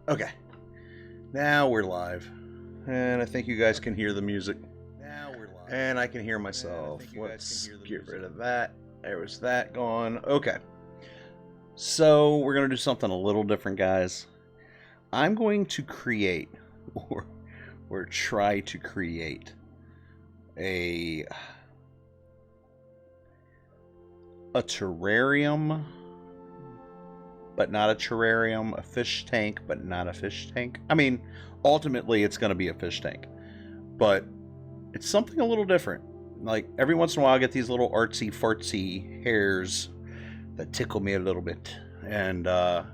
Okay, now we're live, and I think you guys can hear the music. And I can hear myself. Let's get rid of that. There was that gone. Okay. So we're going to do something a little different, guys. I'm going to create, or try to create, a terrarium, but not a terrarium, a fish tank, but not a fish tank. I mean, ultimately it's going to be a fish tank, but it's something a little different. Like, every once in a while I get these little artsy fartsy hairs that tickle me a little bit, and I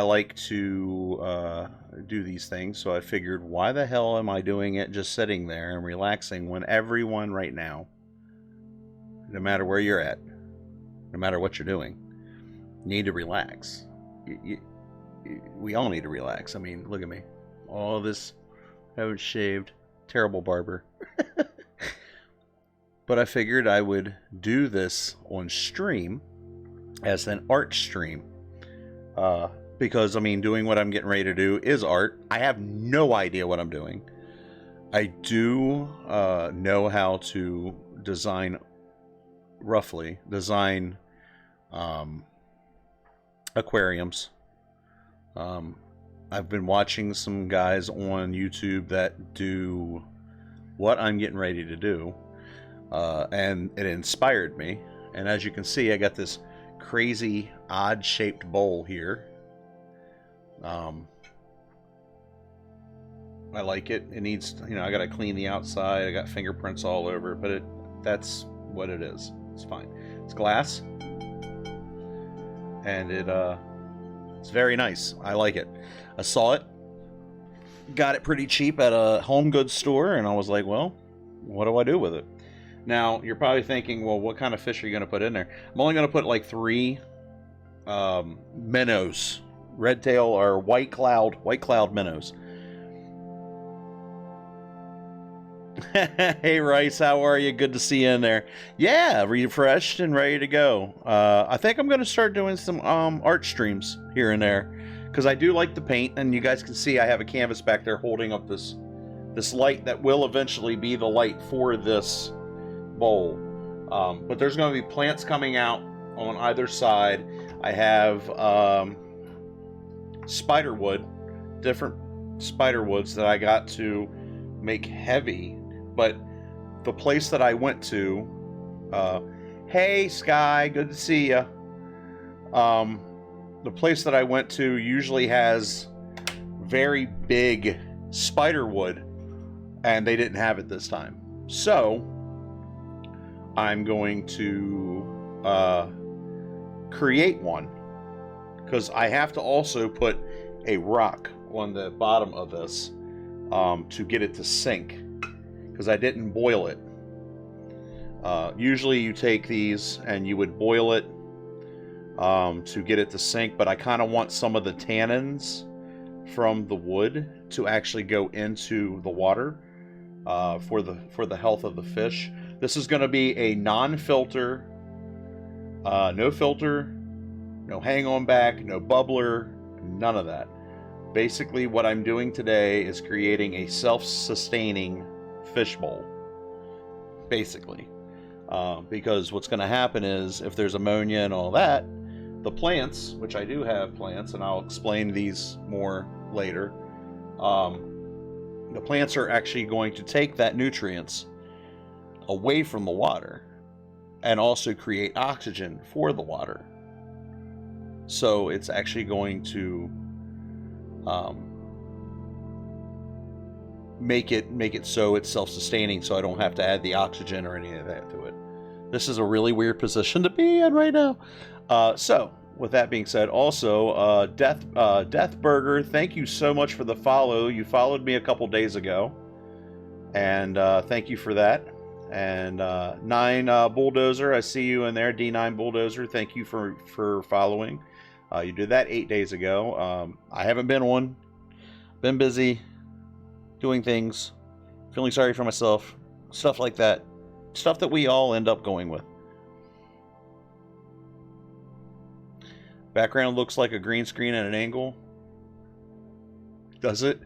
like to do these things. So I figured, why the hell am I doing it just sitting there and relaxing when everyone right now, no matter where you're at, no matter what you're doing, need to relax. We all need to relax. I mean, look at me, all this, I haven't shaved, terrible barber. But I figured I would do this on stream as an art stream, because I mean, doing what I'm getting ready to do is art. I have no idea what I'm doing. I do know how to design, roughly design aquariums. I've been watching some guys on YouTube that do what I'm getting ready to do, and it inspired me. And as you can see, I got this crazy odd shaped bowl here. I like it. It needs, I gotta clean the outside. I got fingerprints all over it, but that's what it is. It's fine. It's glass, and it's very nice. I like it. I saw it, got it pretty cheap at a home goods store, and I was like, well, what do I do with it? Now, you're probably thinking, well, what kind of fish are you going to put in there? I'm only going to put like 3 minnows, red tail or white cloud minnows. Hey Rice, how are you? Good to see you in there. Yeah, refreshed and ready to go. I think I'm going to start doing some art streams here and there, because I do like to paint, and you guys can see I have a canvas back there holding up this light that will eventually be the light for this bowl. But there's going to be plants coming out on either side. I have spider wood, different spider woods that I got to make heavy. But the place that I went to, hey Sky, good to see ya. The place that I went to usually has very big spider wood, and they didn't have it this time. So I'm going to create one, because I have to also put a rock on the bottom of this to get it to sink, because I didn't boil it. Usually you take these and you would boil it to get it to sink, but I kind of want some of the tannins from the wood to actually go into the water for the health of the fish. This is going to be a non-filter, no filter, no hang on back, no bubbler, none of that. Basically what I'm doing today is creating a self-sustaining fish bowl, basically, because what's going to happen is, if there's ammonia and all that, the plants, which I do have plants, and I'll explain these more later, the plants are actually going to take that nutrients away from the water and also create oxygen for the water. So it's actually going to make it so it's self-sustaining, so I don't have to add the oxygen or any of that to it. This is a really weird position to be in right now. So with that being said, also Death Burger, thank you so much for the follow. You followed me a couple days ago, and thank you for that. And 9 Bulldozer, I see you in there. D9 Bulldozer, thank you for following. You did that 8 days ago. I haven't been on. Been busy doing things, feeling sorry for myself, stuff like that. Stuff that we all end up going with. Background looks like a green screen at an angle. Does it?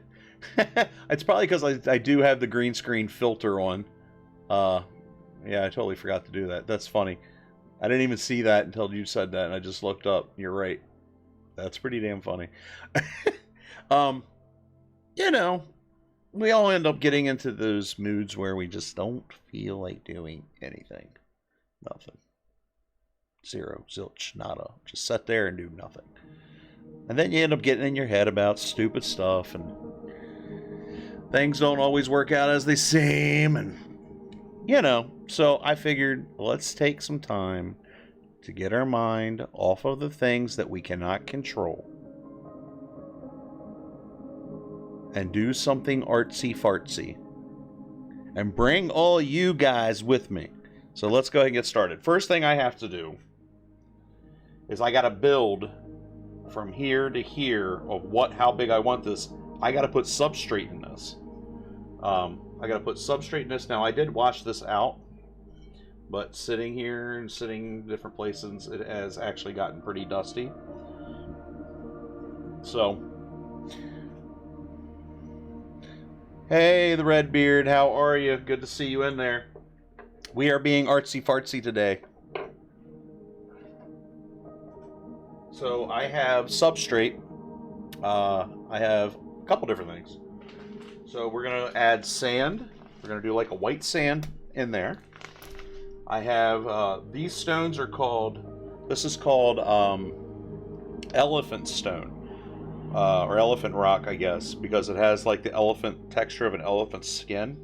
It's probably because I do have the green screen filter on. Yeah, I totally forgot to do that. That's funny. I didn't even see that until you said that, and I just looked up. You're right. That's pretty damn funny. You know, we all end up getting into those moods where we just don't feel like doing anything. Nothing. Zero, zilch, nada. Just sit there and do nothing. And then you end up getting in your head about stupid stuff, and things don't always work out as they seem, and you know, so I figured let's take some time to get our mind off of the things that we cannot control and do something artsy-fartsy and bring all you guys with me. So let's go ahead and get started. First thing I have to do is I got to build from here to here of how big I want this. I got to put substrate in this. I got to put substrate in this. Now, I did wash this out, but sitting here and sitting different places, it has actually gotten pretty dusty. So, hey, the Red Beard, how are you? Good to see you in there. We are being artsy-fartsy today. So, I have substrate. I have a couple different things. So we're going to add sand. We're going to do like a white sand in there. I have, these stones are called, this is called elephant stone. Or elephant rock, I guess, because it has like the elephant texture of an elephant's skin.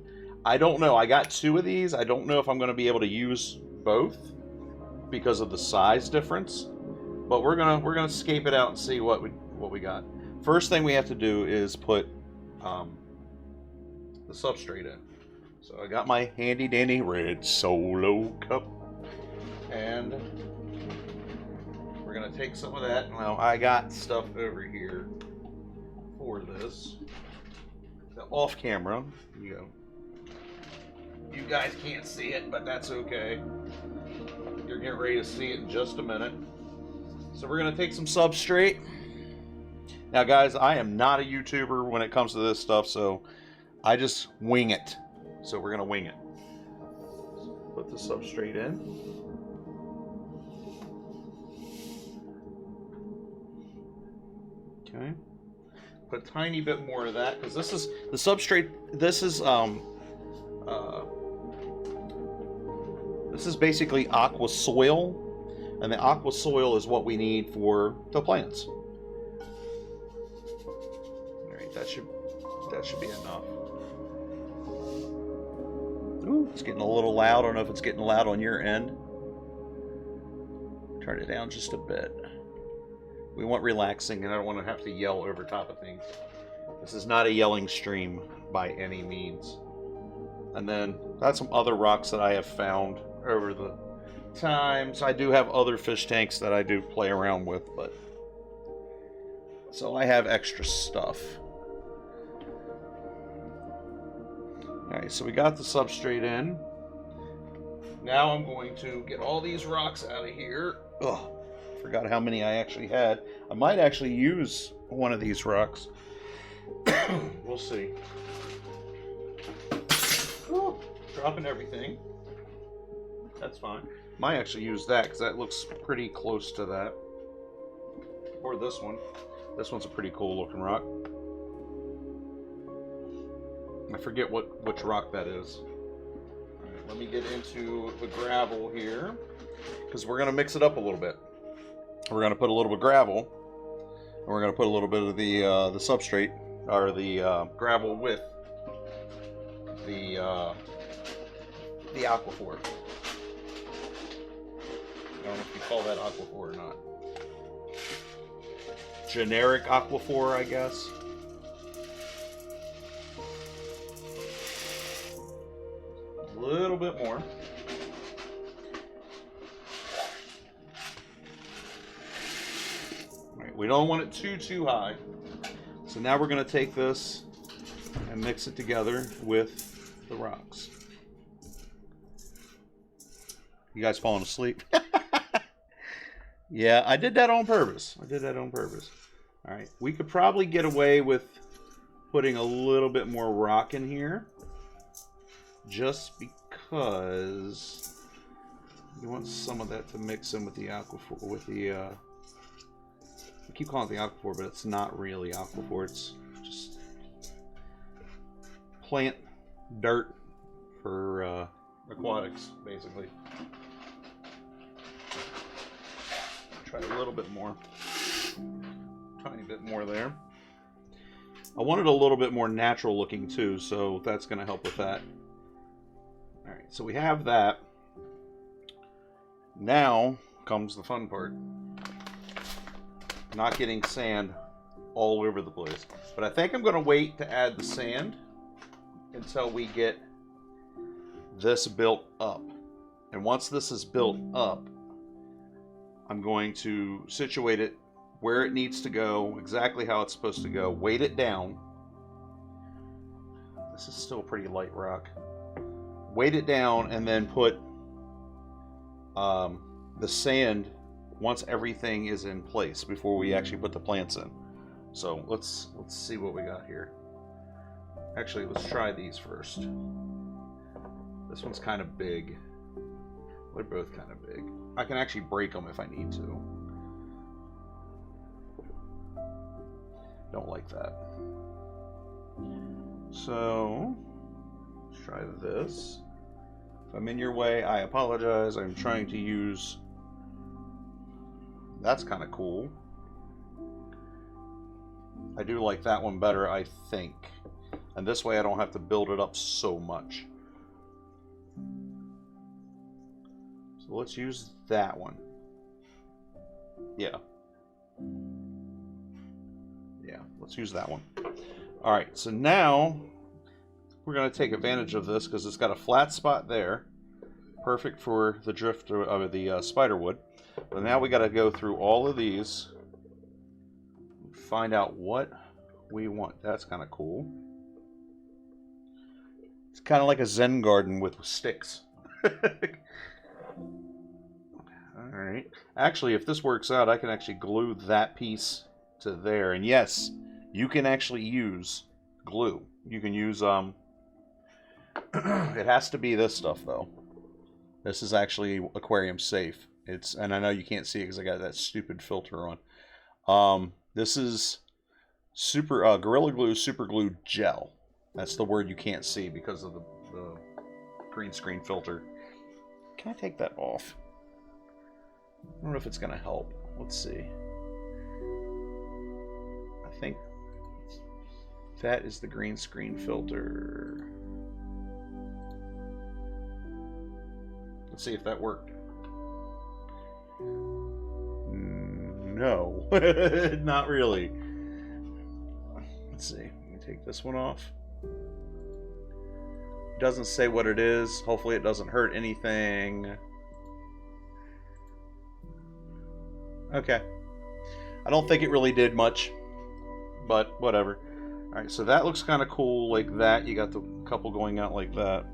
I don't know. I got 2 of these. I don't know if I'm going to be able to use both because of the size difference. But we're gonna scape it out and see what we got. First thing we have to do is put the substrate in. So I got my handy dandy red Solo cup, and we're gonna take some of that. Now I got stuff over here for this. Off camera, you guys can't see it, but that's okay. You're getting ready to see it in just a minute. So we're gonna take some substrate. Now guys, I am not a YouTuber when it comes to this stuff, so I just wing it. So we're gonna wing it. Put the substrate in. Okay. Put a tiny bit more of that, because this is the substrate. This is basically aqua soil, and the aqua soil is what we need for the plants. All right, that should be enough. Ooh, it's getting a little loud. I don't know if it's getting loud on your end. Turn it down just a bit. We want relaxing, and I don't want to have to yell over top of things. This is not a yelling stream by any means. And then that's some other rocks that I have found over the times. I do have other fish tanks that I do play around with, but so I have extra stuff. Alright, so we got the substrate in. Now I'm going to get all these rocks out of here. Ugh, forgot how many I actually had. I might actually use one of these rocks. We'll see. Ooh, dropping everything. That's fine. Might actually use that because that looks pretty close to that. Or this one. This one's a pretty cool looking rock. I forget which rock that is. Alright, let me get into the gravel here, because we're going to mix it up a little bit. We're going to put a little bit of gravel, and we're going to put a little bit of the substrate, or the gravel with the Aquaphor. I don't know if you call that Aquaphor or not. Generic Aquaphor, I guess. A little bit more. Right, we don't want it too high. So now we're going to take this and mix it together with the rocks. You guys falling asleep? Yeah, I did that on purpose. All right, we could probably get away with putting a little bit more rock in here, just because you want some of that to mix in with the aquaphor, with the, I keep calling it the aquaphor, but it's not really aquaphor, it's just plant dirt for aquatics, basically. Try a little bit more. Tiny bit more there. I wanted a little bit more natural looking too, so that's going to help with that. Alright, so we have that. Now comes the fun part. Not getting sand all over the place. But I think I'm going to wait to add the sand until we get this built up. And once this is built up, I'm going to situate it where it needs to go, exactly how it's supposed to go, weight it down. This is still pretty light rock. Weight it down and then put the sand once everything is in place before we actually put the plants in. So let's see what we got here. Actually, let's try these first. This one's kind of big. They're both kind of big. I can actually break them if I need to. Don't like that. So, let's try this. If I'm in your way, I apologize. I'm trying to use... That's kind of cool. I do like that one better, I think. And this way I don't have to build it up so much. So let's use that one. Yeah. Yeah, let's use that one. Alright, so now we're going to take advantage of this because it's got a flat spot there. Perfect for the drift of the spider wood. But now we got to go through all of these. Find out what we want. That's kind of cool. It's kind of like a Zen garden with sticks. Alright. Actually, if this works out, I can actually glue that piece to there. And yes, you can actually use glue. You can use, it has to be this stuff, though. This is actually aquarium safe. And I know you can't see it because I got that stupid filter on. This is Gorilla Glue Super Glue Gel. That's the word you can't see because of the green screen filter. Can I take that off? I don't know if it's going to help. Let's see. I think that is the green screen filter. Let's see if that worked. No, not really. Let's see. Let me take this one off. It doesn't say what it is. Hopefully it doesn't hurt anything. Okay. I don't think it really did much, but whatever. Alright, so that looks kind of cool like that. You got the couple going out like that.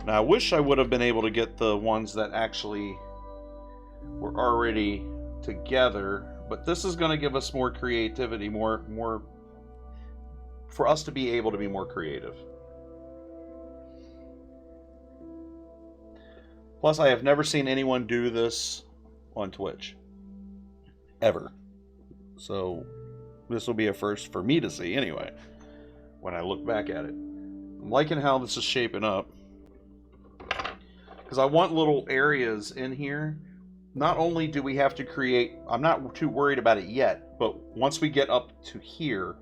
Now I wish I would have been able to get the ones that actually were already together, but this is going to give us more creativity, more for us to be able to be more creative. Plus, I have never seen anyone do this on Twitch. Ever. So, this will be a first for me to see anyway, when I look back at it. I'm liking how this is shaping up. Because I want little areas in here. Not only do we have to create, I'm not too worried about it yet, but once we get up to here,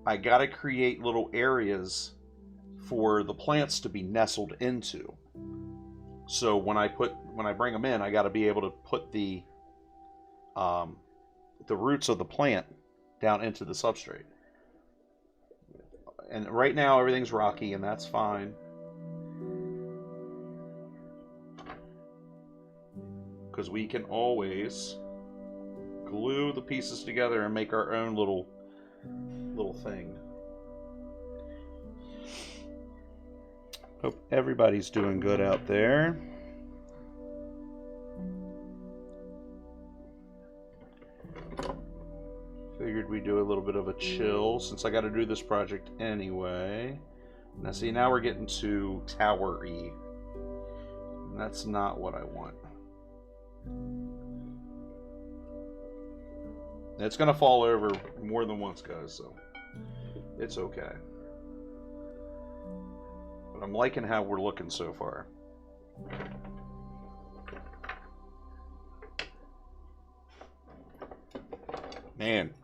I gotta create little areas for the plants to be nestled into. So when I bring them in, I gotta be able to put the roots of the plant down into the substrate. And right now everything's rocky, and that's fine. Because we can always glue the pieces together and make our own little thing. Hope everybody's doing good out there. Figured we'd do a little bit of a chill since I got to do this project anyway. Now see, now we're getting to Tower-y. And that's not what I want. It's going to fall over more than once, guys, so it's okay. But I'm liking how we're looking so far. Man.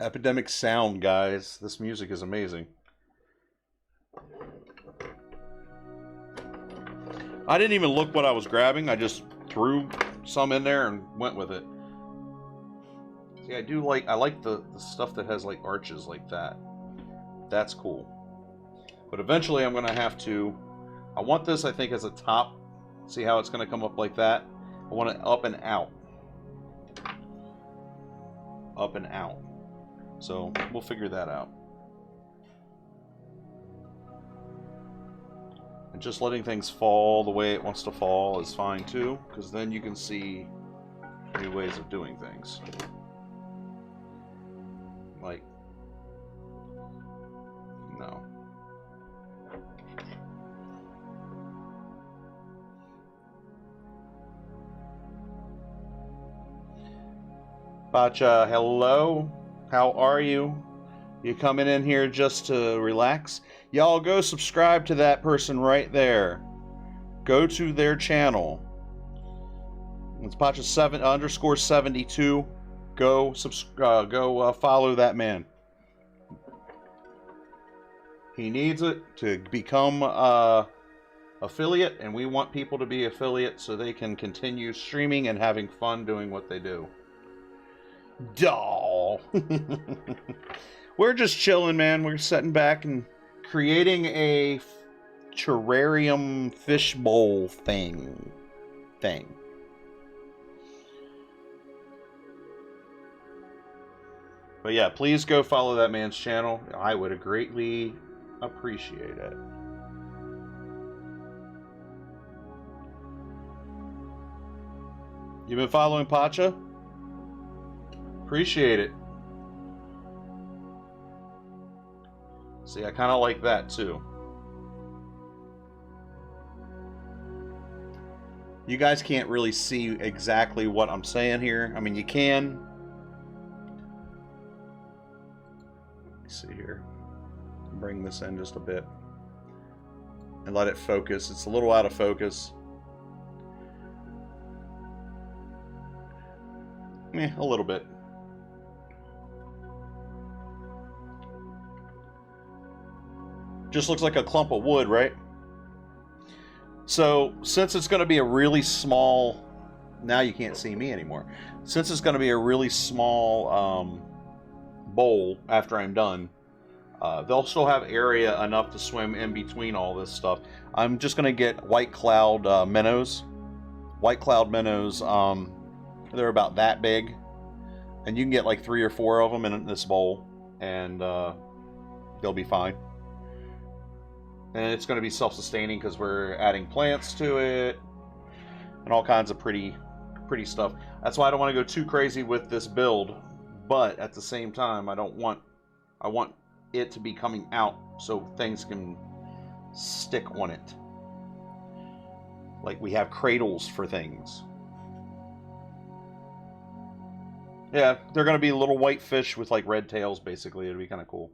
Epidemic sound, guys. This music is amazing. I didn't even look what I was grabbing. I just threw some in there and went with it. See, I like the stuff that has like arches like that. That's cool. But eventually I'm going to have to... I want this, I think, as a top. See how it's going to come up like that? I want it up and out. Up and out. So we'll figure that out. And just letting things fall the way it wants to fall is fine too, because then you can see new ways of doing things. Like, no. Pacha, hello. How are you? You coming in here just to relax? Y'all go subscribe to that person right there. Go to their channel. It's Pacha _72. Go follow that man. He needs it to become affiliate, and we want people to be affiliate so they can continue streaming and having fun doing what they do. Doll. We're just chilling, man. We're sitting back and creating a terrarium fishbowl thing. But yeah, please go follow that man's channel. I would greatly appreciate it. You been following Pacha? Appreciate it. See, I kind of like that too. You guys can't really see exactly what I'm saying here. I mean, you can. Let me see here. Bring this in just a bit. And let it focus. It's a little out of focus. A little bit. Just looks like a clump of wood, right? So, since it's going to be a really small... Now you can't see me anymore. Since it's going to be a really small bowl after I'm done, they'll still have area enough to swim in between all this stuff. I'm just going to get white cloud minnows. White cloud minnows, they're about that big. And you can get like 3 or 4 of them in this bowl. And they'll be fine. And it's going to be self-sustaining because we're adding plants to it and all kinds of pretty stuff. That's why I don't want to go too crazy with this build, but at the same time, I want it to be coming out so things can stick on it. Like we have cradles for things. Yeah, they're going to be little white fish with like red tails, basically. It'll be kind of cool.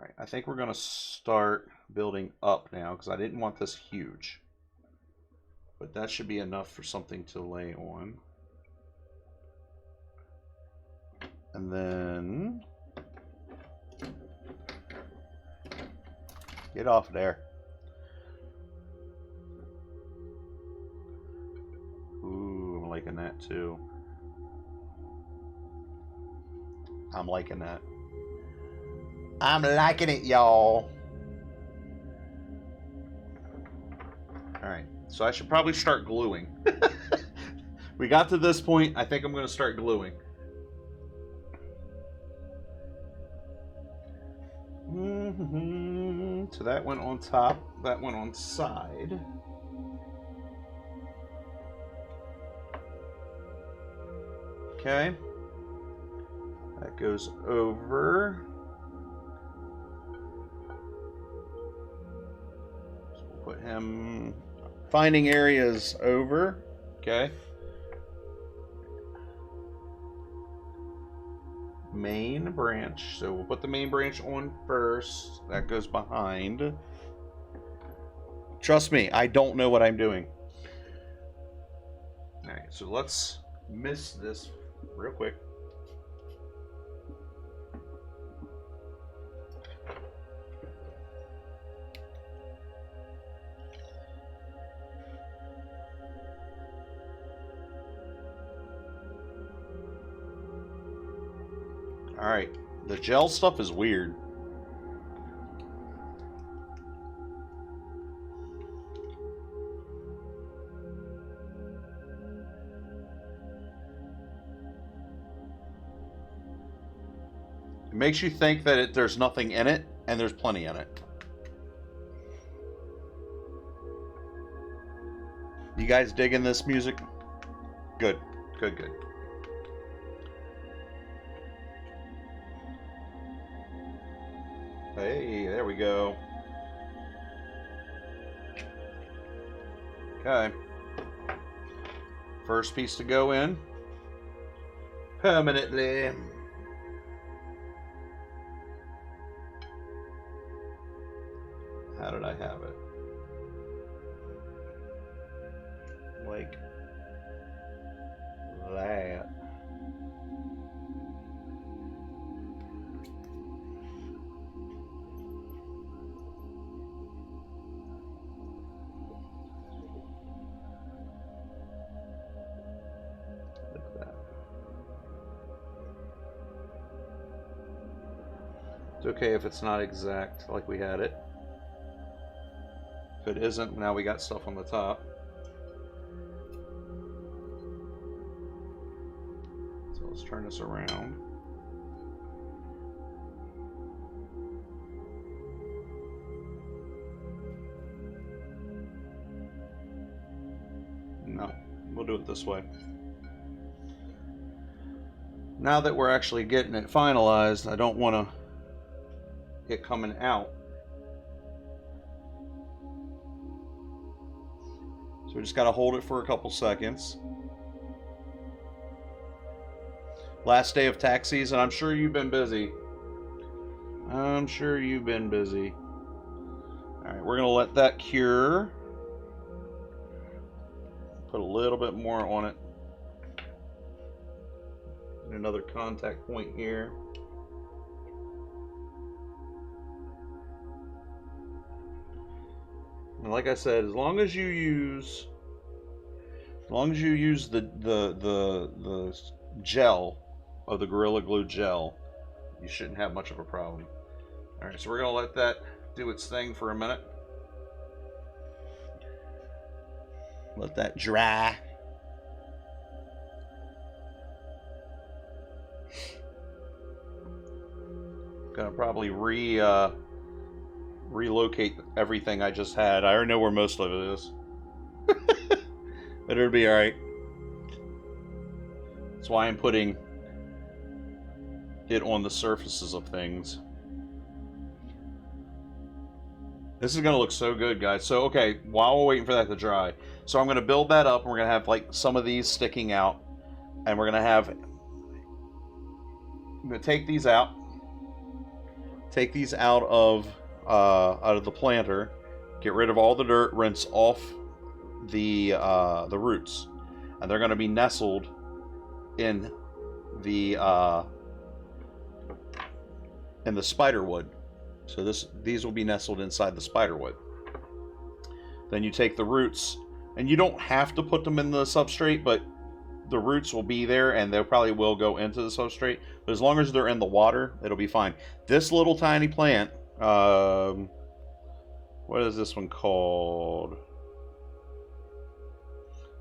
All right, I think we're going to start building up now because I didn't want this huge. But that should be enough for something to lay on. And then... Get off there. Ooh, I'm liking that too. I'm liking that. I'm liking it, y'all. Alright, so I should probably start gluing. We got to this point, I think I'm going to start gluing. So that went on top, that went on side. Okay. That goes over. So we'll put him... Finding areas over. Okay. Main branch. So we'll put the main branch on first. That goes behind. Trust me, I don't know what I'm doing. Alright, so let's miss this real quick. Alright, the gel stuff is weird. It makes you think that there's nothing in it, and there's plenty in it. You guys digging this music? Good, good, good. Hey, there we go. Okay. First piece to go in. Permanently. How did I have it? Like that. It's okay if it's not exact like we had it. If it isn't, now we got stuff on the top. So let's turn this around. No, we'll do it this way. Now that we're actually getting it finalized, I don't want to it coming out. So we just got to hold it for a couple seconds. Last day of tax season. I'm sure you've been busy. I'm sure you've been busy. Alright, we're going to let that cure. Put a little bit more on it. And another contact point here. And like I said, as long as you use the gel of the Gorilla Glue gel, you shouldn't have much of a problem. All right, so we're gonna let that do its thing for a minute. Let that dry. Gonna probably relocate everything I just had. I already know where most of it is. But it'll be alright. That's why I'm putting it on the surfaces of things. This is going to look so good, guys. So, okay, while we're waiting for that to dry. So I'm going to build that up, and we're going to have, like, some of these sticking out. And we're going to have... I'm going to take these out. Take these out of the planter, get rid of all the dirt, rinse off the roots, and they're going to be nestled in the spiderwood. So these will be nestled inside the spiderwood. Then you take the roots, and you don't have to put them in the substrate, but the roots will be there, and they probably will go into the substrate. But as long as they're in the water, it'll be fine. This little tiny plant, what is this one called?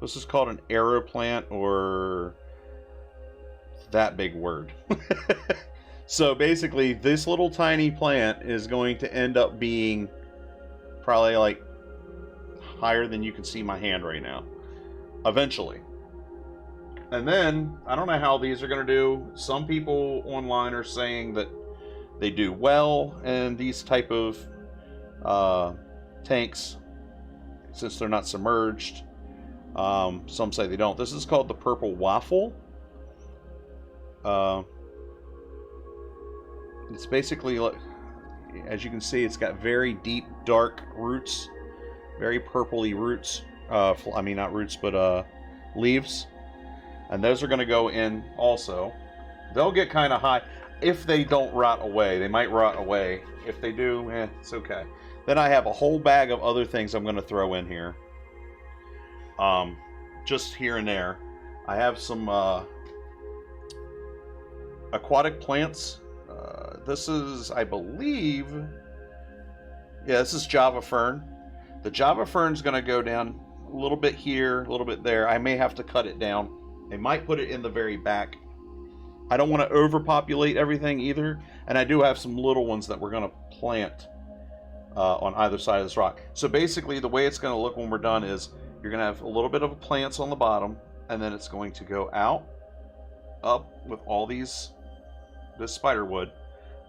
This is called an arrow plant, or that big word. So basically, this little tiny plant is going to end up being probably like higher than you can see my hand right now. Eventually. And then, I don't know how these are going to do. Some people online are saying that they do well in these type of tanks since they're not submerged. Some say they don't. This is called the Purple Waffle. It's basically, as you can see, it's got very deep, dark roots, very purpley roots. I mean, not roots, but leaves. And those are going to go in also. They'll get kind of high if they don't rot away. They might rot away. If they do, it's okay. Then I have a whole bag of other things I'm going to throw in here. Just here and there. I have some aquatic plants. This is, I believe, yeah, this is Java Fern. The Java Fern's going to go down a little bit here, a little bit there. I may have to cut it down. I might put it in the very back. I don't want to overpopulate everything either. And I do have some little ones that we're going to plant on either side of this rock. So basically the way it's going to look when we're done is you're going to have a little bit of plants on the bottom, and then it's going to go out, up with all this spider wood,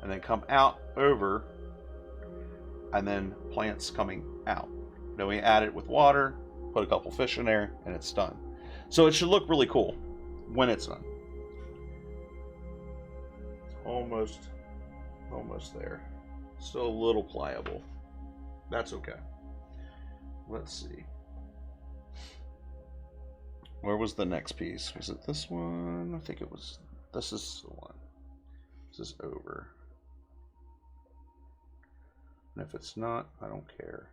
and then come out over, and then plants coming out. Then we add it with water, put a couple fish in there, and it's done. So it should look really cool when it's done. It's almost there. Still a little pliable. That's okay. Let's see. Where was the next piece? Was it this one? I think it was. This is the one. This is over. And if it's not, I don't care.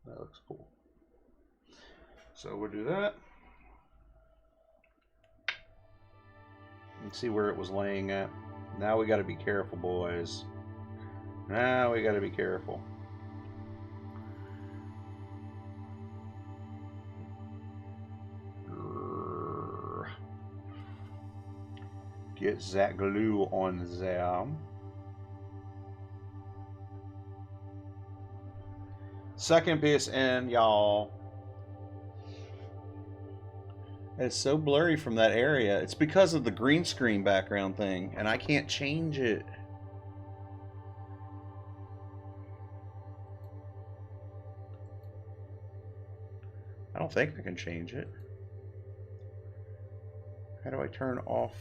That looks cool. So we'll do that. And see where it was laying at. Now we got to be careful, boys. Now we got to be careful. Get that glue on there. Second piece in, y'all. It's so blurry from that area. It's because of the green screen background thing, and I can't change it. I don't think I can change it. How do I turn off?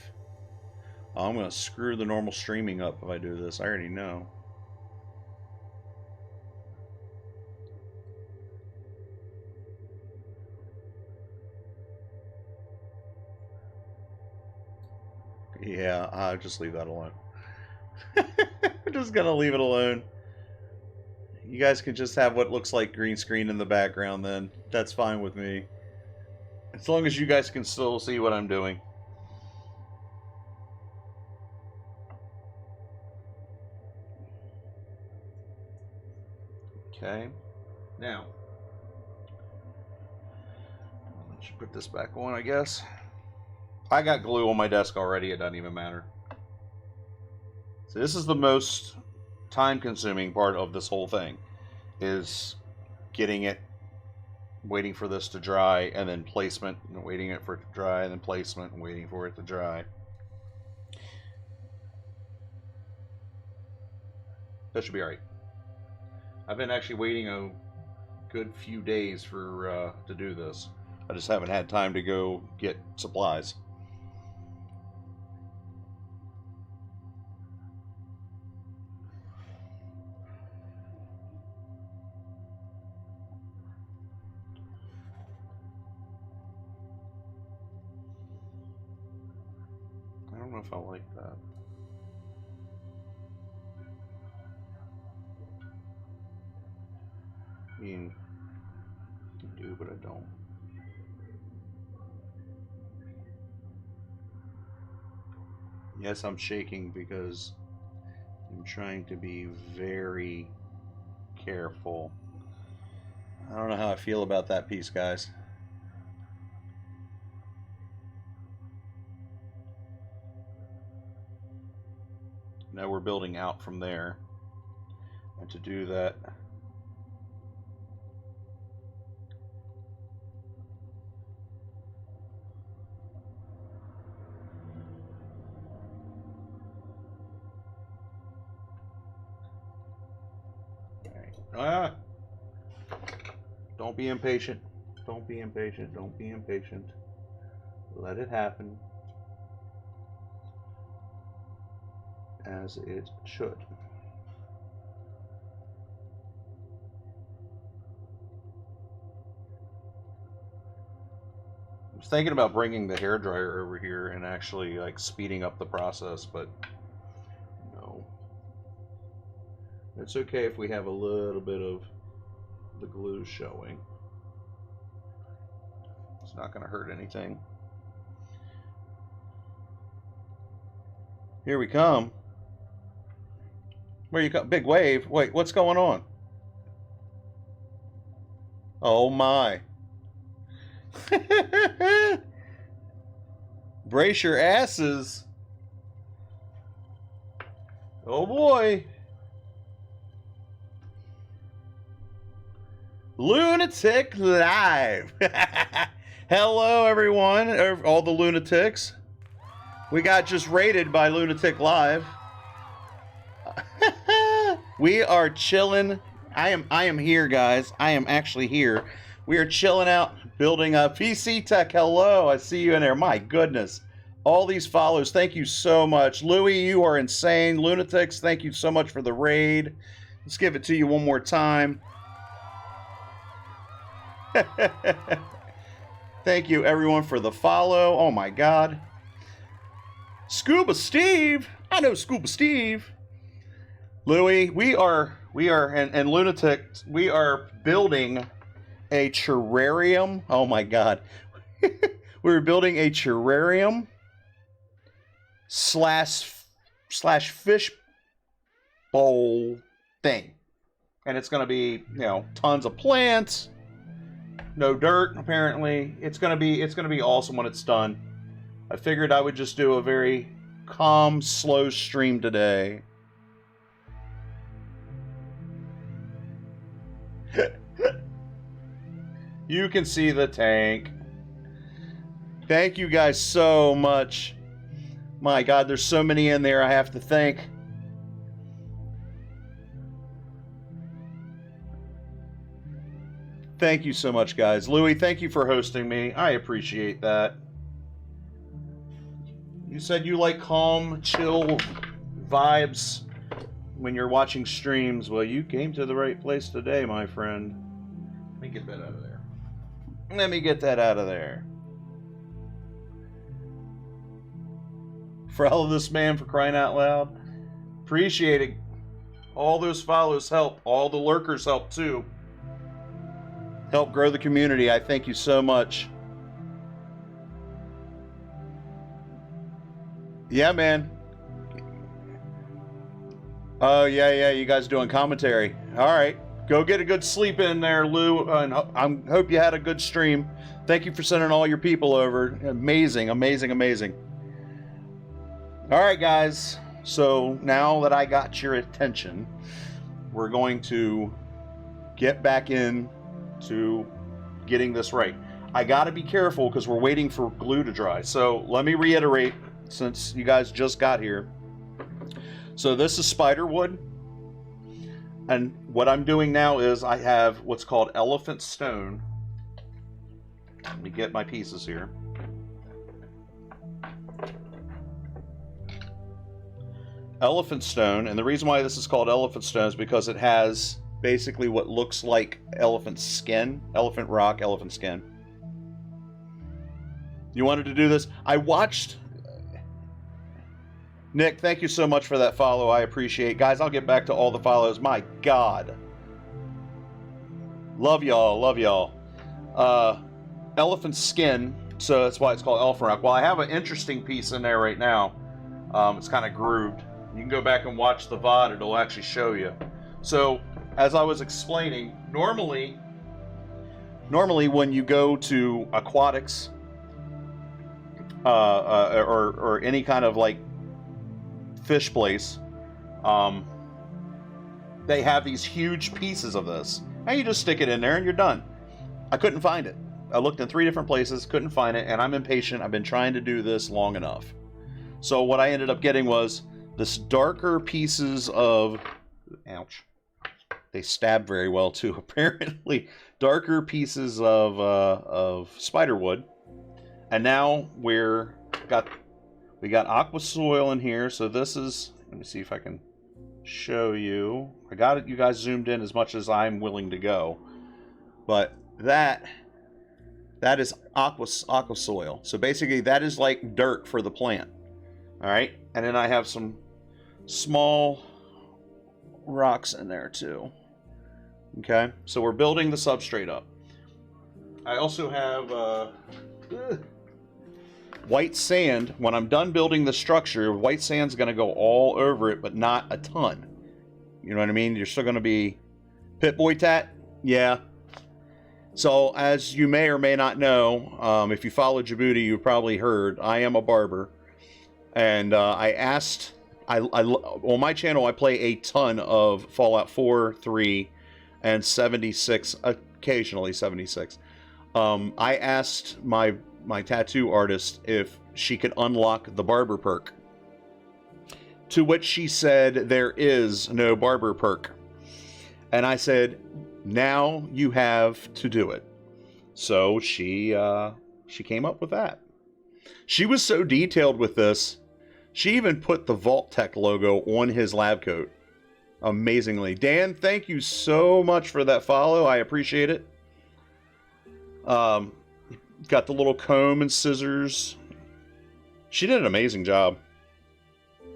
Oh, I'm going to screw the normal streaming up if I do this. I already know. Yeah, I'll just leave that alone. I'm just going to leave it alone. You guys can just have what looks like green screen in the background then. That's fine with me. As long as you guys can still see what I'm doing. Okay. Now, I should put this back on, I guess. I got glue on my desk already. It doesn't even matter. So this is the most time-consuming part of this whole thing, is getting it, waiting for this to dry, and then placement, and waiting for it to dry, and then placement, and waiting for it to dry. That should be alright. I've been actually waiting a good few days for to do this. I just haven't had time to go get supplies. I don't know if I like that. I mean, I do, but I don't. Yes, I'm shaking because I'm trying to be very careful. I don't know how I feel about that piece, guys. Now we're building out from there. And to do that, Ah. Don't be impatient. Don't be impatient. Don't be impatient. Let it happen. As it should. I was thinking about bringing the hairdryer over here and actually like speeding up the process, but no. It's okay if we have a little bit of the glue showing. It's not going to hurt anything. Here we come. Where you come? Big wave. Wait, what's going on? Oh my. Brace your asses. Oh boy. Lunatic Live. Hello everyone, all the lunatics. We got just raided by Lunatic Live. We are chilling. I am here, guys. I am actually here. We are chilling out, building a PC Tech. Hello, I see you in there. My goodness. All these follows. Thank you so much. Louie, you are insane. Lunatics, thank you so much for the raid. Let's give it to you one more time. Thank you, everyone, for the follow. Oh, my God. Scuba Steve. I know Scuba Steve. Louie, we are, and Lunatics, we are building a terrarium. Oh my God. We're building a terrarium slash fish bowl thing. And it's going to be, you know, tons of plants, no dirt, apparently. It's going to be awesome when it's done. I figured I would just do a very calm, slow stream today. You can see the tank. Thank you guys so much. My God, there's so many in there I have to thank. Thank you so much, guys. Louie, thank you for hosting me. I appreciate that. You said you like calm, chill vibes when you're watching streams. Well, you came to the right place today, my friend. Let me get that out of there. Let me get that out of there. Follow this man, for crying out loud. Appreciate it. All those follows help. All the lurkers help too. Help grow the community. I thank you so much. Yeah, man. Oh, yeah, you guys doing commentary. All right. Go get a good sleep in there, Lou, and I hope you had a good stream. Thank you for sending all your people over. Amazing, amazing, amazing. All right, guys. So now that I got your attention, we're going to get back in to getting this right. I got to be careful because we're waiting for glue to dry. So let me reiterate, since you guys just got here. So this is spider wood. And what I'm doing now is I have what's called elephant stone. Let me get my pieces here. Elephant stone, and the reason why this is called elephant stone is because it has basically what looks like elephant skin, elephant rock, elephant skin. You wanted to do this? I watched... Nick, thank you so much for that follow. I appreciate it. Guys, I'll get back to all the follows. My God. Love y'all. Love y'all. Elephant skin. So that's why it's called elephant rock. Well, I have an interesting piece in there right now. It's kind of grooved. You can go back and watch the VOD. It'll actually show you. So, as I was explaining, normally when you go to aquatics or any kind of like fish place, they have these huge pieces of this, and you just stick it in there and you're done. I couldn't find it. I looked in 3 different places, couldn't find it, and I'm impatient. I've been trying to do this long enough. So what I ended up getting was this darker pieces of, ouch, They stab very well too. Apparently, darker pieces of spider wood, and now we got aqua soil in here. So this is, let me see if I can show you. I got it, you guys zoomed in as much as I'm willing to go, but that is aqua soil. So basically, that is like dirt for the plant. All right, and then I have some small rocks in there too. Okay, so we're building the substrate up. I also have white sand. When I'm done building the structure, white sand's going to go all over it, but not a ton. You know what I mean? You're still going to be Pip-Boy Tat? Yeah. So, as you may or may not know, if you follow Djibouti, you probably heard, I am a barber. And I asked, on my channel, I play a ton of Fallout 4, 3, and 76, occasionally 76. I asked my tattoo artist if she could unlock the barber perk. To which she said, there is no barber perk. And I said, now you have to do it. So she came up with that. She was so detailed with this, she even put the Vault-Tec logo on his lab coat. Amazingly. Dan, thank you so much for that follow. I appreciate it. Got the little comb and scissors. She did an amazing job.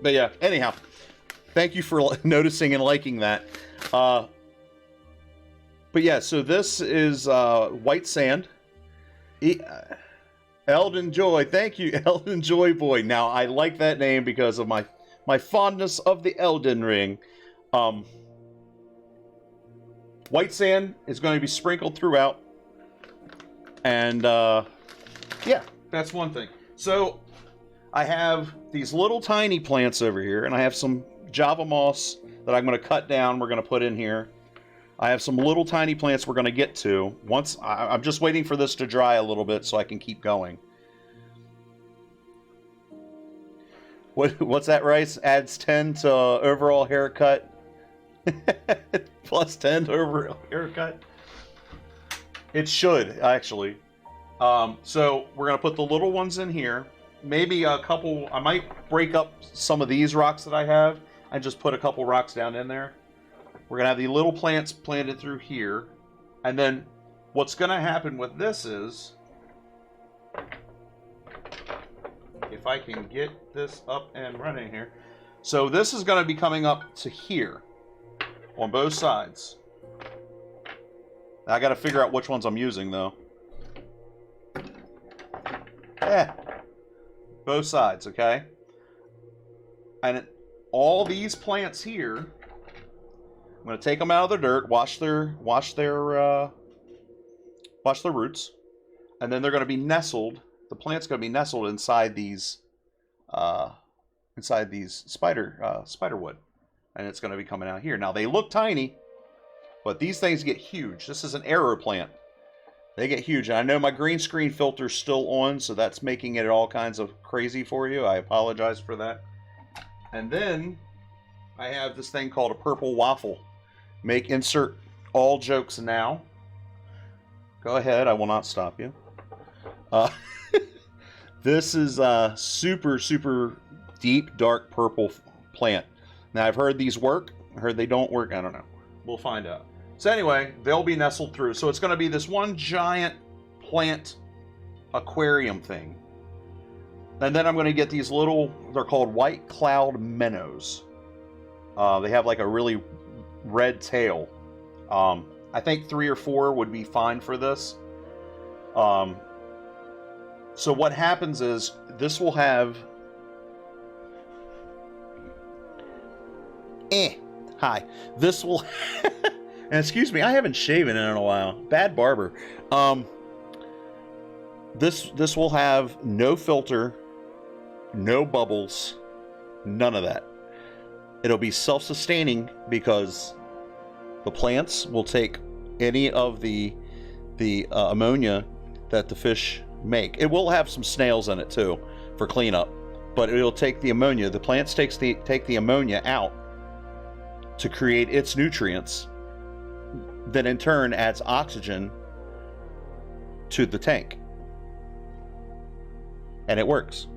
But yeah, anyhow, thank you for noticing and liking that. But yeah, so this is white sand. Elden Joy, thank you, Elden Joy Boy. Now, I like that name because of my fondness of the Elden Ring. White sand is going to be sprinkled throughout. And, yeah, that's one thing. So, I have these little tiny plants over here, and I have some Java moss that I'm going to cut down, we're going to put in here. I have some little tiny plants we're going to get to. Once I'm just waiting for this to dry a little bit so I can keep going. What's that, Rice? Adds 10 to overall haircut. Plus 10 to overall haircut. It should, actually. So we're going to put the little ones in here. Maybe a couple, I might break up some of these rocks that I have and just put a couple rocks down in there. We're going to have the little plants planted through here. And then what's going to happen with this is, if I can get this up and running here. So this is going to be coming up to here on both sides. I got to figure out which ones I'm using, though. Both sides, okay? And all these plants here, I'm going to take them out of the dirt, wash their roots, and then they're going to be nestled. The plant's going to be nestled inside these spider wood, and it's going to be coming out here. Now they look tiny, but these things get huge. This is an arrow plant. They get huge. And I know my green screen filter's still on, so that's making it all kinds of crazy for you. I apologize for that. And then I have this thing called a purple waffle. Insert all jokes now. Go ahead, I will not stop you. This is a super, super deep, dark purple plant. Now, I've heard these work. I heard they don't work. I don't know. We'll find out. So anyway, they'll be nestled through. So it's going to be this one giant plant aquarium thing. And then I'm going to get these little, they're called white cloud minnows. They have like a really red tail. I think 3 or 4 would be fine for this. So what happens is this will have... Hi. This will... And excuse me, I haven't shaven in a while. Bad barber. This will have no filter, no bubbles, none of that. It'll be self-sustaining because the plants will take any of the ammonia that the fish make. It will have some snails in it too for cleanup, but it'll take the ammonia. The plants take the ammonia out to create its nutrients, then in turn adds oxygen to the tank. And it works.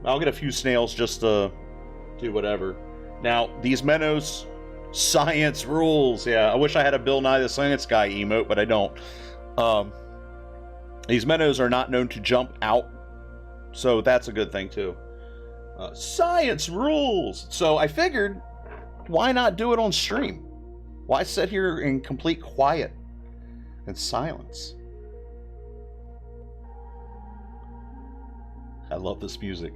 I'll get a few snails just to do whatever. Now, these minnows, science rules. Yeah, I wish I had a Bill Nye the Science Guy emote, but I don't. These minnows are not known to jump out, so that's a good thing too. Science rules! So I figured, why not do it on stream? Why sit here in complete quiet and silence? I love this music.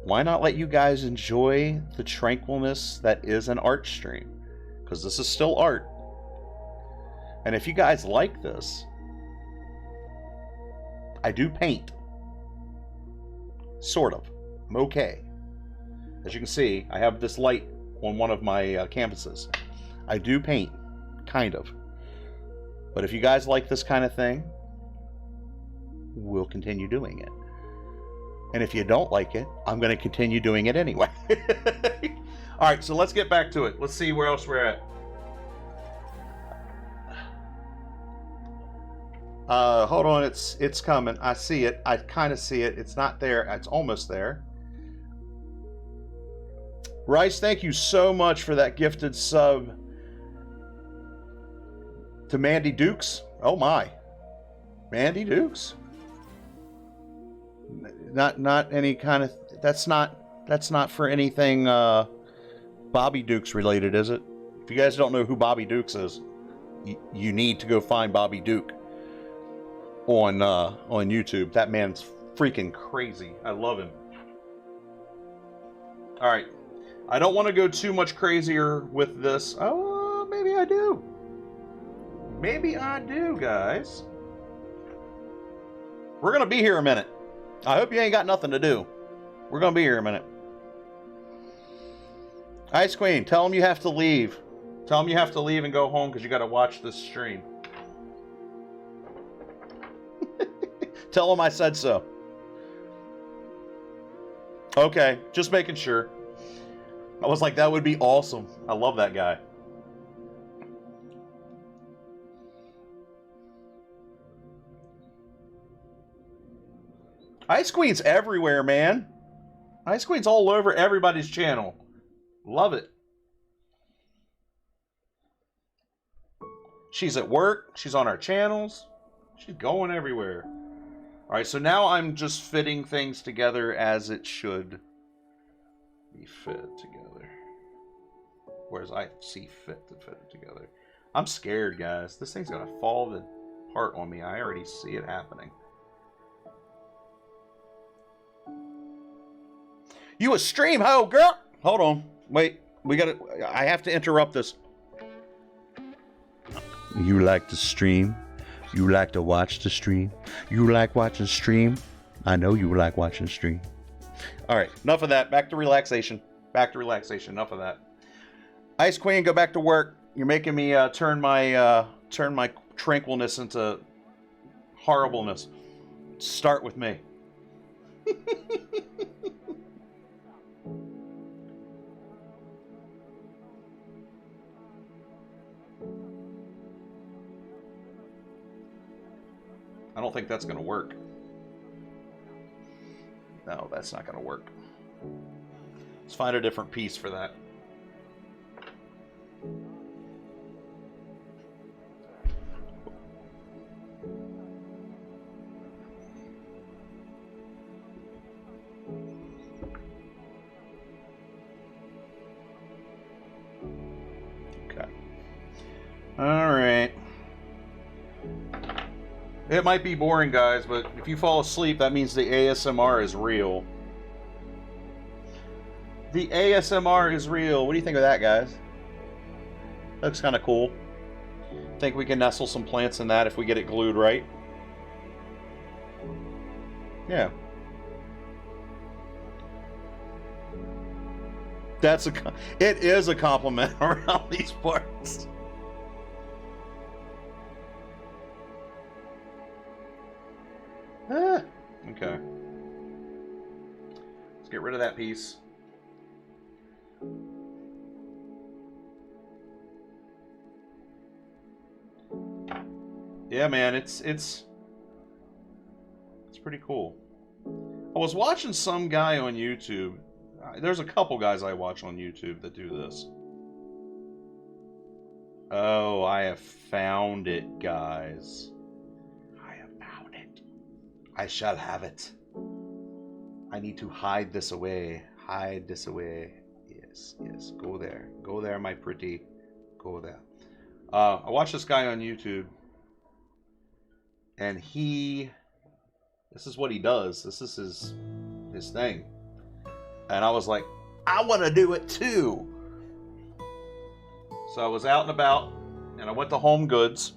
Why not let you guys enjoy the tranquilness that is an art stream? Because this is still art. And if you guys like this, I do paint. Sort of. I'm okay. As you can see, I have this light on one of my canvases. I do paint. Kind of. But if you guys like this kind of thing, we'll continue doing it. And if you don't like it, I'm going to continue doing it anyway. Alright, so let's get back to it. Let's see where else we're at. Hold on, it's coming. I see it. I kind of see it. It's not there. It's almost there. Rice, thank you so much for that gifted sub to Mandy Dukes. Oh my. Mandy Dukes? Not any kind of... That's not for anything Bobby Dukes related, is it? If you guys don't know who Bobby Dukes is, you need to go find Bobby Duke on YouTube. That man's freaking crazy. I love him. Alright. I don't want to go too much crazier with this. Oh, maybe I do. Maybe I do, guys. We're going to be here a minute. I hope you ain't got nothing to do. We're going to be here a minute. Ice Queen, tell them you have to leave. Tell them you have to leave and go home because you got to watch this stream. Tell them I said so. Okay, just making sure. I was like, that would be awesome. I love that guy. Ice Queen's everywhere, man. Ice Queen's all over everybody's channel. Love it. She's at work. She's on our channels. She's going everywhere. Alright, so now I'm just fitting things together as it should be fit together. Whereas I see fit to fit it together. I'm scared, guys. This thing's gonna fall apart on me. I already see it happening. You a stream hoe, girl? Hold on. Wait. I have to interrupt this. You like to stream? You like to watch the stream? You like watching stream? I know you like watching stream. Alright, enough of that. Back to relaxation. Back to relaxation. Enough of that. Ice Queen, go back to work. You're making me turn my tranquilness into horribleness. Start with me. I don't think that's going to work. No, that's not going to work. Let's find a different piece for that. Okay. All right. It might be boring, guys, but if you fall asleep, that means the ASMR is real. The ASMR is real. What do you think of that, guys? Looks kind of cool. Think we can nestle some plants in that if we get it glued right? Yeah. It is a compliment around these parts. Okay. Let's get rid of that piece. Yeah, man, it's pretty cool. I was watching some guy on YouTube. There's a couple guys I watch on YouTube that do this. Oh, I have found it, guys. I have found it. I shall have it. I need to hide this away. Hide this away. Yes, yes. Go there. Go there, my pretty. Go there. I watched this guy on YouTube. And this is what he does. This is his thing. And I was like, I want to do it too. So I was out and about, and I went to Home Goods,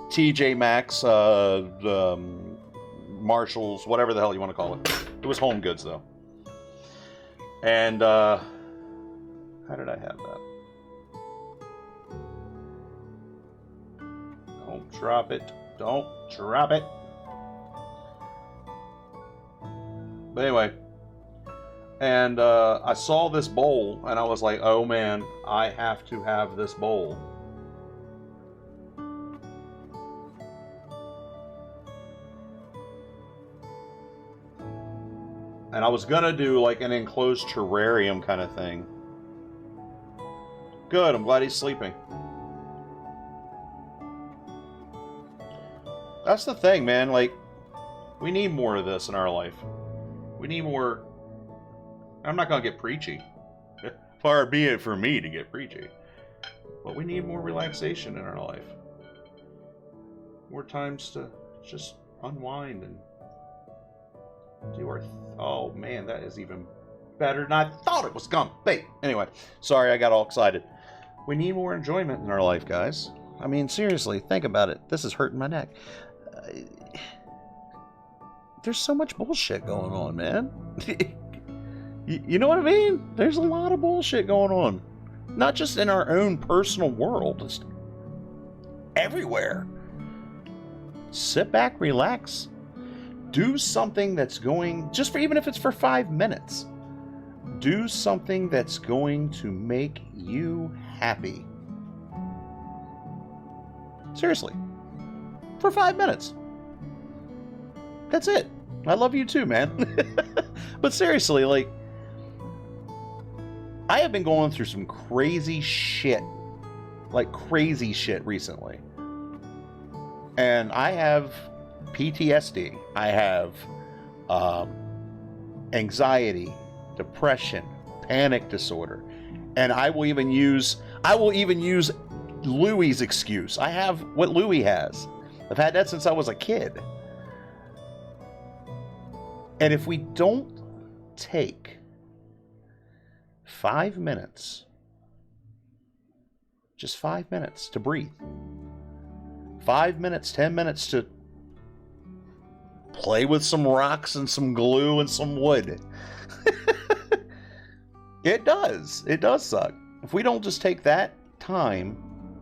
TJ Maxx, Marshalls, whatever the hell you want to call it. It was Home Goods though. And how did I have that? Don't drop it. Don't drop it. But anyway, and I saw this bowl, and I was like, oh man, I have to have this bowl. And I was gonna do like an enclosed terrarium kind of thing. Good, I'm glad he's sleeping. That's the thing, man. Like, we need more of this in our life. We need more. I'm not gonna get preachy. Far be it for me to get preachy. But we need more relaxation in our life. More times to just unwind and do our... Oh man, that is even better than I thought it was gonna be. Anyway, sorry I got all excited. We need more enjoyment in our life, guys. I mean, seriously, think about it. This is hurting my neck. There's so much bullshit going on, man. You know what I mean? There's a lot of bullshit going on. Not just in our own personal world. It's everywhere. Sit back, relax. Do something that's going, just for, even if it's for 5 minutes. Do something that's going to make you happy. Seriously. For 5 minutes. That's it. I love you too, man. But seriously, like, I have been going through some crazy shit. Like, crazy shit recently. And I have PTSD. I have anxiety, depression, panic disorder. And I will even use Louie's excuse. I have what Louie has. I've had that since I was a kid. And if we don't take 5 minutes, just 5 minutes to breathe, 5 minutes, 10 minutes to play with some rocks and some glue and some wood. It does suck. If we don't just take that time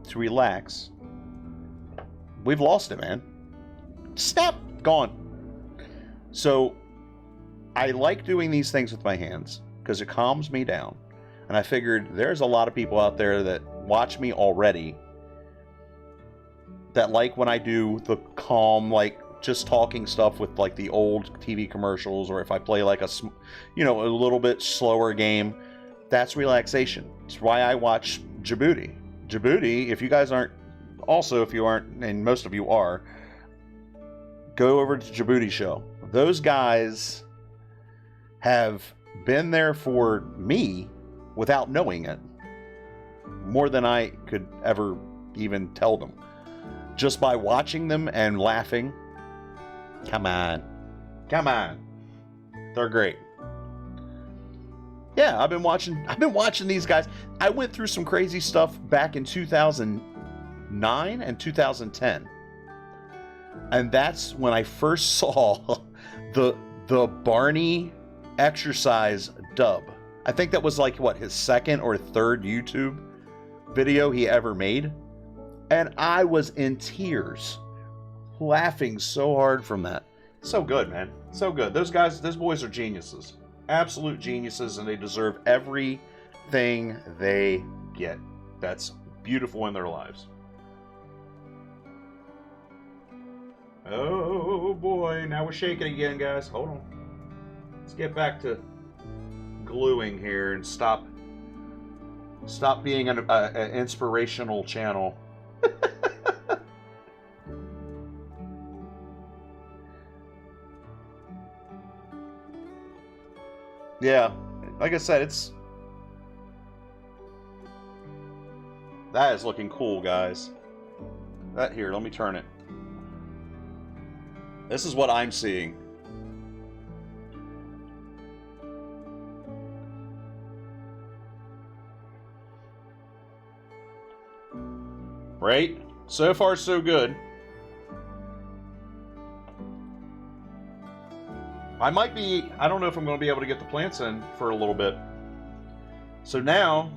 to relax, we've lost it, man. Snap, gone. So I like doing these things with my hands because it calms me down. And I figured there's a lot of people out there that watch me already that like when I do the calm, like just talking stuff with like the old TV commercials, or if I play like a little bit slower game, that's relaxation. It's why I watch Djibouti. Djibouti, if you guys aren't, also if you aren't, and most of you are, go over to Djibouti show. Those guys have been there for me without knowing it. More than I could ever even tell them. Just by watching them and laughing. Come on. They're great. Yeah, I've been watching these guys. I went through some crazy stuff back in 2009 and 2010. And that's when I first saw the Barney exercise dub. I think that was like, what, his second or third YouTube video he ever made. And I was in tears, laughing so hard from that. So good, man. So good. Those boys are geniuses. Absolute geniuses, and they deserve everything they get. That's beautiful in their lives. Oh boy, now we're shaking again, guys. Hold on. Let's get back to gluing here and stop being an inspirational channel. Yeah, like I said, that is looking cool, guys. Here, let me turn it. This is what I'm seeing. Right? So far, so good. I don't know if I'm going to be able to get the plants in for a little bit. So now,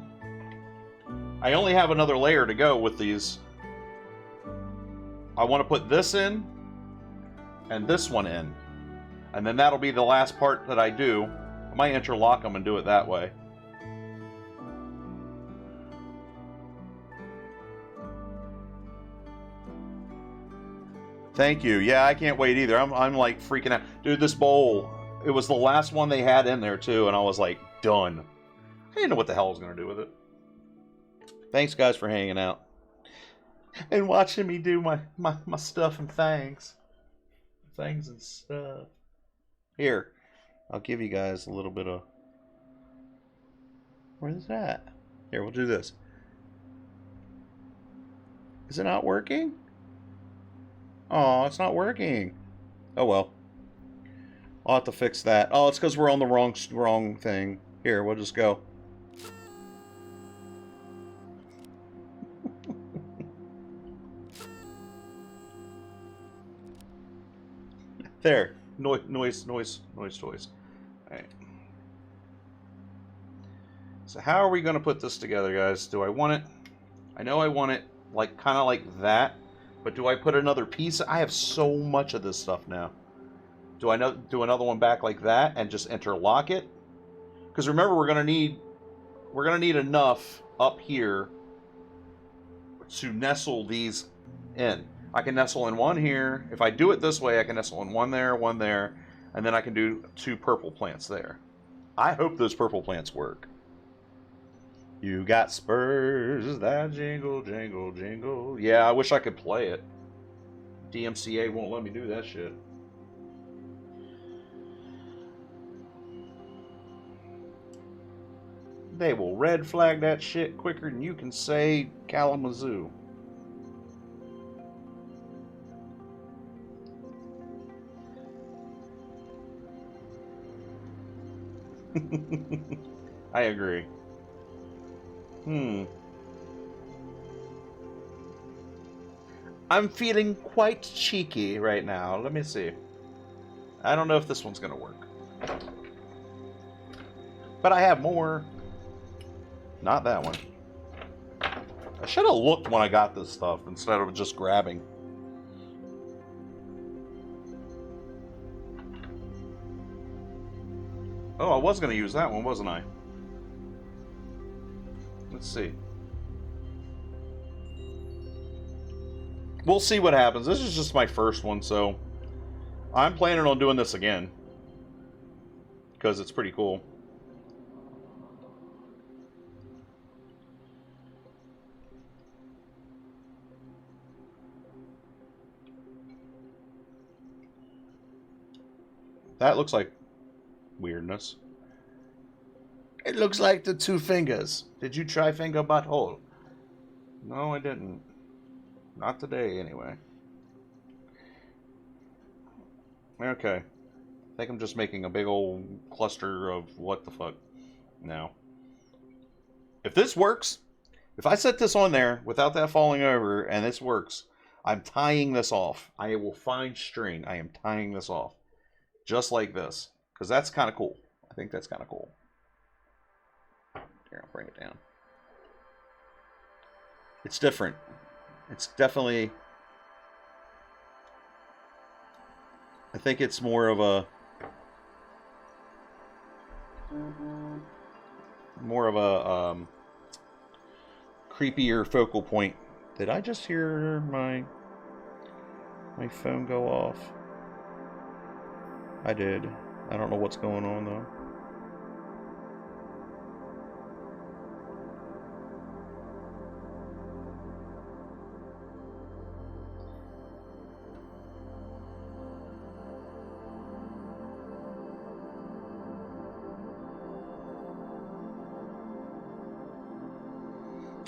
I only have another layer to go with these. I want to put this in, and this one in. And then that'll be the last part that I do. I might interlock them and do it that way. Thank you. Yeah, I can't wait either. I'm like freaking out. Dude, this bowl, it was the last one they had in there too, and I was like, done. I didn't know what the hell I was going to do with it. Thanks, guys, for hanging out. And watching me do my stuff and things. Things and stuff. Here, I'll give you guys a little bit of... Where's that? Here, we'll do this. Is it not working? Oh, it's not working. Oh well. I'll have to fix that. Oh, it's because we're on the wrong thing. Here, we'll just go. There. Noise toys. Alright. So how are we going to put this together, guys? Do I want it... I know I want it like kind of like that. But do I put another piece? I have so much of this stuff now. Do I do another one back like that and just interlock it? Because remember, we're gonna need enough up here to nestle these in. I can nestle in one here. If I do it this way, I can nestle in one there, and then I can do 2 purple plants there. I hope those purple plants work. You got spurs that jingle, jingle, jingle. Yeah, I wish I could play it. DMCA won't let me do that shit. They will red flag that shit quicker than you can say Kalamazoo. I agree. I'm feeling quite cheeky right now. Let me see. I don't know if this one's going to work. But I have more. Not that one. I should have looked when I got this stuff instead of just grabbing. Oh, I was going to use that one, wasn't I? Let's see. We'll see what happens. This is just my first one, so I'm planning on doing this again because it's pretty cool. That looks like weirdness. It looks like the 2 fingers. Did you try finger butthole? No, I didn't. Not today, anyway. Okay. I think I'm just making a big old cluster of what the fuck now. If this works, if I set this on there without that falling over and this works, I'm tying this off. I will find string. I am tying this off. Just like this. Because that's kind of cool. I think that's kind of cool. Here, I'll bring it down. It's different. It's definitely... I think it's more of a... creepier focal point. Did I just hear my my phone go off? I did. I don't know what's going on though.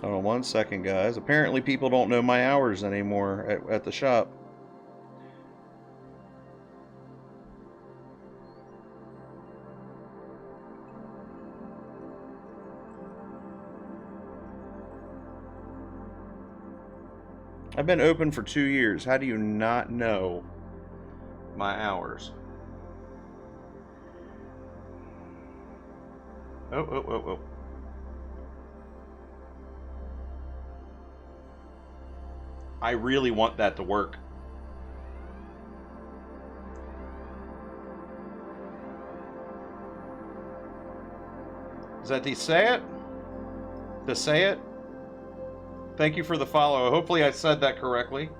Hold on 1 second, guys. Apparently people don't know my hours anymore at the shop. I've been open for 2 years. How do you not know my hours? Oh. I really want that to work. Is that to say it? To say it? Thank you for the follow. Hopefully I said that correctly.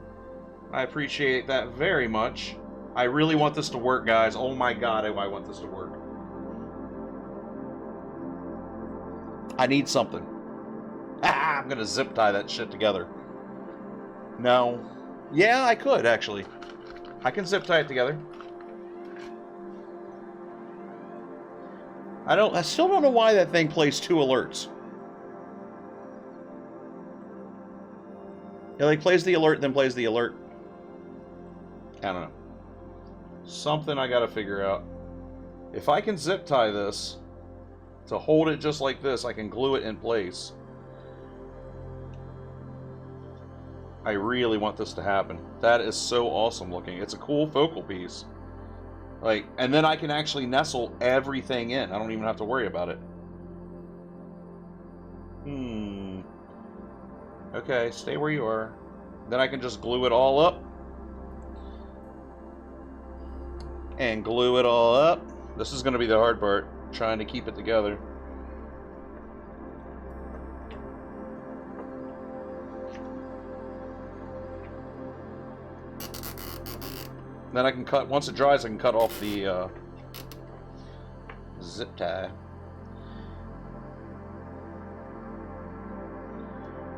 I appreciate that very much. I really want this to work, guys. Oh my god, I want this to work. I need something. Ah, I'm gonna zip tie that shit together. No. Yeah, I could, actually. I can zip tie it together. I still don't know why that thing plays 2 alerts. It like plays the alert, then plays the alert. I don't know. Something I gotta figure out. If I can zip tie this to hold it just like this, I can glue it in place. I really want this to happen. That is so awesome looking. It's a cool focal piece. Like, and then I can actually nestle everything in. I don't even have to worry about it. Okay, stay where you are. Then I can just glue it all up. And glue it all up. This is going to be the hard part, trying to keep it together. Then I can cut, once it dries, I can cut off the zip tie.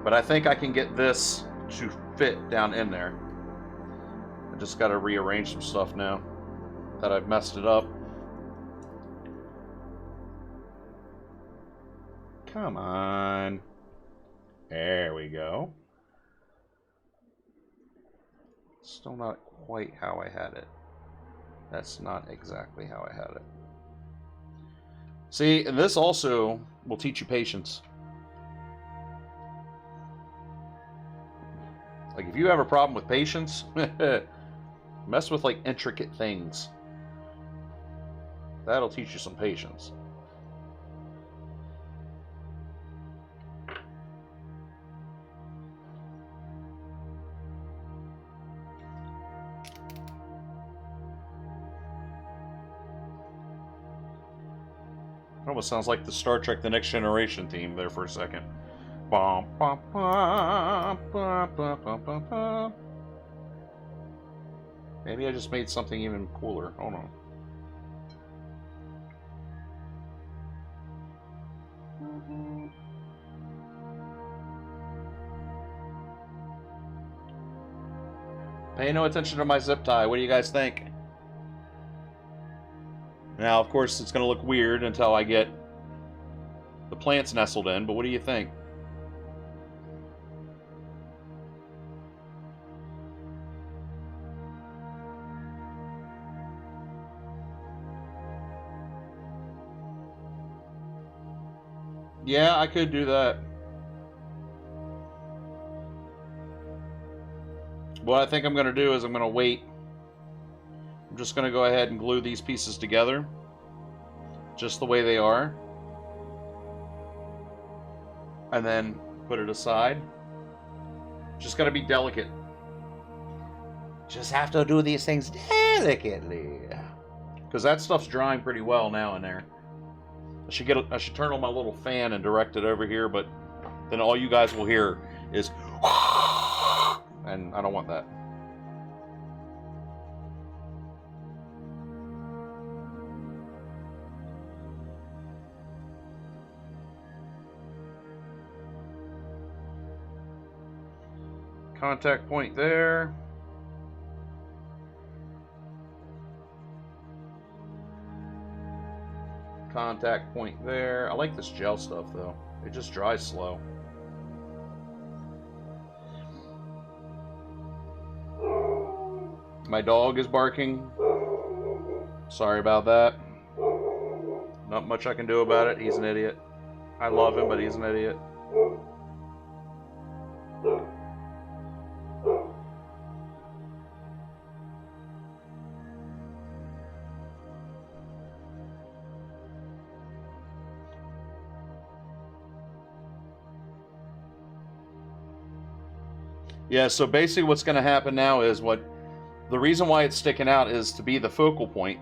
But I think I can get this to fit down in there. I just got to rearrange some stuff now that I've messed it up. Come on. There we go. Still not quite how I had it. That's not exactly how I had it. See, and this also will teach you patience. Like, if you have a problem with patience, mess with, like, intricate things. That'll teach you some patience. It almost sounds like the Star Trek The Next Generation theme there for a second. Bum, bum, bum, bum, bum, bum, bum, bum. Maybe I just made something even cooler. Hold on. Pay no attention to my zip tie. What do you guys think? Now, of course, it's going to look weird until I get the plants nestled in, but what do you think? Yeah, I could do that. What I think I'm going to do is I'm going to wait. I'm just going to go ahead and glue these pieces together. Just the way they are. And then put it aside. Just got to be delicate. Just have to do these things delicately. Because that stuff's drying pretty well now in there. I should turn on my little fan and direct it over here, but then all you guys will hear is and I don't want that. Contact point there. Contact point there. I like this gel stuff though. It just dries slow. My dog is barking. Sorry about that. Not much I can do about it. He's an idiot. I love him, but he's an idiot. Yeah, so basically what's going to happen now is the reason why it's sticking out is to be the focal point.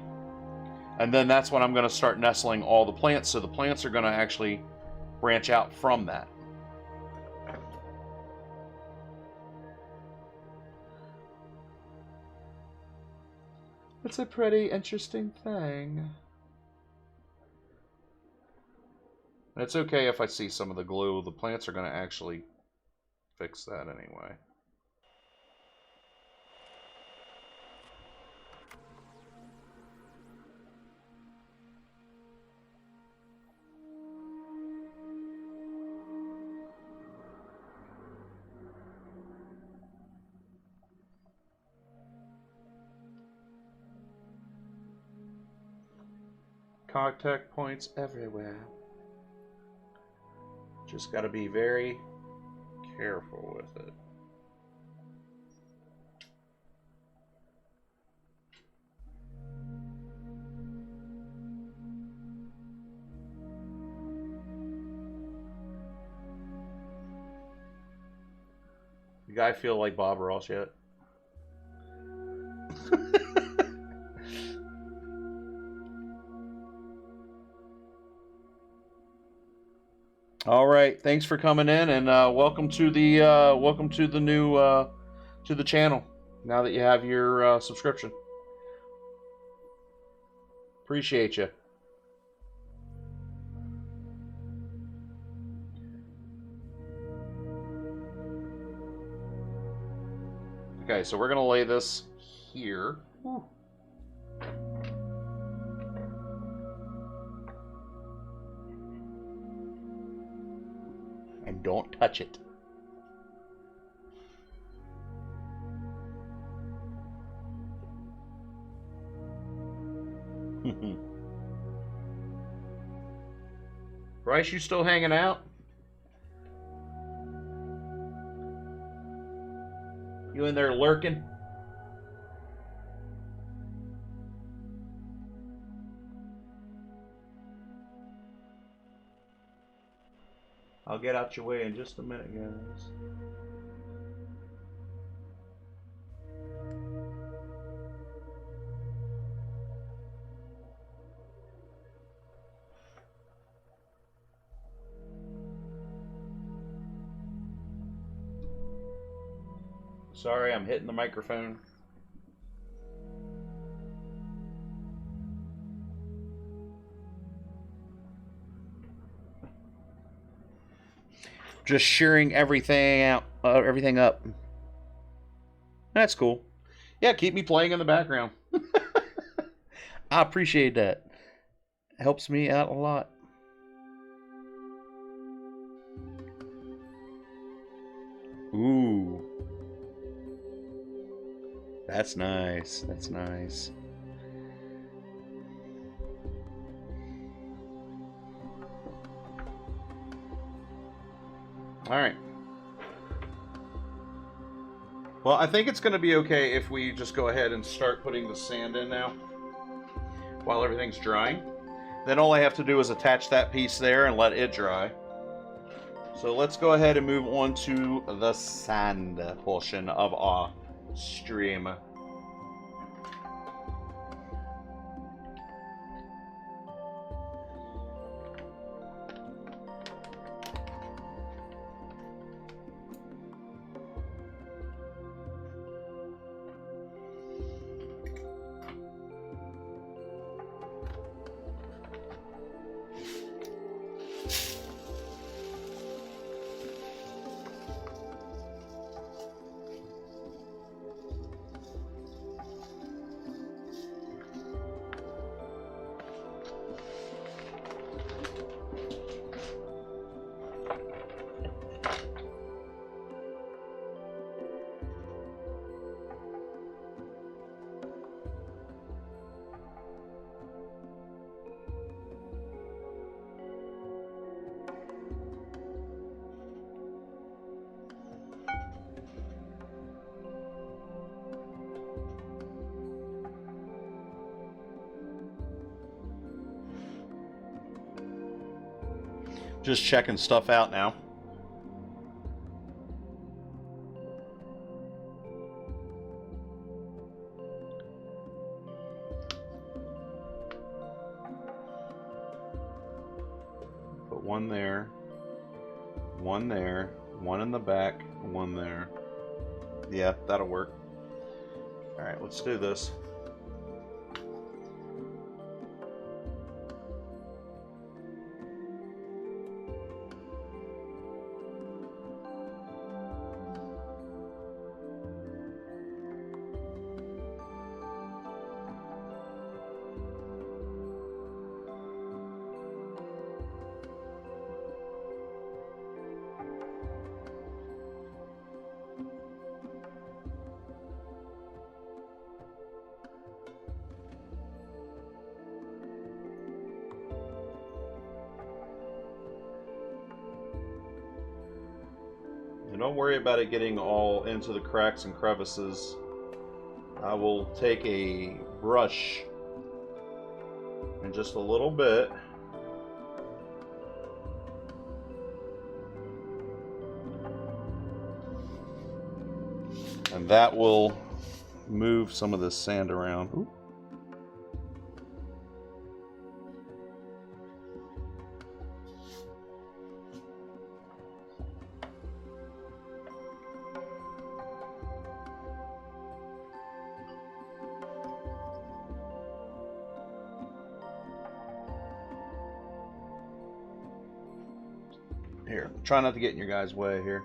And then that's when I'm going to start nestling all the plants, so the plants are going to actually branch out from that. It's a pretty interesting thing. It's okay if I see some of the glue. The plants are going to actually fix that anyway. Contact points everywhere. Just got to be very careful with it. You guys feel like Bob Ross yet? All right, thanks for coming in, and welcome to the new to the channel. Now that you have your subscription, appreciate you. Okay, so we're gonna lay this here. Ooh. And don't touch it. Bryce, you still hanging out? You in there lurking? I'll get out your way in just a minute, guys. Sorry, I'm hitting the microphone. Just shearing everything out, everything up. That's cool. Yeah, keep me playing in the background. I appreciate that. It helps me out a lot. Ooh. That's nice. That's nice. All right. Well, I think it's going to be okay if we just go ahead and start putting the sand in now while everything's drying. Then all I have to do is attach that piece there and let it dry. So let's go ahead and move on to the sand portion of our stream. Just checking stuff out now. Put one there, one in the back, one there. Yeah, that'll work. All right, let's do this. Don't worry about it getting all into the cracks and crevices. I will take a brush and just a little bit and that will move some of this sand around. Ooh. Here, try not to get in your guys' way here.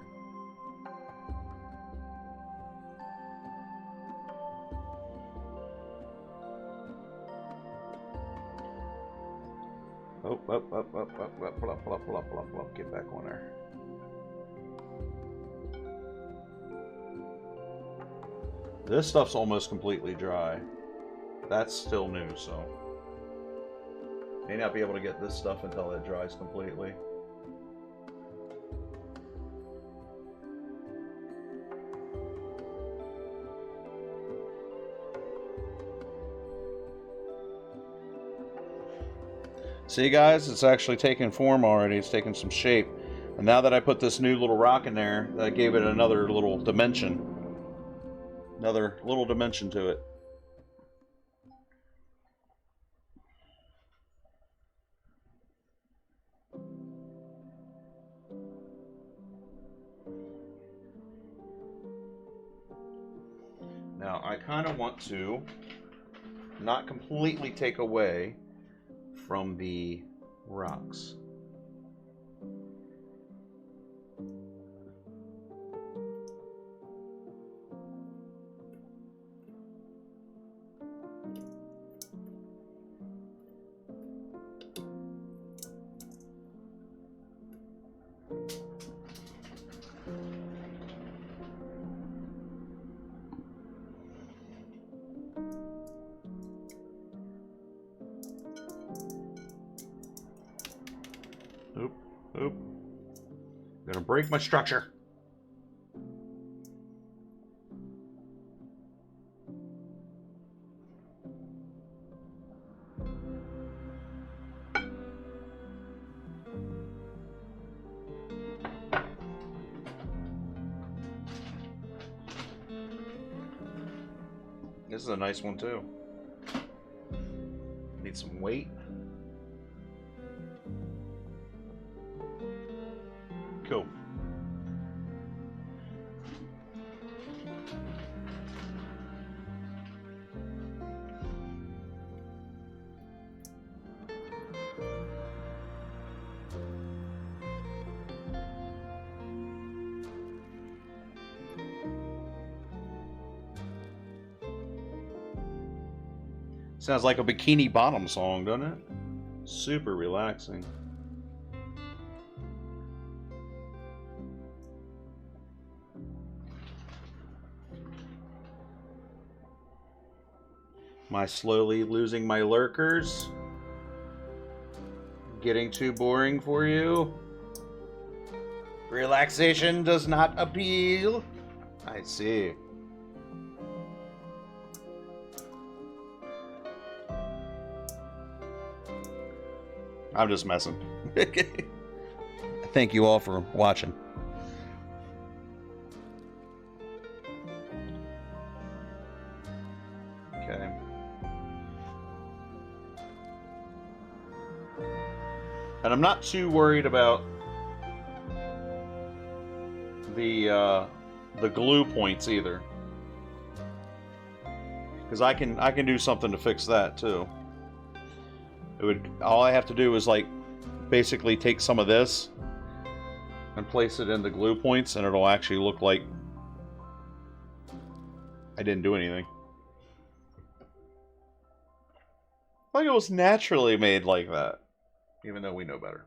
Up. Get back on there. This stuff's almost completely dry. That's still new, so may not be able to get this stuff until it dries completely. See guys, it's actually taking form already. It's taking some shape. And now that I put this new little rock in there, that gave it another little dimension. Another little dimension to it. Now I kind of want to not completely take away from the rocks. Oop. Gonna break my structure. This is a nice one too. Need some weight. Cool. Sounds like a Bikini Bottom song, doesn't it? Super relaxing. Am I slowly losing my lurkers? Getting too boring for you? Relaxation does not appeal? I see. I'm just messing. thank you all for watching. Okay. And I'm not too worried about the glue points either, because I can do something to fix that too. All I have to do is like basically take some of this and place it in the glue points, and it'll actually look like I didn't do anything. Like it was naturally made like that, even though we know better.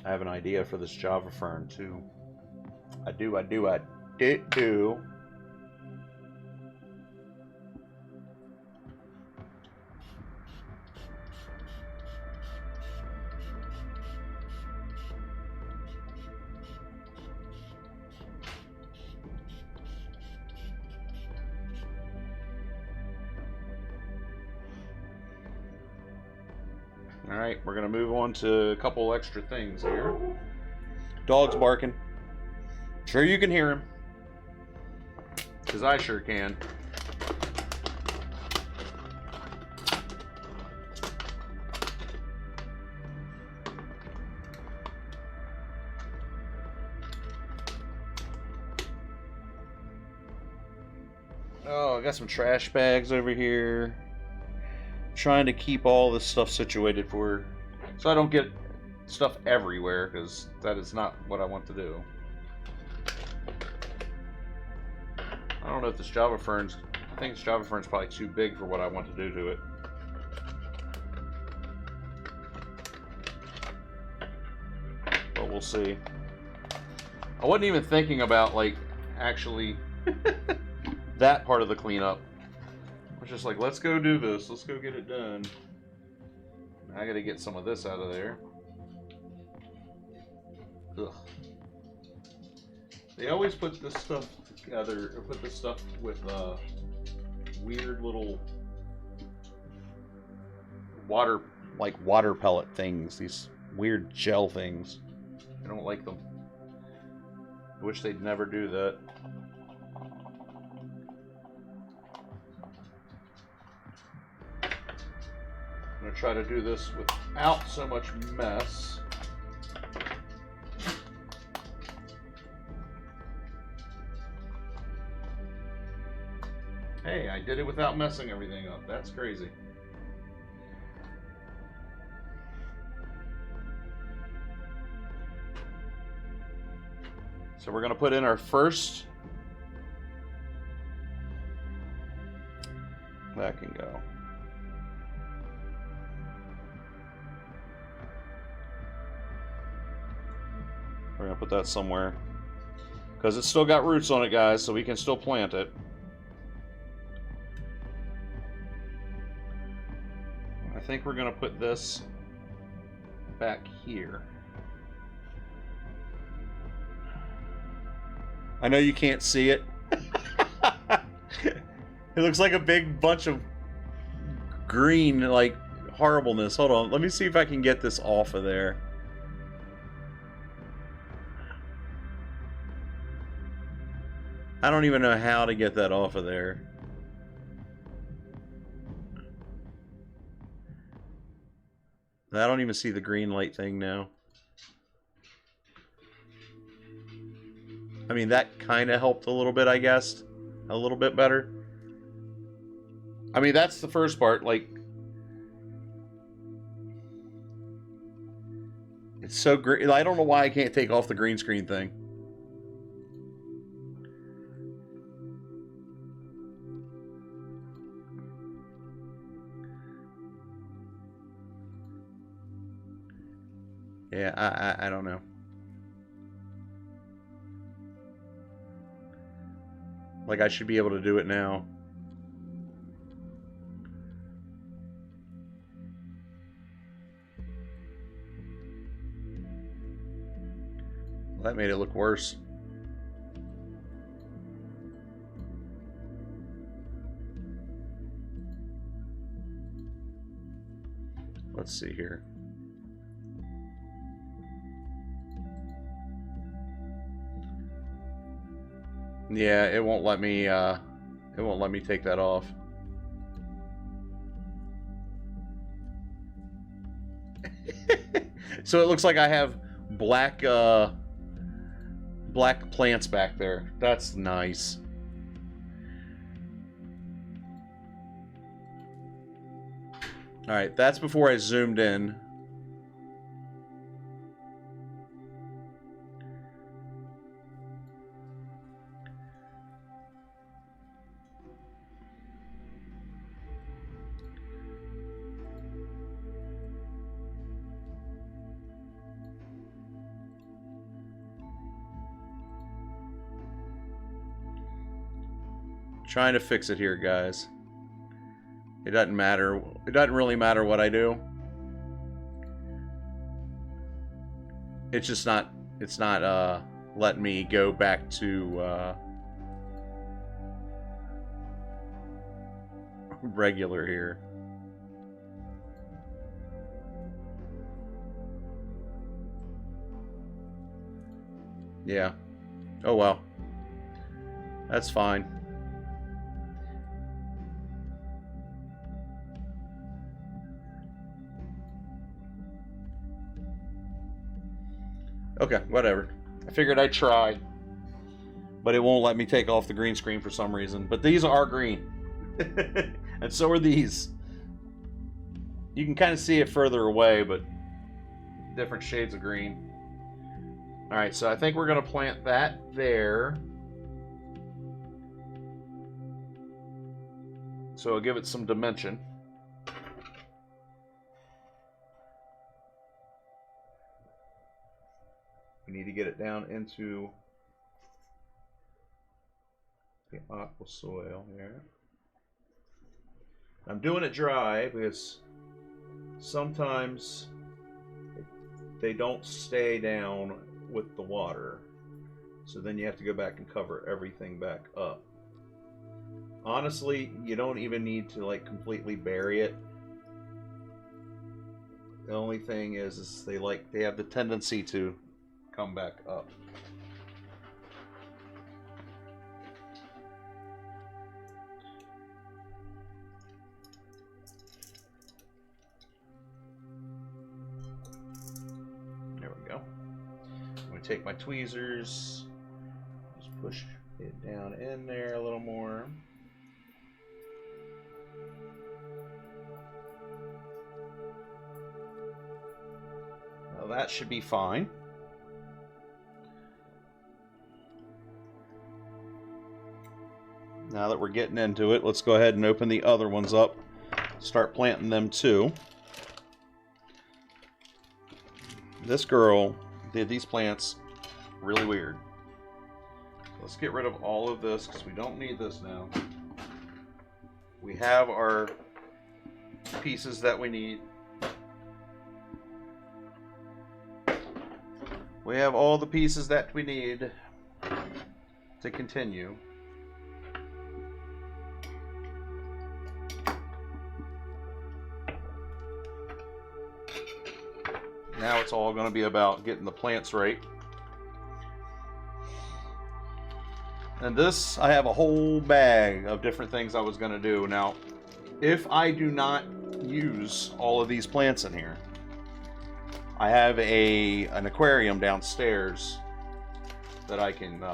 I have an idea for this Java fern too. I do. Alright, we're gonna move on to a couple extra things here. Dog's barking. Sure you can hear him. Because I sure can. Oh, I got some trash bags over here. Trying to keep all this stuff situated for, so I don't get stuff everywhere, because that is not what I want to do. I don't know if this Java fern's, I think this Java fern's probably too big for what I want to do to it. But we'll see. I wasn't even thinking about like actually that part of the cleanup. Just like, let's go do this. Let's go get it done. I gotta get some of this out of there. Ugh. They always put this stuff together, or put this stuff with weird little water pellet things. These weird gel things. I don't like them. I wish they'd never do that. I'm going to try to do this without so much mess. Hey, I did it without messing everything up. That's crazy. So we're going to put in our first. That can go. We're going to put that somewhere. Because it's still got roots on it, guys, so we can still plant it. I think we're going to put this back here. I know you can't see it. It looks like a big bunch of green, like, horribleness. Hold on. Let me see if I can get this off of there. I don't even know how to get that off of there. I don't even see the green light thing now. I mean, that kind of helped a little bit, I guess. A little bit better. I mean, that's the first part. Like, it's so great. I don't know why I can't take off the green screen thing. Yeah, I don't know. Like, I should be able to do it now. That made it look worse. Let's see here. Yeah, it won't let me take that off. So it looks like I have black black plants back there. That's nice. All right, that's before I zoomed in. Trying to fix it here, guys. It doesn't matter. It doesn't really matter what I do. It's just not. It's not letting me go back to regular here. Yeah. Oh well. That's fine. Okay, whatever. I figured I'd try. But it won't let me take off the green screen for some reason. But these are green. And so are these. You can kind of see it further away, but different shades of green. Alright, so I think we're going to plant that there. So I'll give it some dimension. We need to get it down into the aqua soil here. I'm doing it dry because sometimes they don't stay down with the water. So then you have to go back and cover everything back up. Honestly, you don't even need to like completely bury it. The only thing is they have the tendency to come back up. There we go. I'm going to take my tweezers, just push it down in there a little more. Now that should be fine. Now that we're getting into it, let's go ahead and open the other ones up. Start planting them too. This girl did these plants really weird. Let's get rid of all of this because we don't need this now. We have our pieces that we need. We have all the pieces that we need to continue. Now it's all going to be about getting the plants right. And this, I have a whole bag of different things I was going to do. Now, if I do not use all of these plants in here, I have an aquarium downstairs that I can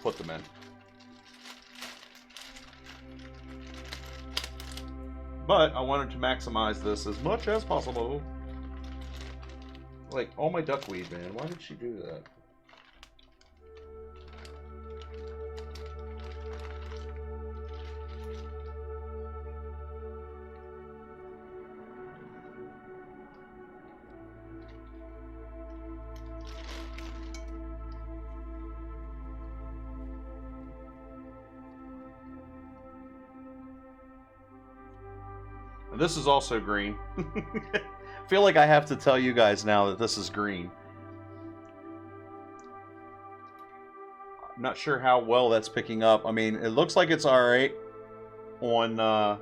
put them in. But I wanted to maximize this as much as possible. Like, all my duckweed, man. Why did she do that? This is also green. I feel like I have to tell you guys now that this is green. I'm not sure how well that's picking up. I mean, it looks like it's alright on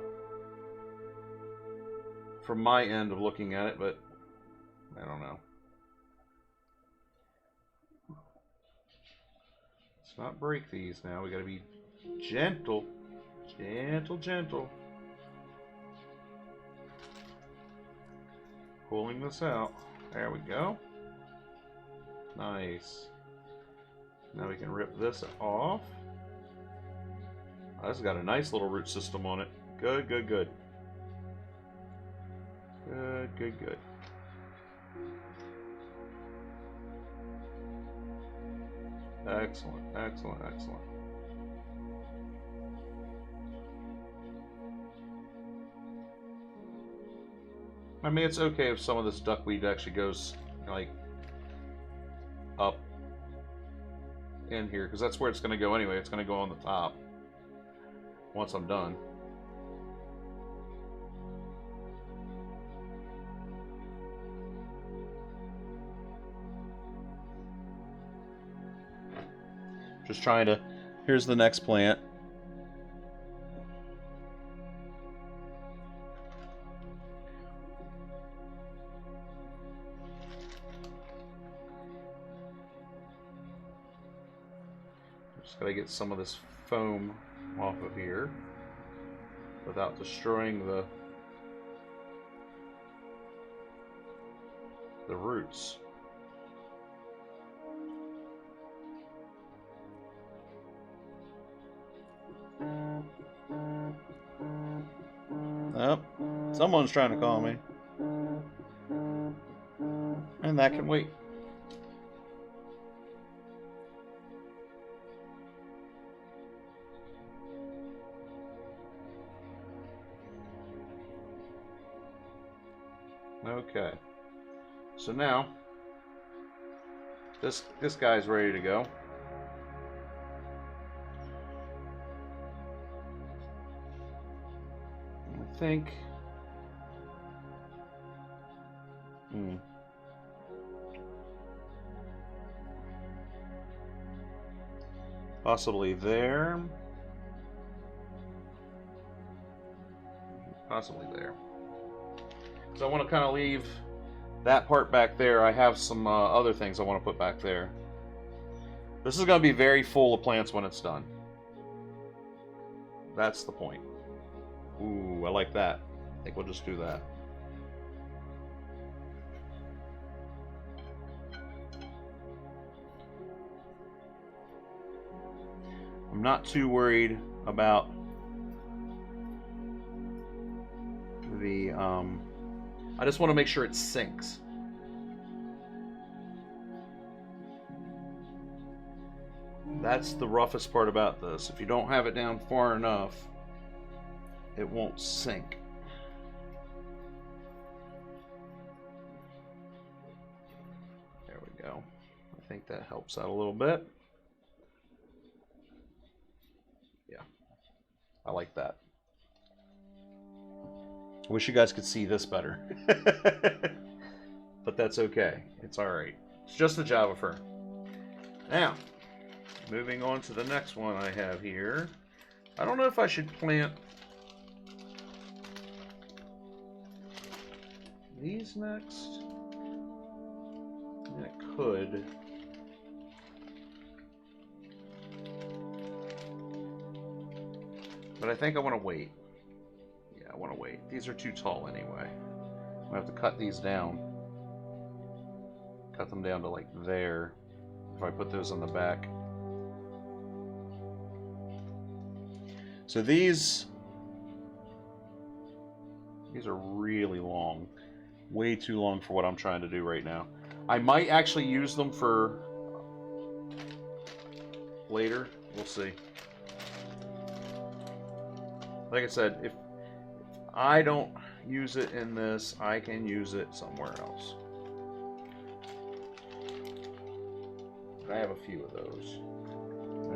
from my end of looking at it, but I don't know. Let's not break these now. We gotta be gentle. Gentle, gentle. Pulling this out. There we go. Nice. Now we can rip this off. Oh, this has got a nice little root system on it. Good, good, good. Good, good, good. Excellent, excellent, excellent. I mean, it's okay if some of this duckweed actually goes, like, up in here, because that's where it's going to go anyway. It's going to go on the top once I'm done. Just trying to... Here's the next plant. Just gotta get some of this foam off of here without destroying the roots. Oh, someone's trying to call me. And that can wait. Okay. So now this guy's ready to go. I think possibly there. Possibly there. So I want to kind of leave that part back there. I have some other things I want to put back there. This is going to be very full of plants when it's done. That's the point. Ooh, I like that. I think we'll just do that. I'm not too worried about the I just want to make sure it sinks. That's the roughest part about this. If you don't have it down far enough, it won't sink. There we go. I think that helps out a little bit. Yeah, I like that. I wish you guys could see this better. But that's okay. It's alright. It's just a Java fir. Now, moving on to the next one I have here. I don't know if I should plant these next. I could. But I think I want to wait. I want to wait. These are too tall anyway. I'm going to have to cut these down. Cut them down to like there. If I put those on the back. So these are really long. Way too long for what I'm trying to do right now. I might actually use them for later. We'll see. Like I said, if I don't use it in this, I can use it somewhere else. I have a few of those.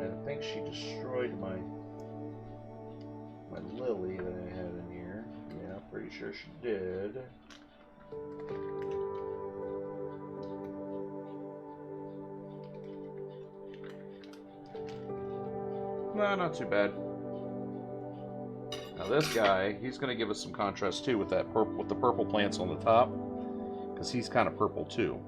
And I think she destroyed my lily that I had in here. Yep. Pretty sure she did. No, not too bad. Now this guy, he's going to give us some contrast too with that purple, with the purple plants on the top, because he's kind of purple too.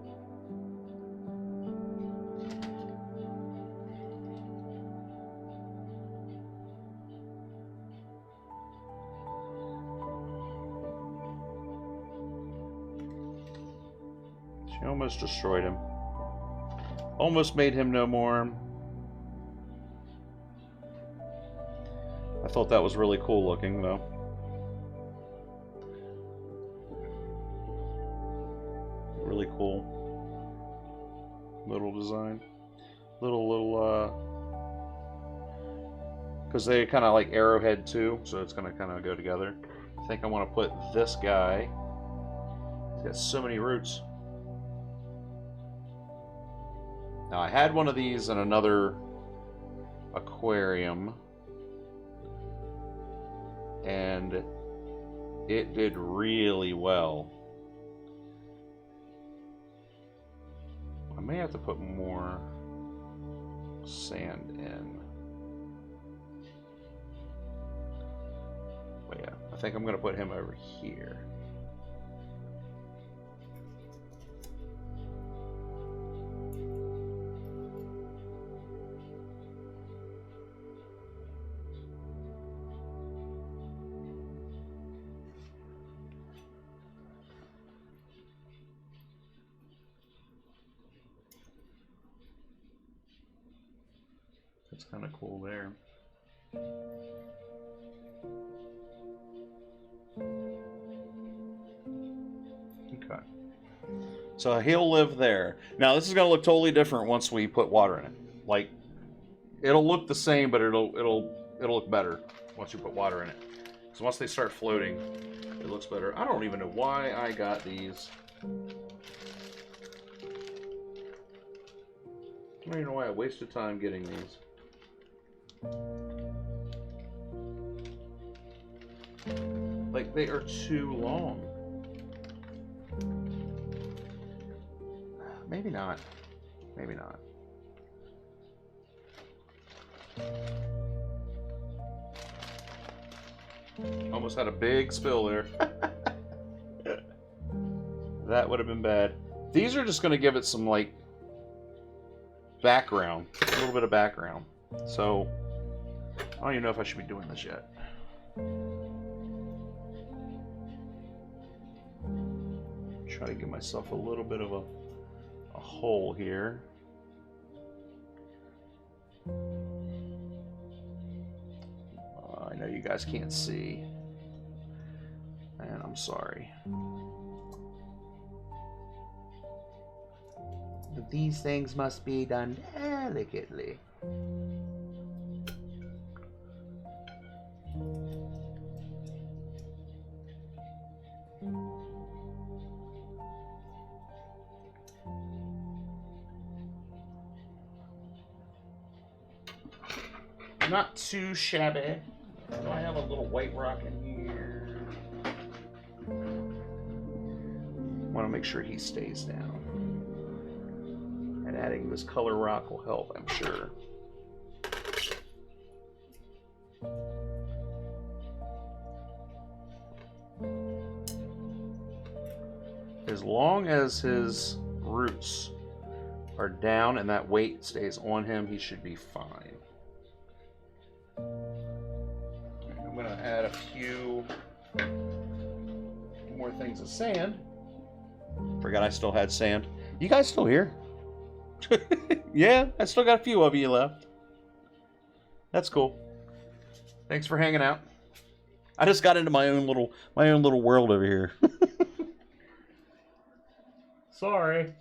She almost destroyed him. Almost made him no more. I thought that was really cool looking, though. Really cool. Little design. Because they kind of like arrowhead too, so it's going to kind of go together. I think I want to put this guy. He's got so many roots. Now, I had one of these in another aquarium, and it did really well. I may have to put more sand in. But yeah, I think I'm going to put him over here. That's kind of cool there. Okay. So he'll live there. Now this is going to look totally different once we put water in it. Like, it'll look the same, but it'll look better once you put water in it. Because once they start floating, it looks better. I don't even know why I got these. I don't even know why I wasted time getting these. Like, they are too long. Maybe not. Maybe not. Almost had a big spill there. That would have been bad. These are just going to give it some, like, background. A little bit of background. So, I don't even know if I should be doing this yet. Try to give myself a little bit of a hole here. I know you guys can't see, and I'm sorry. But these things must be done delicately. Not too shabby. Do I have a little white rock in here? Want to make sure he stays down. And adding this color rock will help, I'm sure. As long as his roots are down and that weight stays on him, he should be fine. I'm going to add a few more things of sand. Forgot I still had sand. You guys still here? Yeah, I still got a few of you left. That's cool. Thanks for hanging out. I just got into my own little world over here. Sorry.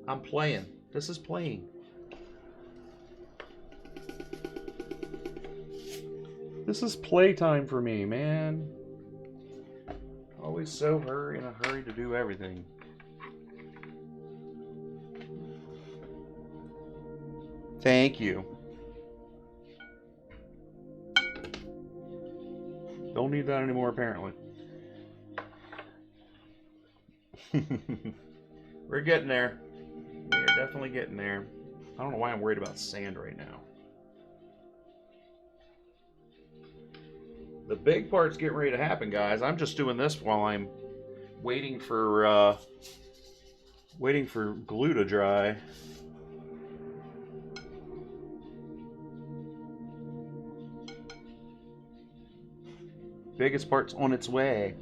I'm playing. This is playing. This is playtime for me, man. Always so in a hurry to do everything. Thank you. Don't need that anymore, apparently. We're getting there. We are definitely getting there. I don't know why I'm worried about sand right now. The big part's getting ready to happen, guys. I'm just doing this while I'm waiting for glue to dry. Biggest part's on its way.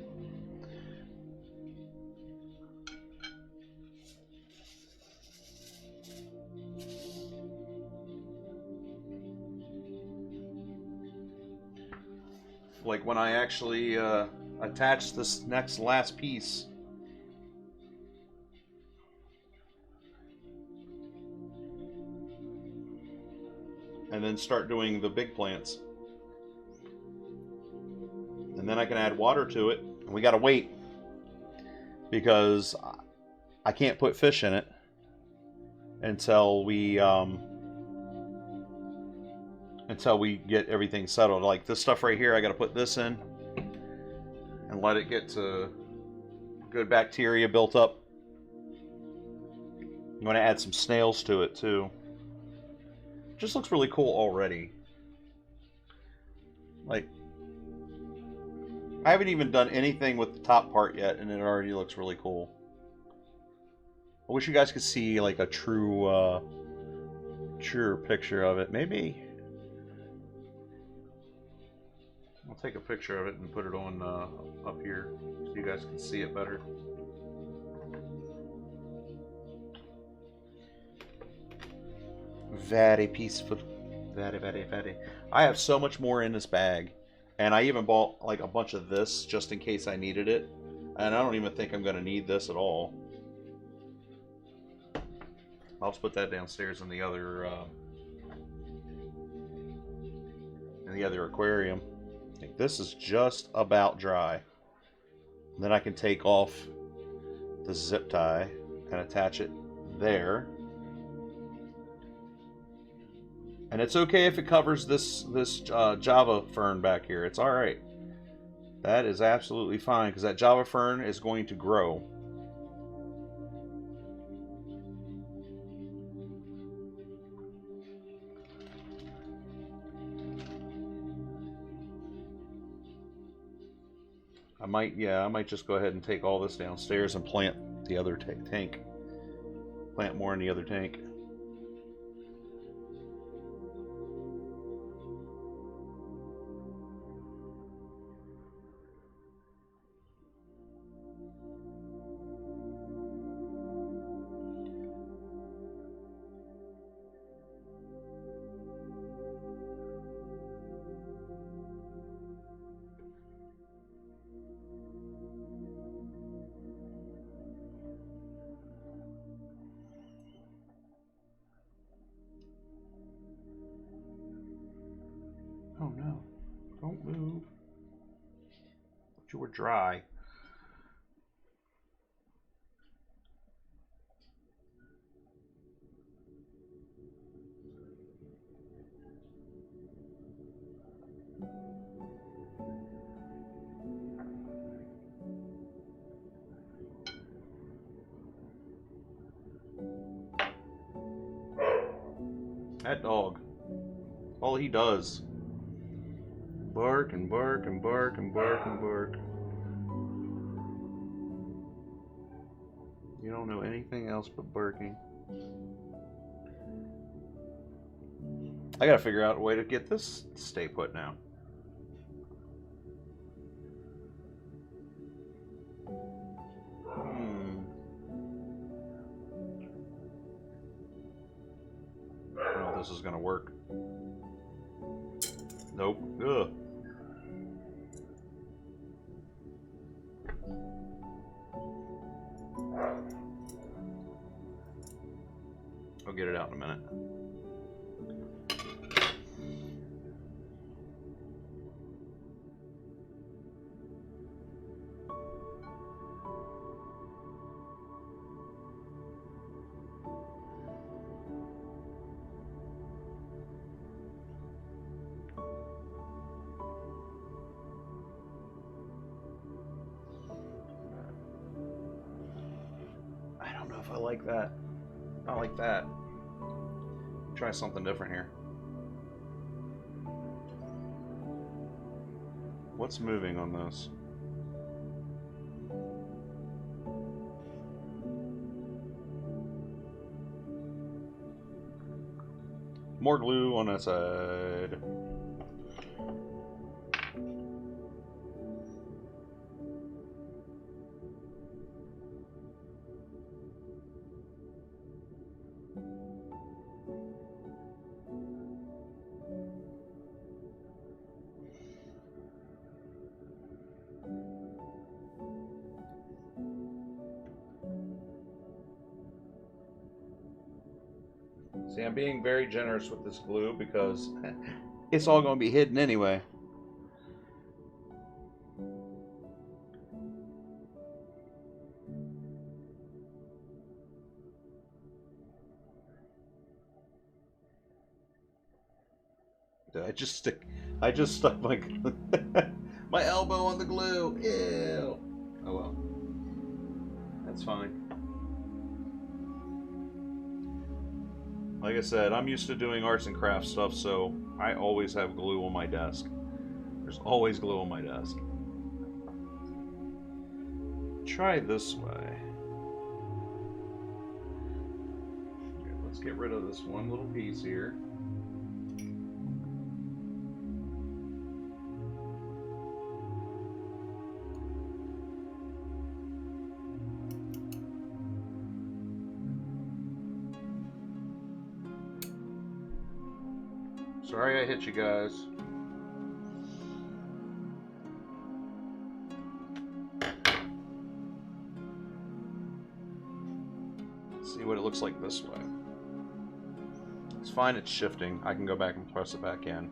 Like when I actually attach this last piece. And then start doing the big plants. And then I can add water to it. And we gotta wait. Because I can't put fish in it until we get everything settled. Like this stuff right here, I gotta put this in and let it get to good bacteria built up. I'm gonna add some snails to it too. Just looks really cool already. Like, I haven't even done anything with the top part yet, and it already looks really cool. I wish you guys could see like a truer picture of it. Maybe I'll take a picture of it and put it on up here so you guys can see it better. Very peaceful. Very, very, very. I have so much more in this bag. And I even bought like a bunch of this just in case I needed it. And I don't even think I'm going to need this at all. I'll just put that downstairs in the other aquarium. I think this is just about dry. And then I can take off the zip tie and attach it there. And it's okay if it covers this Java fern back here. It's all right. That is absolutely fine because that Java fern is going to grow. I might just go ahead and take all this downstairs and plant the other tank. Plant more in the other tank. Oh no, don't move. But you were dry. That dog, all he does. Bark and bark and bark and bark and bark. You don't know anything else but barking. I gotta figure out a way to get this to stay put now. I don't know if this is gonna work. Nope. Ugh. I'll get it out in a minute. don't know if I like that. I like that. Try something different here. What's moving on this? More glue on that side. See, I'm being very generous with this glue because it's all going to be hidden anyway. I just stuck my my elbow on the glue. Ew. Oh well. That's fine. Like I said, I'm used to doing arts and crafts stuff, so I always have glue on my desk. There's always glue on my desk. Try this way. Okay, let's get rid of this one little piece here. Sorry I hit you guys. Let's see what it looks like this way. It's fine, it's shifting. I can go back and press it back in.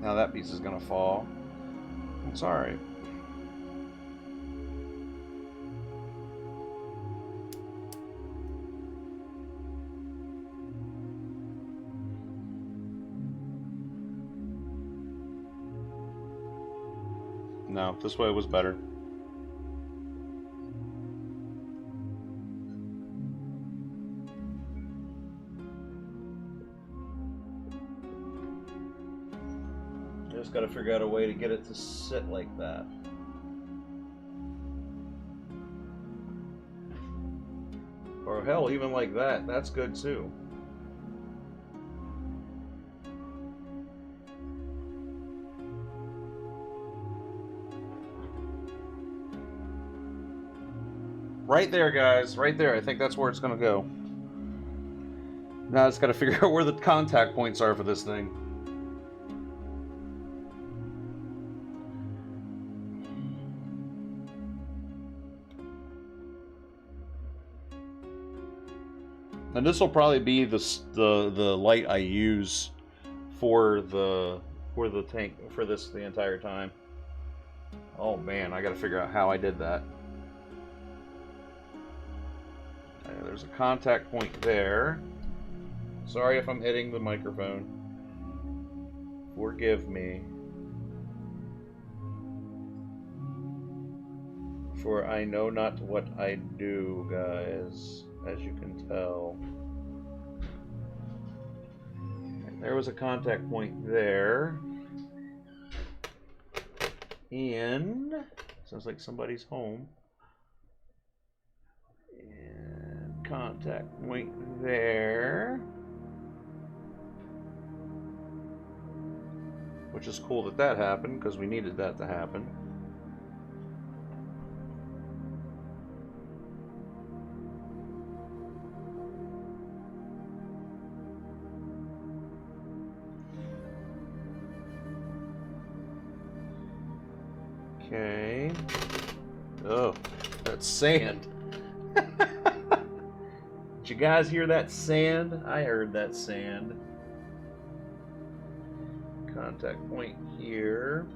Now that piece is gonna fall. It's alright. No, this way was better. Just got to figure out a way to get it to sit like that. Or hell, even like that. That's good too. Right there, guys. Right there. I think that's where it's going to go. Now I just got to figure out where the contact points are for this thing. And this will probably be the light I use for the tank for this the entire time. Oh man, I got to figure out how I did that. There's a contact point there. Sorry if I'm hitting the microphone. Forgive me. For I know not what I do, guys, as you can tell. And there was a contact point there. And sounds like somebody's home. And contact point there. Which is cool that that happened, because we needed that to happen. Okay. Oh, that's sand. Did you guys hear that sand? I heard that sand. Contact point here.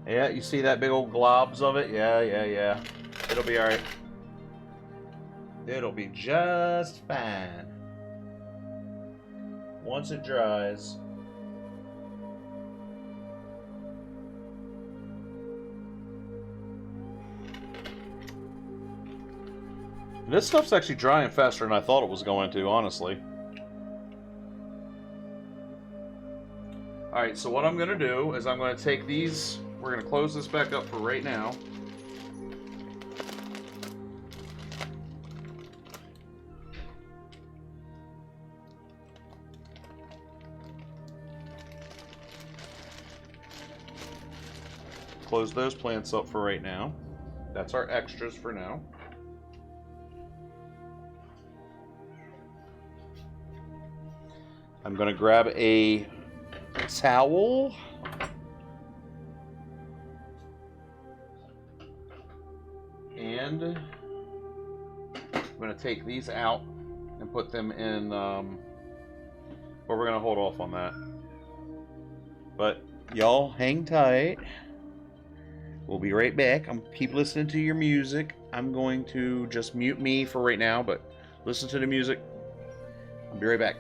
Yeah, you see that big old globs of it? Yeah, yeah, yeah. It'll be alright. It'll be just fine. Once it dries. This stuff's actually drying faster than I thought it was going to, honestly. Alright, so what I'm going to do is I'm going to take these... We're going to close this back up for right now. Close those plants up for right now. That's our extras for now. I'm going to grab a towel. And I'm going to take these out and put them in, but we're going to hold off on that. But y'all hang tight. We'll be right back. Keep listening to your music. I'm going to just mute me for right now, but listen to the music. I'll be right back.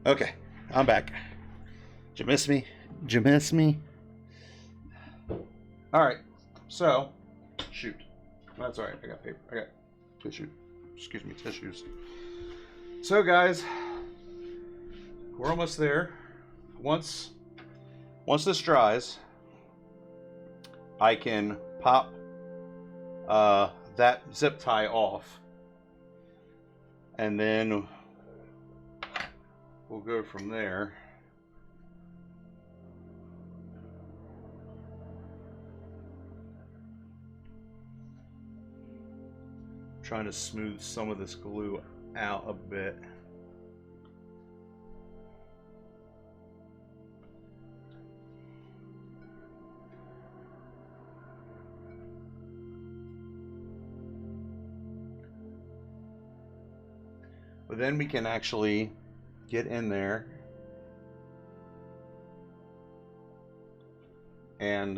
Okay, I'm back. Did you miss me? Did you miss me? Alright, so, shoot. That's alright, I got paper. I got tissues. So guys, we're almost there. Once this dries, I can pop that zip tie off, and then we'll go from there. Trying to smooth some of this glue out a bit. But then we can actually get in there and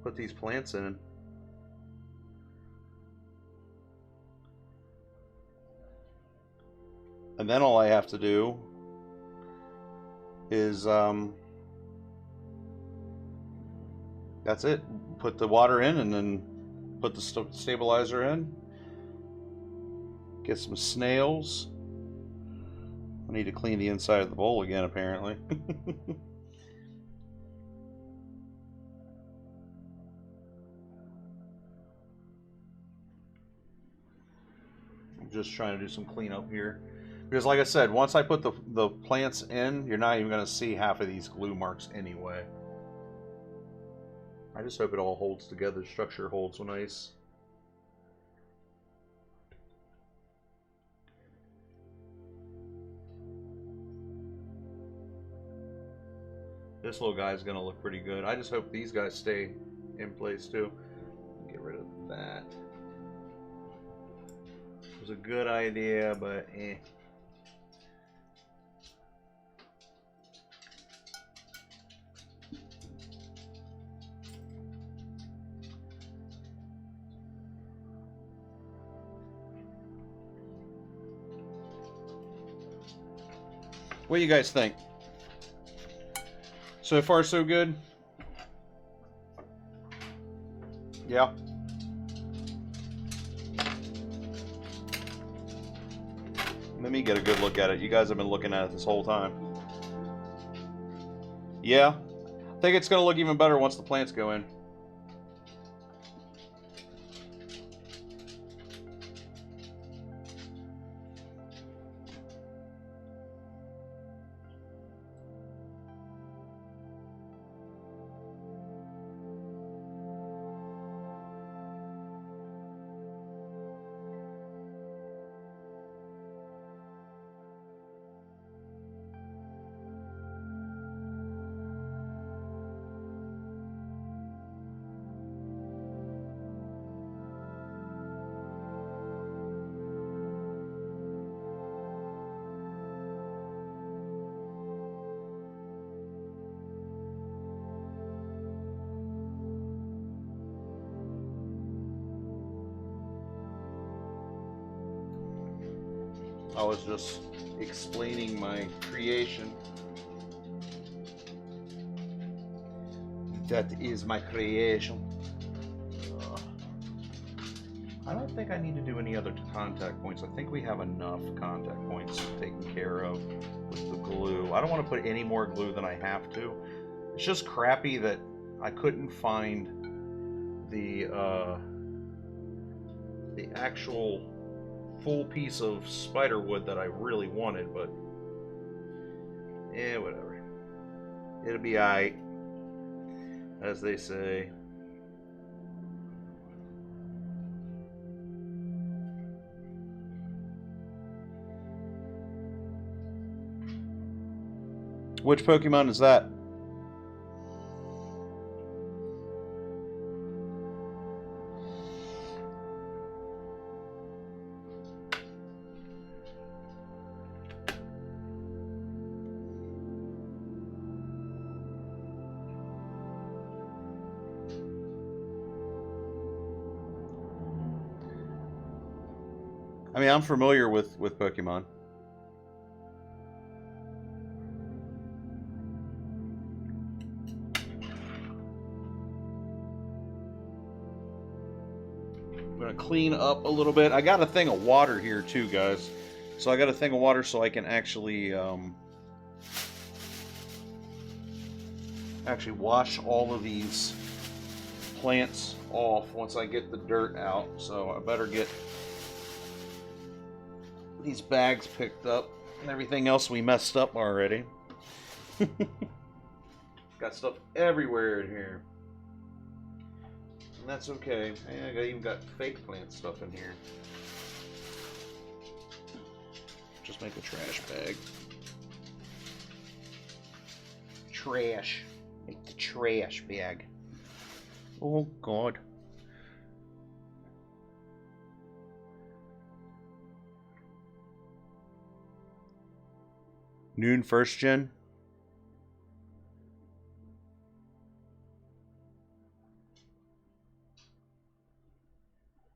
put these plants in. And then all I have to do is that's it. Put the water in and then put the stabilizer in. Get some snails. I need to clean the inside of the bowl again, apparently. I'm just trying to do some cleanup here. Because like I said, once I put the plants in, you're not even going to see half of these glue marks anyway. I just hope it all holds together. The structure holds nice. This little guy is going to look pretty good. I just hope these guys stay in place too. Get rid of that. It was a good idea, but eh. What do you guys think? So far, so good? Yeah. Let me get a good look at it. You guys have been looking at it this whole time. Yeah. I think it's going to look even better once the plants go in. I was just explaining my creation. That is my creation. I don't think I need to do any other contact points. I think we have enough contact points taken care of with the glue. I don't want to put any more glue than I have to. It's just crappy that I couldn't find the actual full piece of spider wood that I really wanted, but whatever. It'll be alright, as they say. Which Pokemon is that? I mean, I'm familiar with Pokemon. clean up a little bit. I got a thing of water here too, guys. So I got a thing of water so I can actually actually wash all of these plants off once I get the dirt out. So I better get these bags picked up and everything else we messed up already. Got stuff everywhere in here. And that's okay. I even got fake plant stuff in here. Just make a trash bag. Trash. Make the trash bag. Oh, God. Noon first gen?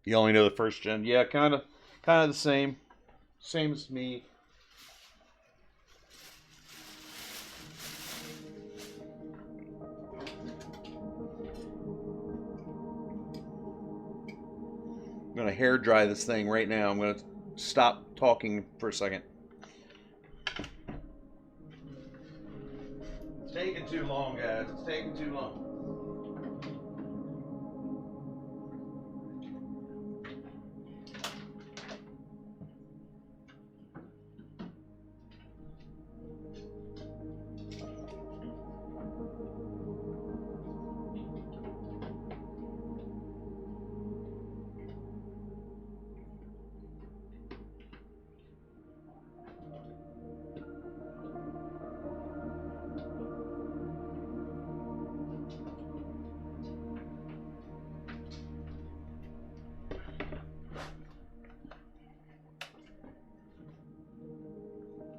You only know the first gen? Yeah, kind of the same. Same as me. I'm going to hair dry this thing right now. I'm going to stop talking for a second. It's taking too long, guys. It's taking too long.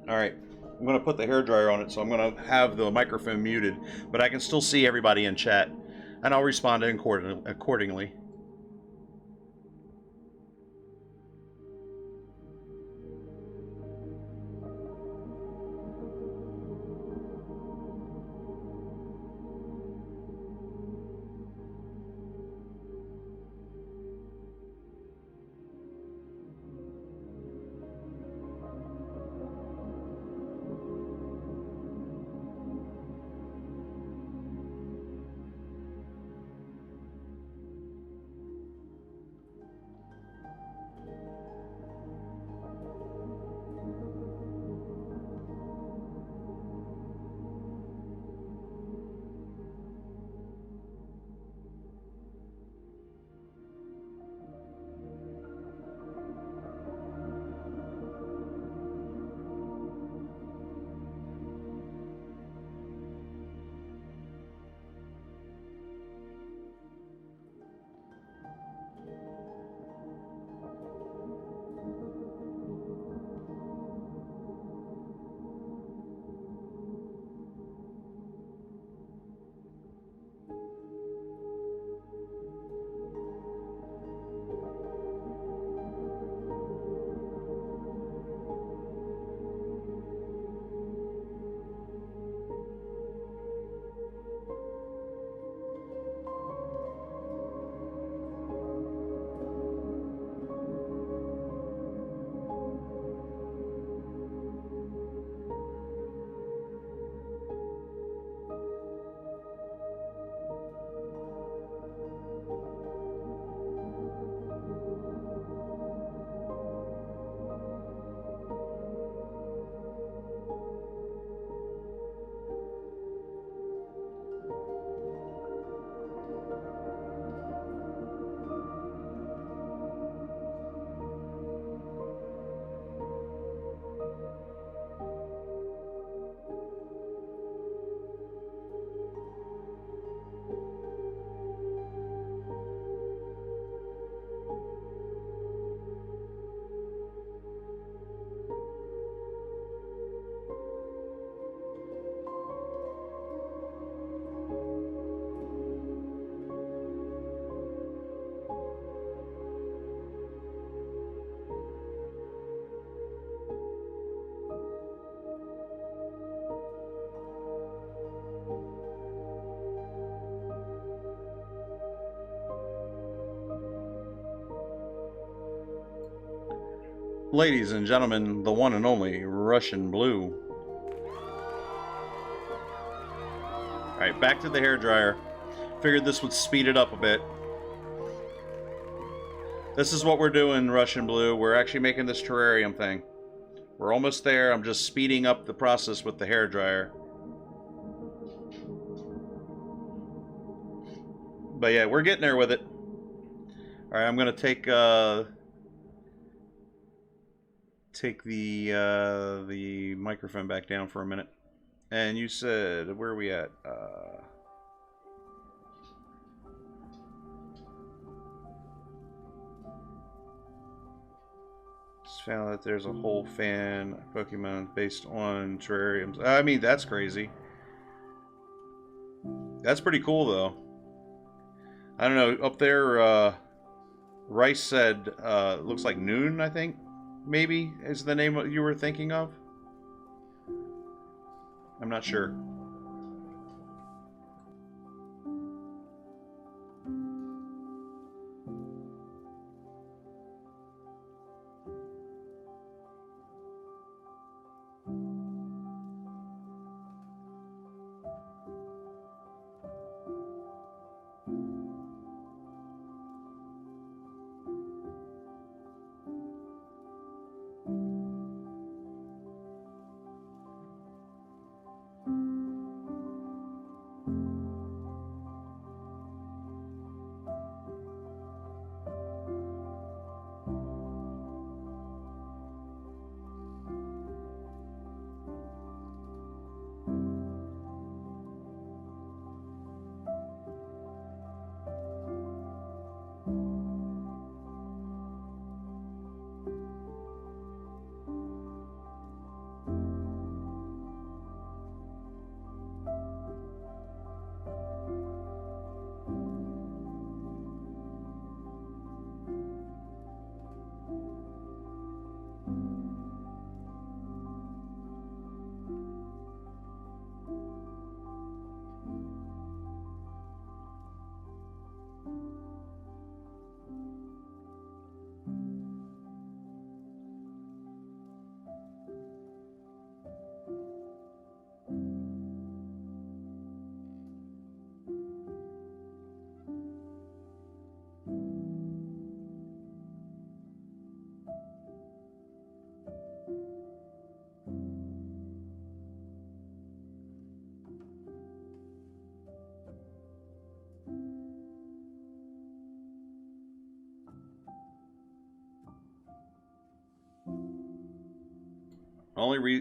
All right, I'm going to put the hairdryer on it, so I'm going to have the microphone muted, but I can still see everybody in chat, and I'll respond accordingly. Ladies and gentlemen, the one and only Russian Blue. Alright, back to the hairdryer. Figured this would speed it up a bit. This is what we're doing, Russian Blue. We're actually making this terrarium thing. We're almost there. I'm just speeding up the process with the hairdryer. But yeah, we're getting there with it. Alright, I'm going to take the microphone back down for a minute. And you said, where are we at? Just found that there's a whole fan Pokemon based on terrariums. I mean, that's crazy. That's pretty cool, though. I don't know. Up there, Rice said, looks like Noon, I think. Maybe is the name you were thinking of. I'm not sure.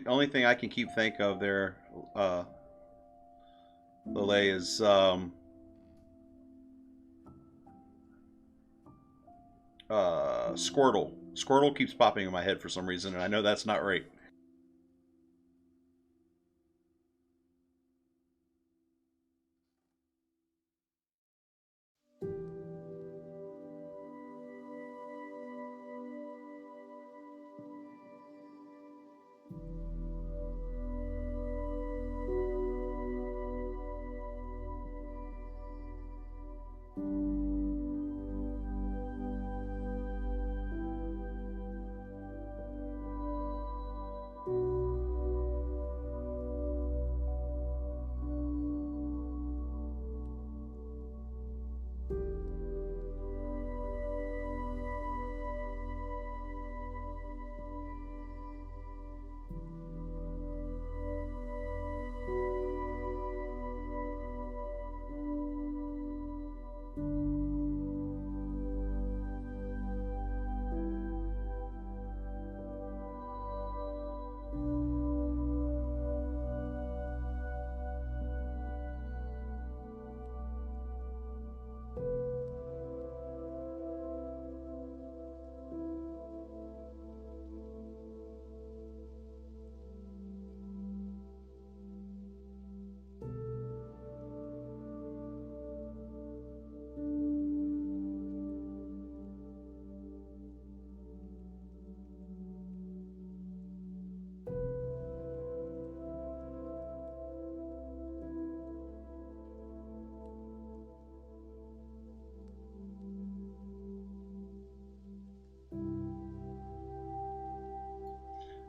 Only thing I can keep think of there, Lele, is Squirtle. Squirtle keeps popping in my head for some reason, and I know that's not right.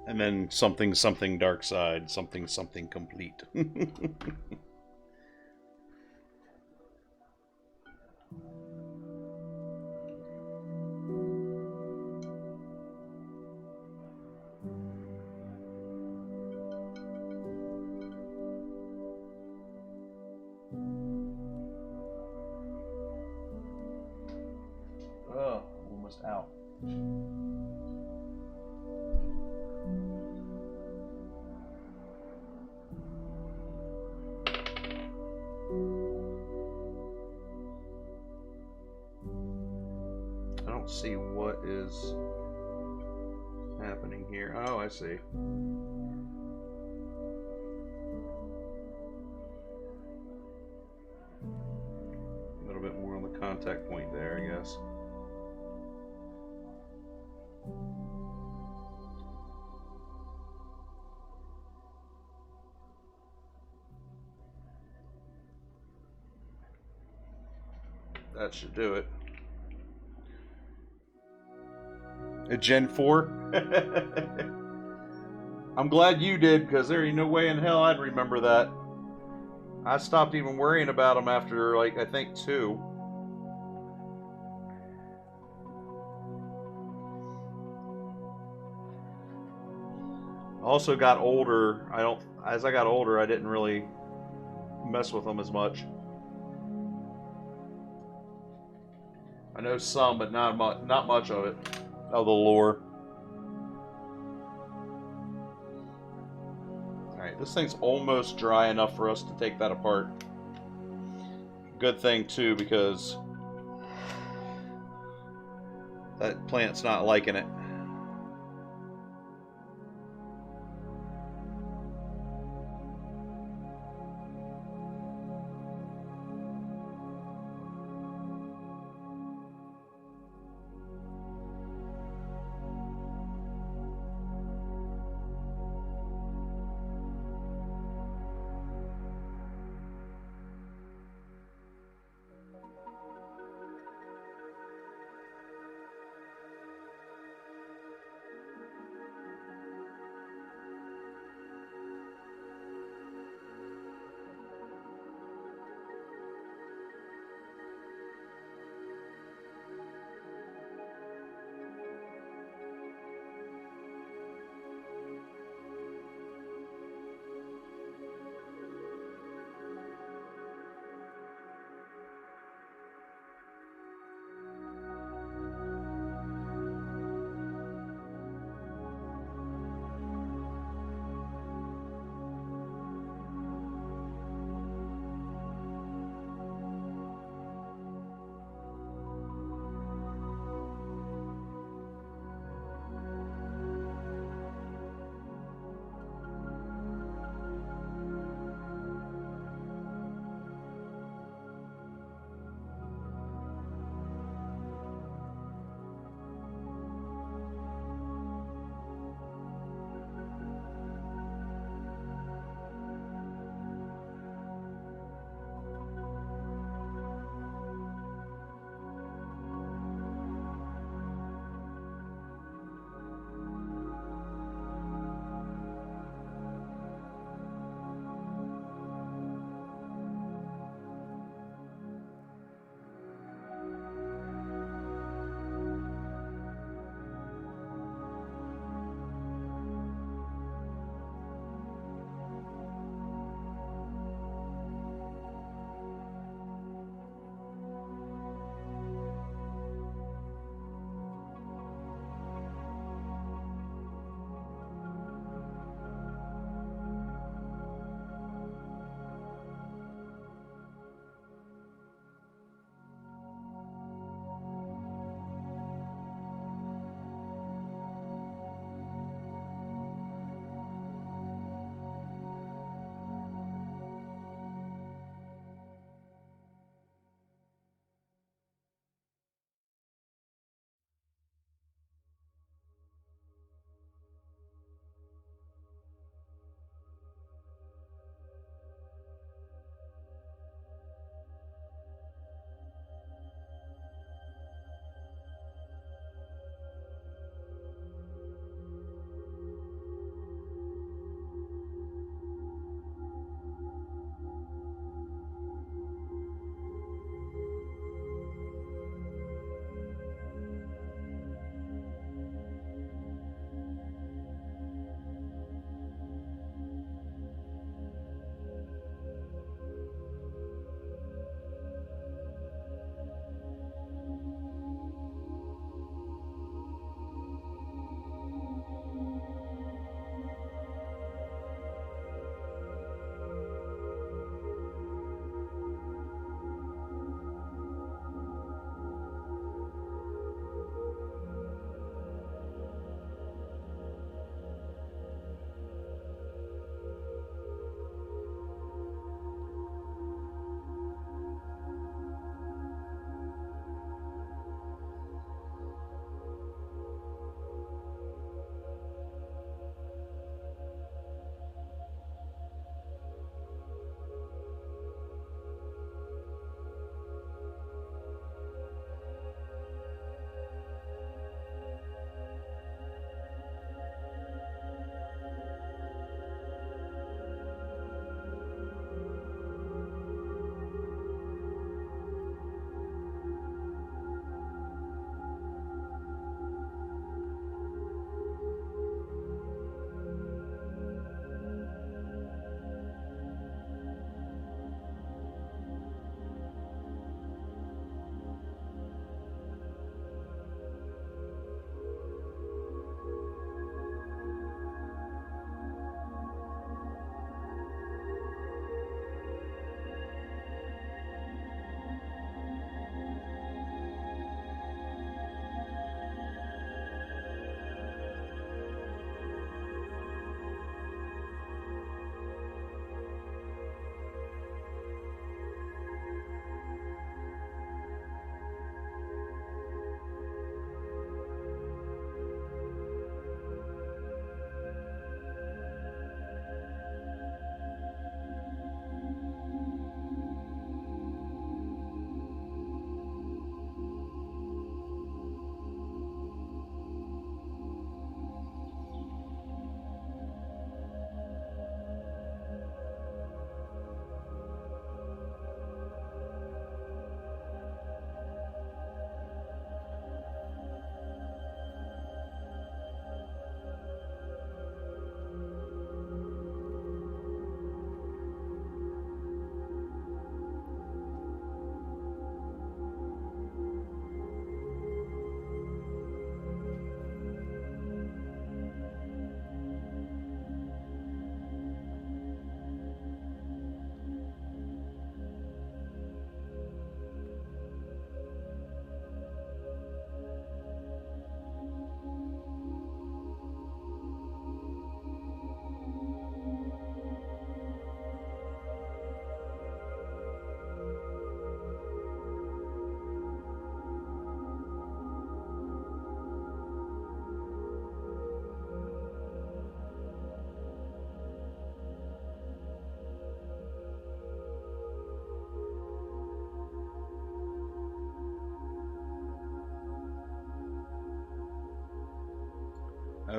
And then something something dark side, something something complete. Oh, almost out. I don't see what is happening here. Oh, I see. A little bit more on the contact point there, I guess. That should do it. A Gen 4? I'm glad you did, because there ain't no way in hell I'd remember that. I stopped even worrying about them after, like, I think 2. Also got older. As I got older, I didn't really mess with them as much. I know some, but not much of it. Of the lore. Alright, this thing's almost dry enough for us to take that apart. Good thing, too, because that plant's not liking it.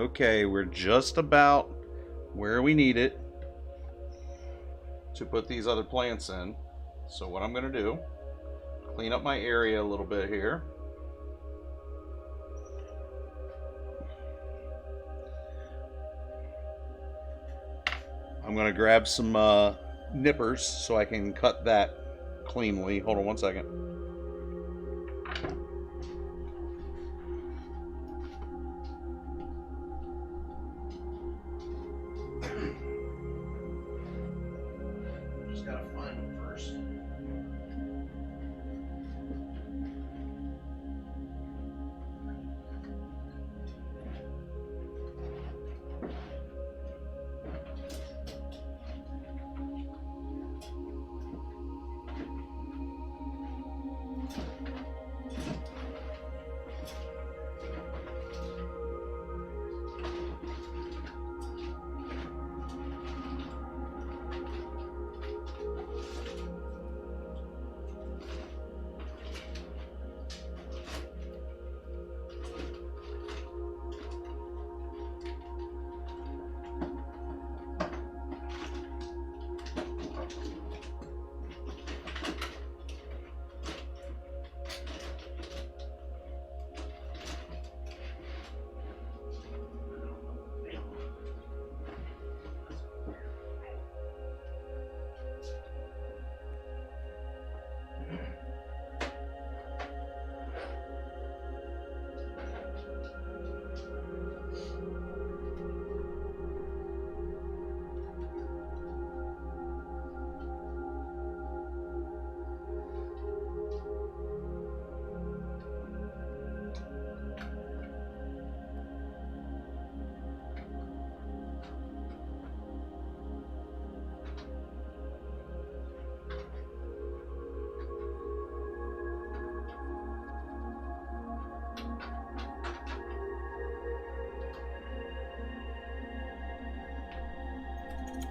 Okay, we're just about where we need it to put these other plants in. So what I'm going to do, clean up my area a little bit here. I'm going to grab some nippers so I can cut that cleanly. Hold on one second. Just gotta find them first.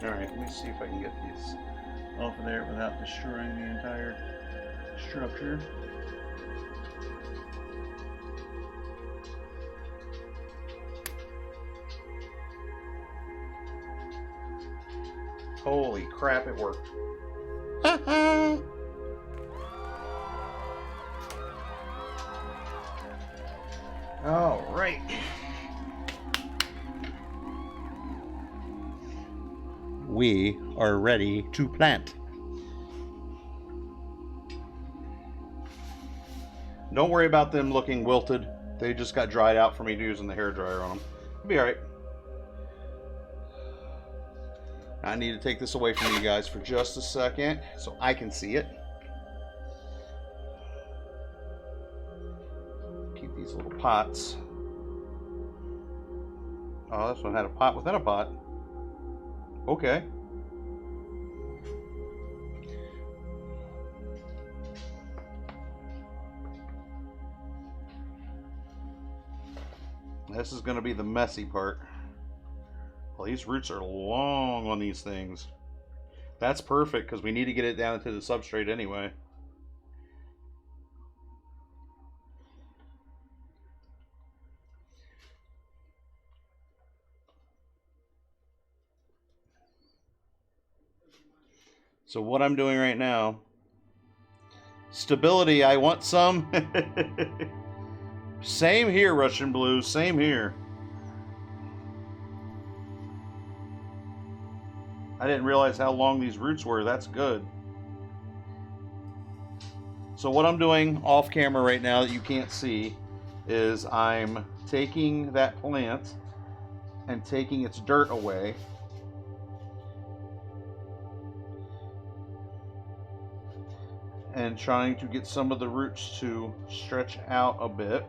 Alright, let me see if I can get these off of there without destroying the entire structure. Holy crap, it worked. All right. We are ready to plant. Don't worry about them looking wilted. They just got dried out from me using the hairdryer on them. It'll be all right. I need to take this away from you guys for just a second so I can see it. Keep these little pots. Oh, this one had a pot within a pot. Okay. This is going to be the messy part. Well, these roots are long on these things. That's perfect because we need to get it down into the substrate anyway. So what I'm doing right now, stability, I want some. Same here, Russian Blue, same here. I didn't realize how long these roots were. That's good. So what I'm doing off camera right now that you can't see is I'm taking that plant and taking its dirt away. And trying to get some of the roots to stretch out a bit.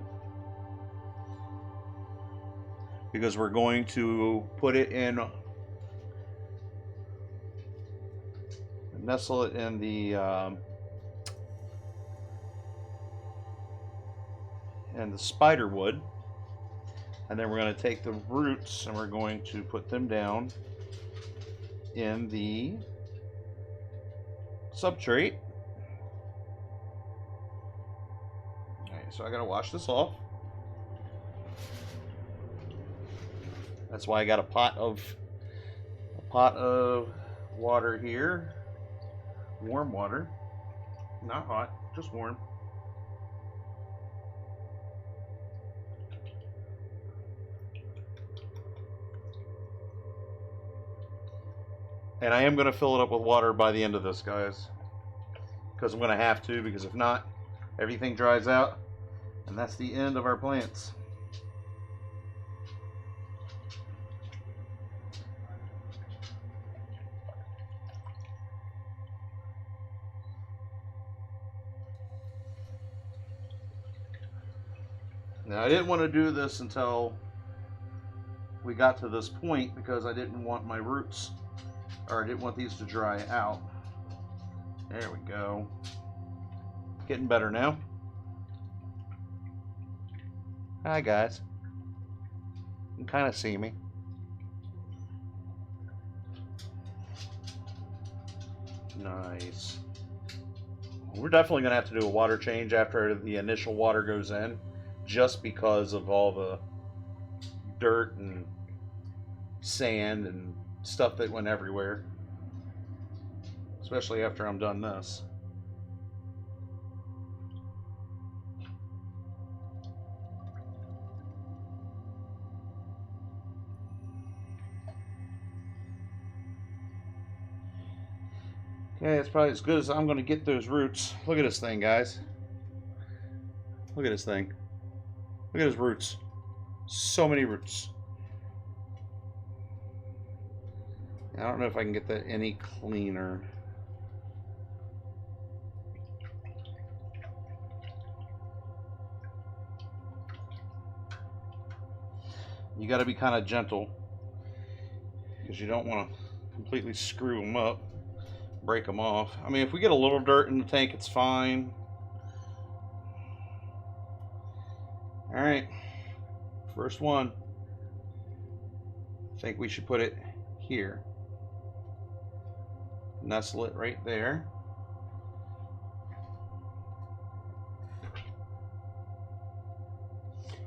Because we're going to put it in, nestle it in the spider wood, and then we're going to take the roots and we're going to put them down in the substrate. Okay, so I got to wash this off. That's why I got a pot of water here. Warm water. Not hot, just warm. And I am going to fill it up with water by the end of this, guys. Because I'm going to have to, because if not, everything dries out. And that's the end of our plants. Now, I didn't want to do this until we got to this point because I didn't want my roots, or I didn't want these to dry out. There we go. Getting better now. Hi, guys. You can kind of see me. Nice. We're definitely going to have to do a water change after the initial water goes in, just because of all the dirt and sand and stuff that went everywhere. Especially after I'm done this. Okay, it's probably as good as I'm going to get those roots. Look at this thing, guys. Look at this thing. Look at his roots. So many roots. I don't know if I can get that any cleaner. You got to be kind of gentle because you don't want to completely screw them up, break them off. I mean, if we get a little dirt in the tank, it's fine. All right, first one. I think we should put it here. Nestle it right there.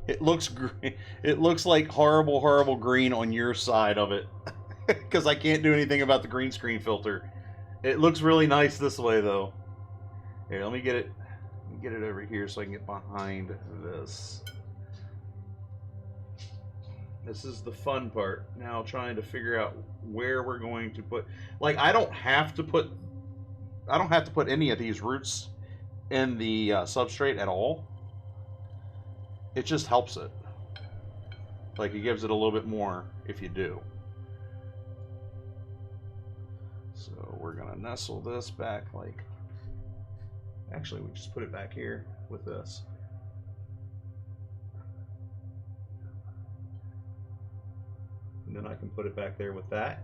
It looks green. It looks like horrible, horrible green on your side of it, because I can't do anything about the green screen filter. It looks really nice this way, though. Here, let me get it. Let me get it over here so I can get behind this. This is the fun part. Now trying to figure out where we're going to put. Like, I don't have to put any of these roots in the substrate at all. It just helps it. Like, it gives it a little bit more if you do. So we're gonna nestle this back like. Actually, we just put it back here with this. And then I can put it back there with that.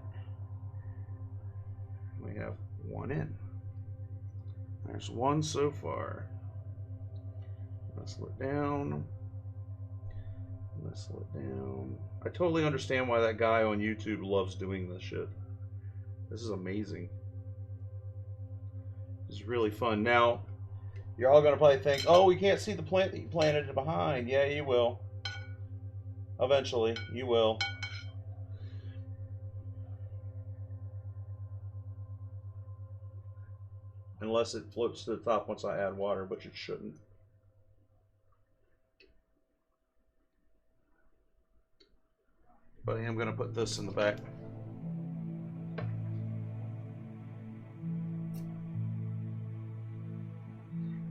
We have one in. There's one so far. Nestle it down. Nestle it down. I totally understand why that guy on YouTube loves doing this shit. This is amazing. This is really fun. Now, you're all gonna probably think, oh, we can't see the plant that you planted behind. Yeah, you will. Eventually, you will. Unless it floats to the top once I add water, which it shouldn't. But I am going to put this in the back.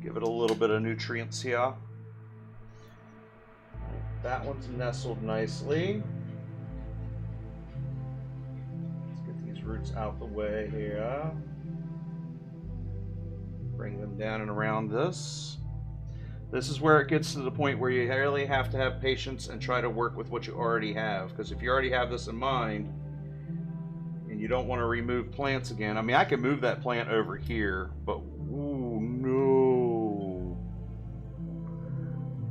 Give it a little bit of nutrients here. That one's nestled nicely. Let's get these roots out the way here. Bring them down and around this. This is where it gets to the point where you really have to have patience and try to work with what you already have. Because if you already have this in mind and you don't want to remove plants again, I mean, I can move that plant over here, but ooh, no.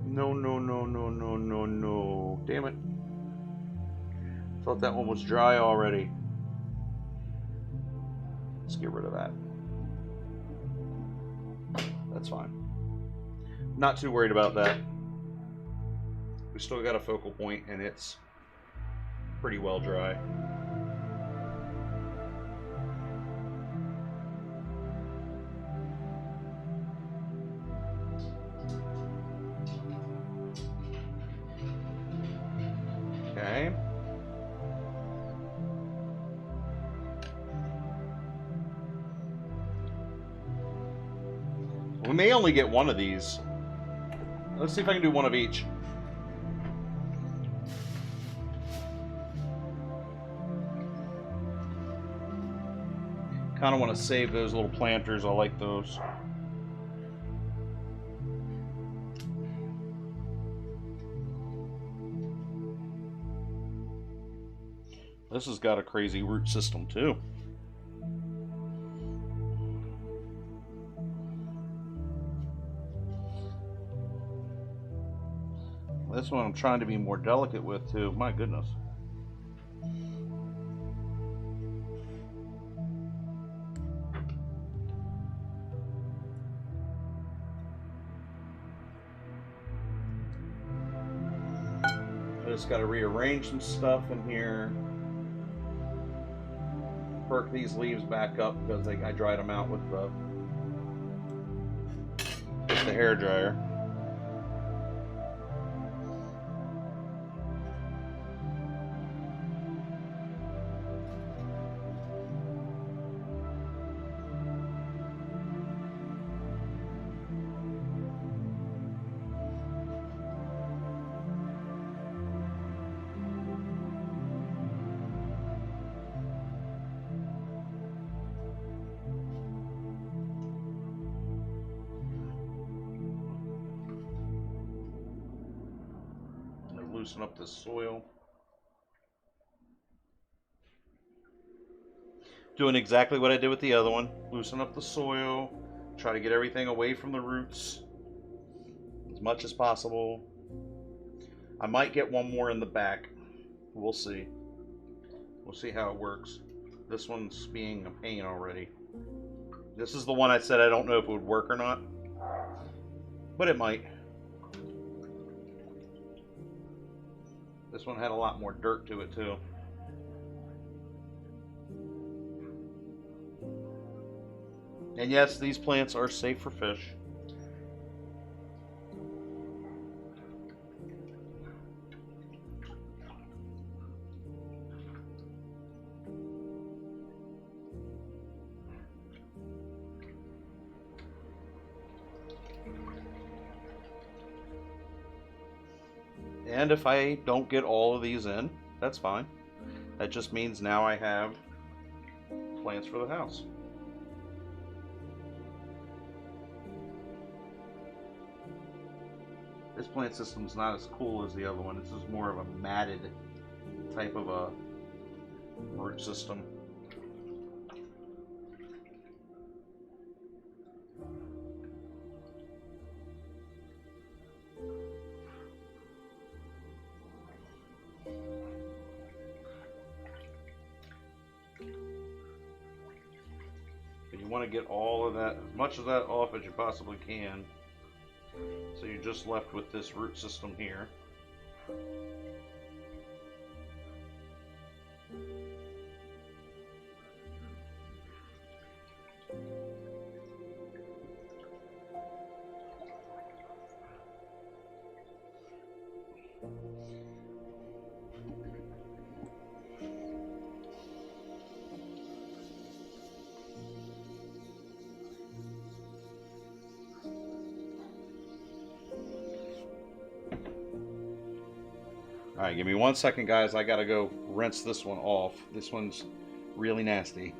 No, no, no, no, no, no, no. Damn it. Thought that one was dry already. Let's get rid of that. That's fine. Not too worried about that. We still got a focal point, and it's pretty well dry. Okay. We may only get one of these. Let's see if I can do one of each. Kind of want to save those little planters. I like those. This has got a crazy root system too. This one I'm trying to be more delicate with too. My goodness. I just got to rearrange some stuff in here. Perk these leaves back up because I dried them out with the hair dryer. Loosen up the soil. Doing exactly what I did with the other one. Loosen up the soil. Try to get everything away from the roots as much as possible. I might get one more in the back. We'll see. We'll see how it works. This one's being a pain already. This is the one I said I don't know if it would work or not, but it might. This one had a lot more dirt to it too. And yes, these plants are safe for fish. And if I don't get all of these in, that's fine. That just means now I have plants for the house. This plant system's not as cool as the other one. This is more of a matted type of a root system. You want to get all of that, as much of that off as you possibly can. So you're just left with this root system here. Alright, give me 1 second, guys. I gotta go rinse this one off. This one's really nasty.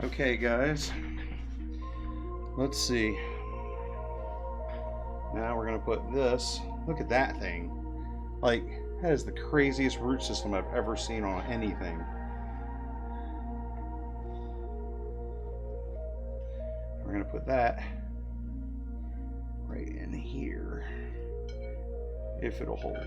Okay, guys. Let's see. Now we're going to put this. Look at that thing. Like, that is the craziest root system I've ever seen on anything. We're going to put that right in here, if it'll hold.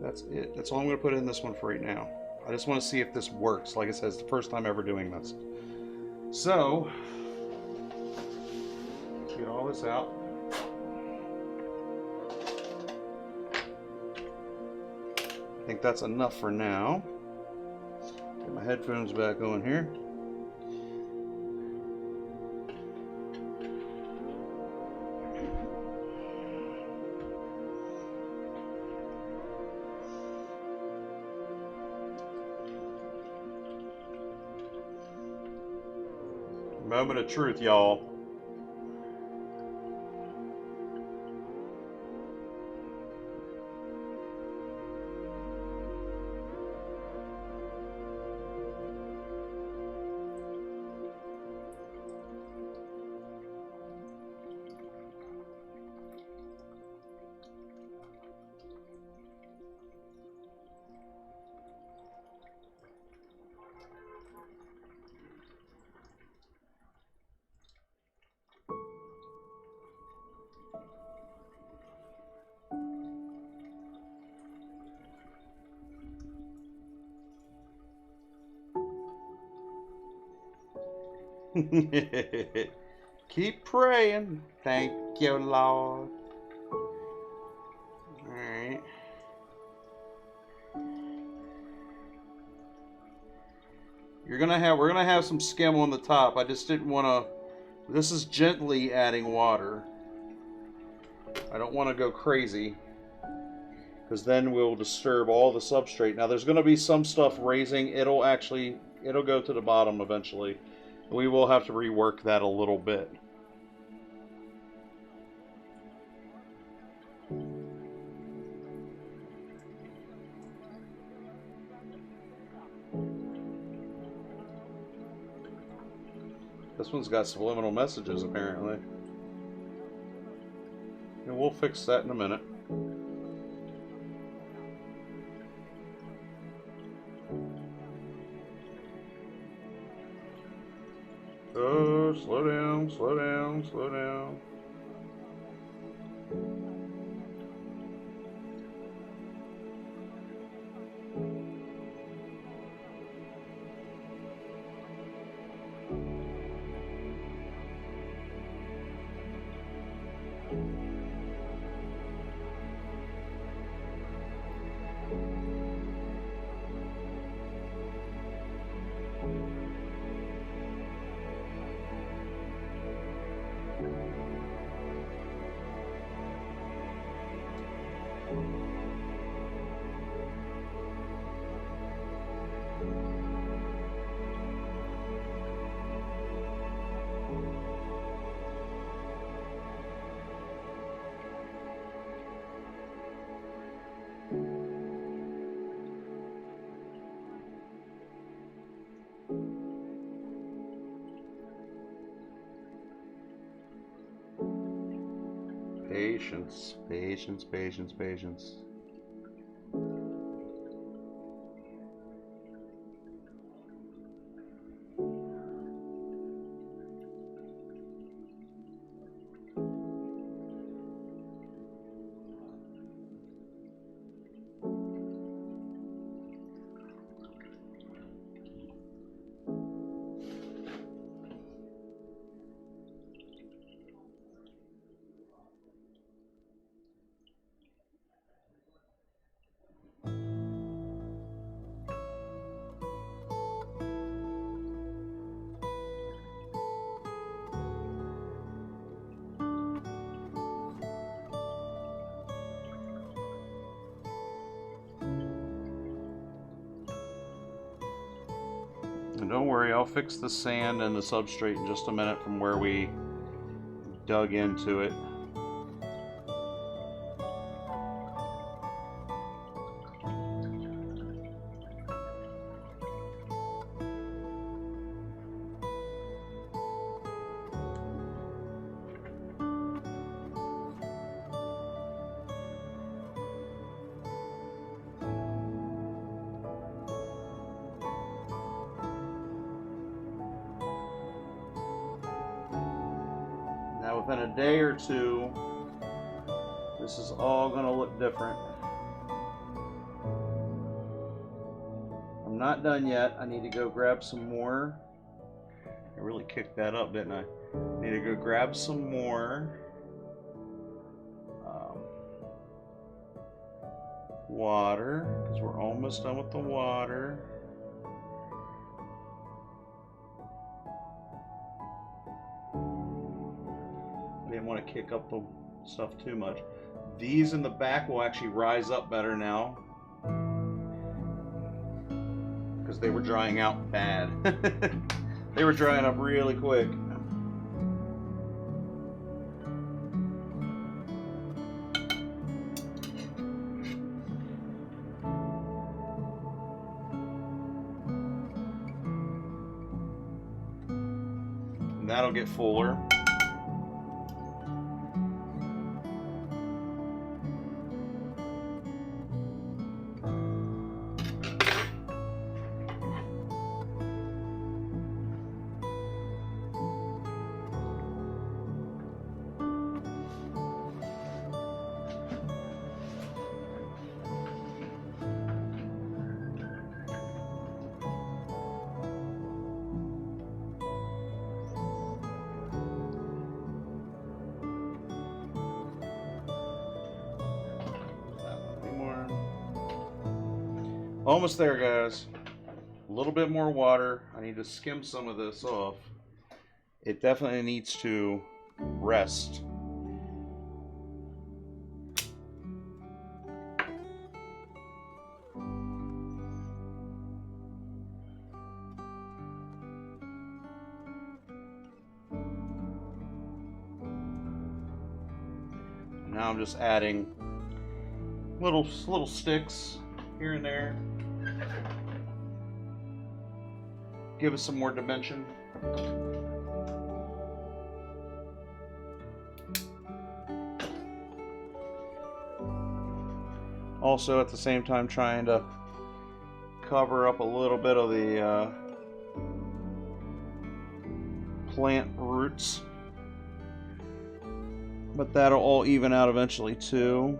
That's it. That's all I'm going to put in this one for right now. I just want to see if this works. Like I said, it's the first time ever doing this. So, get all this out. I think that's enough for now. Get my headphones back on here. Moment of truth, y'all. Keep praying. Thank you, Lord. Alright. We're gonna have some skim on the top. I just didn't wanna. This is gently adding water. I don't want to go crazy, because then we'll disturb all the substrate. Now there's gonna be some stuff raising. It'll go to the bottom eventually. We will have to rework that a little bit. This one's got subliminal messages, apparently. And we'll fix that in a minute. Oh, slow down, slow down, slow down. Patience, patience, patience, patience. And don't worry, I'll fix the sand and the substrate in just a minute from where we dug into it. within a day or two, this is all going to look different. I'm not done yet. I need to go grab some more. I really kicked that up, didn't I? Need to go grab some more water, because we're almost done with the water. I didn't want to kick up the stuff too much. These in the back will actually rise up better now, because they were drying out bad. They were drying up really quick. And that'll get fuller. Almost there, guys. A little bit more water. I need to skim some of this off. It definitely needs to rest. Now I'm just adding little sticks here and there. Give us some more dimension. Also, at the same time, trying to cover up a little bit of the plant roots. But that'll all even out eventually, too.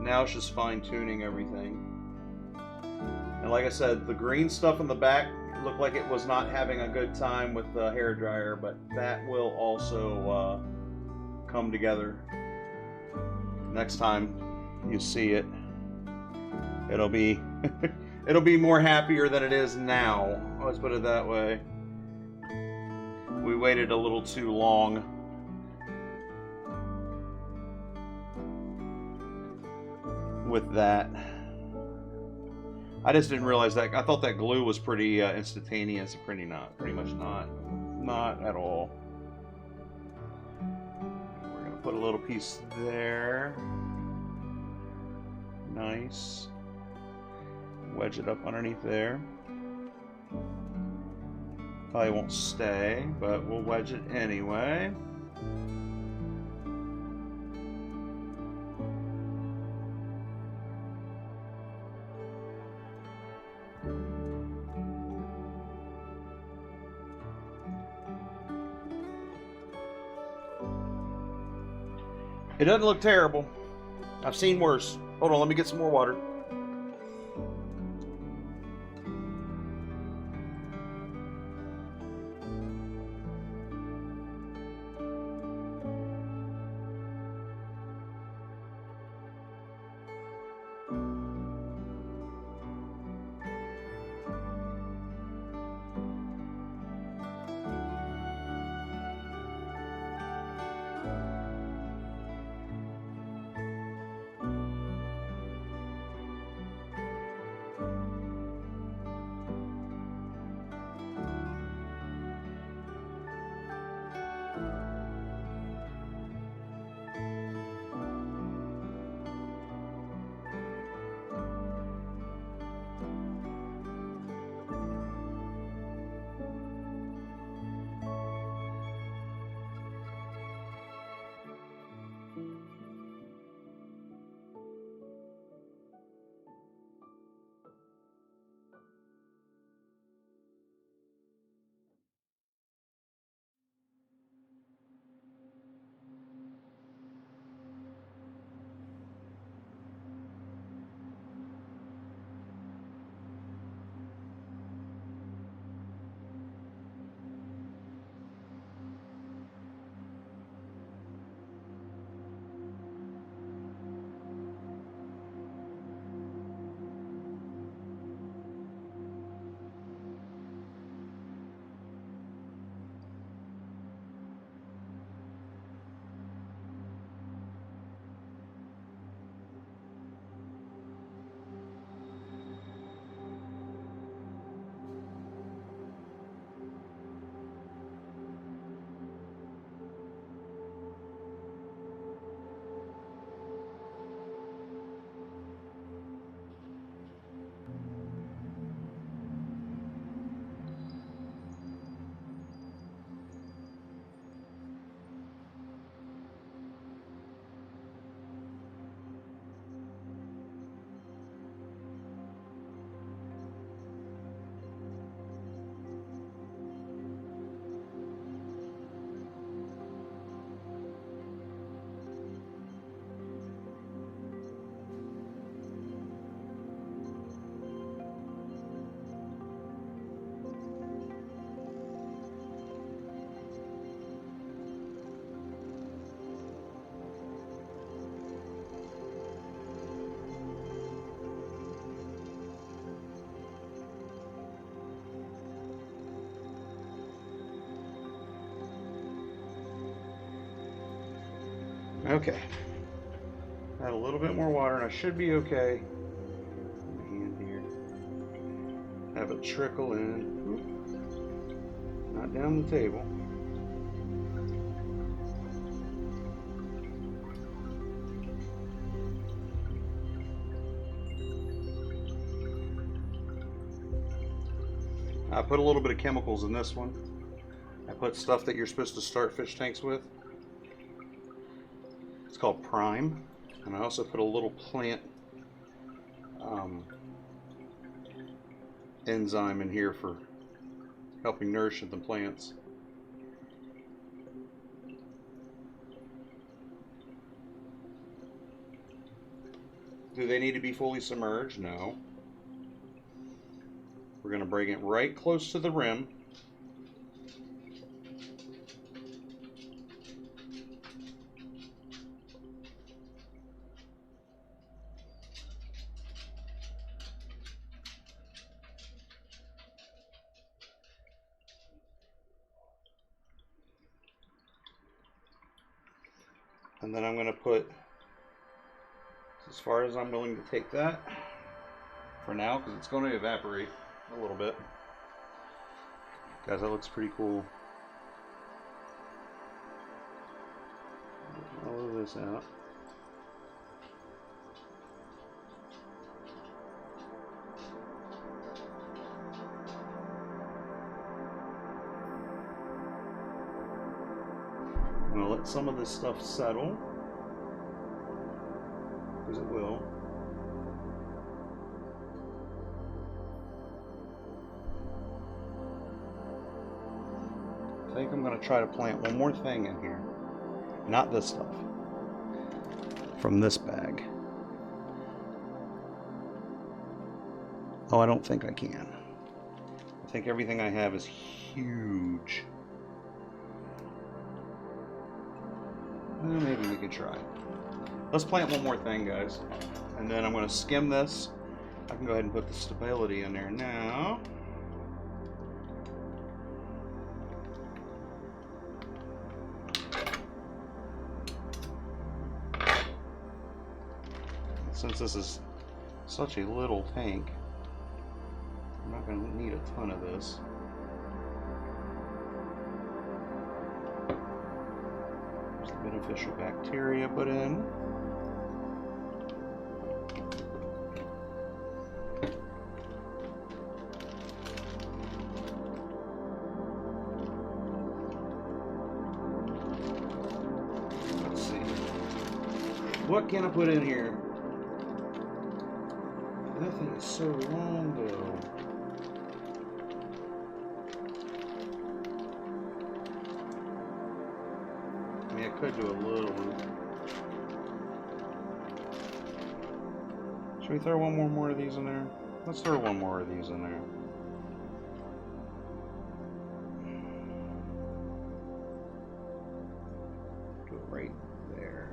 Now it's just fine-tuning everything. And like I said, the green stuff in the back looked like it was not having a good time with the hair dryer, but that will also come together. Next time you see it, it'll be it'll be more happier than it is now. Let's put it that way. We waited a little too long. With that, I just didn't realize that. I thought that glue was pretty instantaneous. Pretty much not at all. We're gonna put a little piece there. Nice. Wedge it up underneath there. Probably won't stay, but we'll wedge it anyway. It doesn't look terrible. I've seen worse. Hold on, let me get some more water. Okay. Add a little bit more water and I should be okay. My hand here. Have it trickle in. Oop. Not down the table. I put a little bit of chemicals in this one. I put stuff that you're supposed to start fish tanks with. It's called Prime. And I also put a little plant enzyme in here for helping nourish the plants. Do they need to be fully submerged? No. We're going to bring it right close to the rim. And then I'm going to put, as far as I'm willing to take that for now, because it's going to evaporate a little bit. Guys, that looks pretty cool. All of this out. I'm going to let some of this stuff settle, because it will. I think I'm going to try to plant one more thing in here. Not this stuff. From this bag. Oh, I don't think I can. I think everything I have is huge. Maybe we could try. Let's plant one more thing, guys. And then I'm going to skim this. I can go ahead and put the stability in there now. Since this is such a little tank, I'm not going to need a ton of this. There's the beneficial bacteria put in. Let's see. What can I put in here? That thing is so long though. I mean, I could do a little one. Should we throw one more of these in there? Let's throw one more of these in there. Do it right there.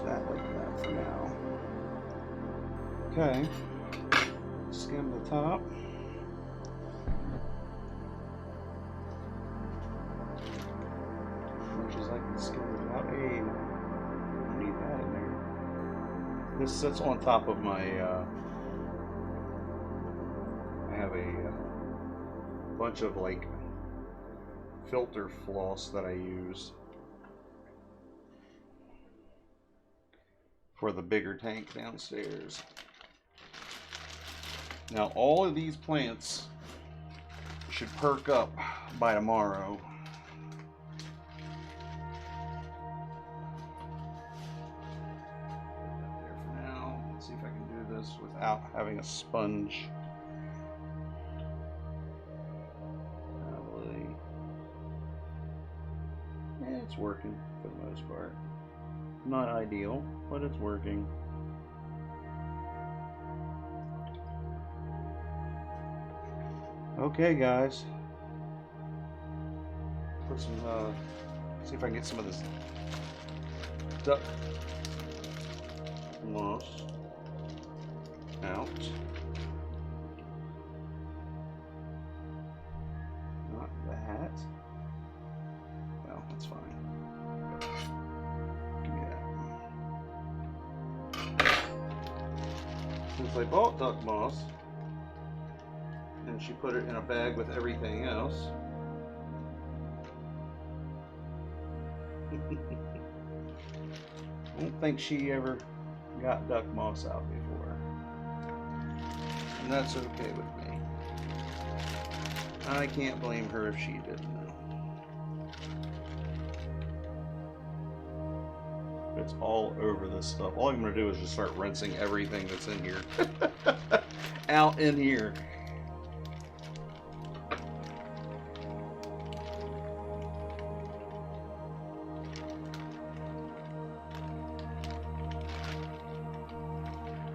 That like that for now. Okay, skim the top. As much as I can skim the top. Hey, I need that in there. This sits on top of my, I have a bunch of like filter floss that I use for the bigger tank downstairs. Now all of these plants should perk up by tomorrow. There for now. Let's see if I can do this without having a sponge. Probably. it's working for the most part. Not ideal, but it's working. Okay, guys. Put some, see if I can get some of this duck moss out. Not that. Well, that's fine. Give me that. Since I bought duck moss, and she put it in a bag with everything else. I don't think she ever got duck moss out before. And that's okay with me. I can't blame her if she didn't know. It's all over this stuff. All I'm going to do is just start rinsing everything that's in here out in here.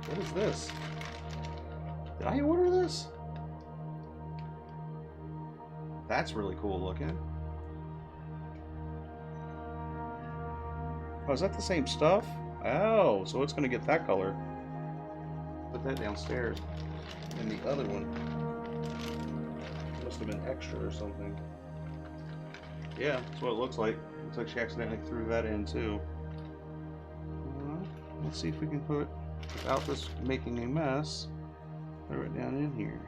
What is this? Did I order this? That's really cool looking. Oh, is that the same stuff? Oh, so it's going to get that color. Put that downstairs. And the other one must have been extra or something. Yeah, that's what it looks like. Looks like she accidentally threw that in too. Let's see if we can put, without this making a mess, throw it down in here.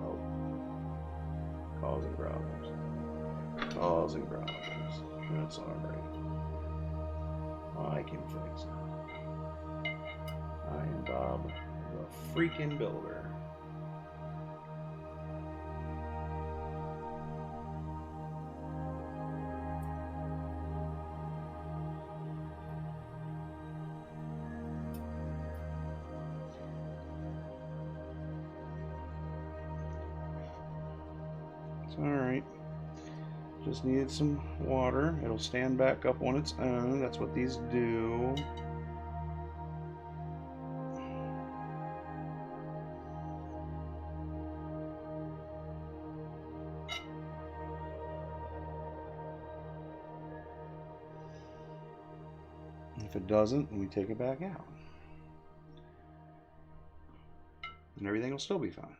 Oh. Causing problems. Causing problems. That's alright. I can fix it. I am Bob, the freaking builder. Alright, just needed some water. It'll stand back up on its own. That's what these do. If it doesn't, we take it back out. And everything will still be fine.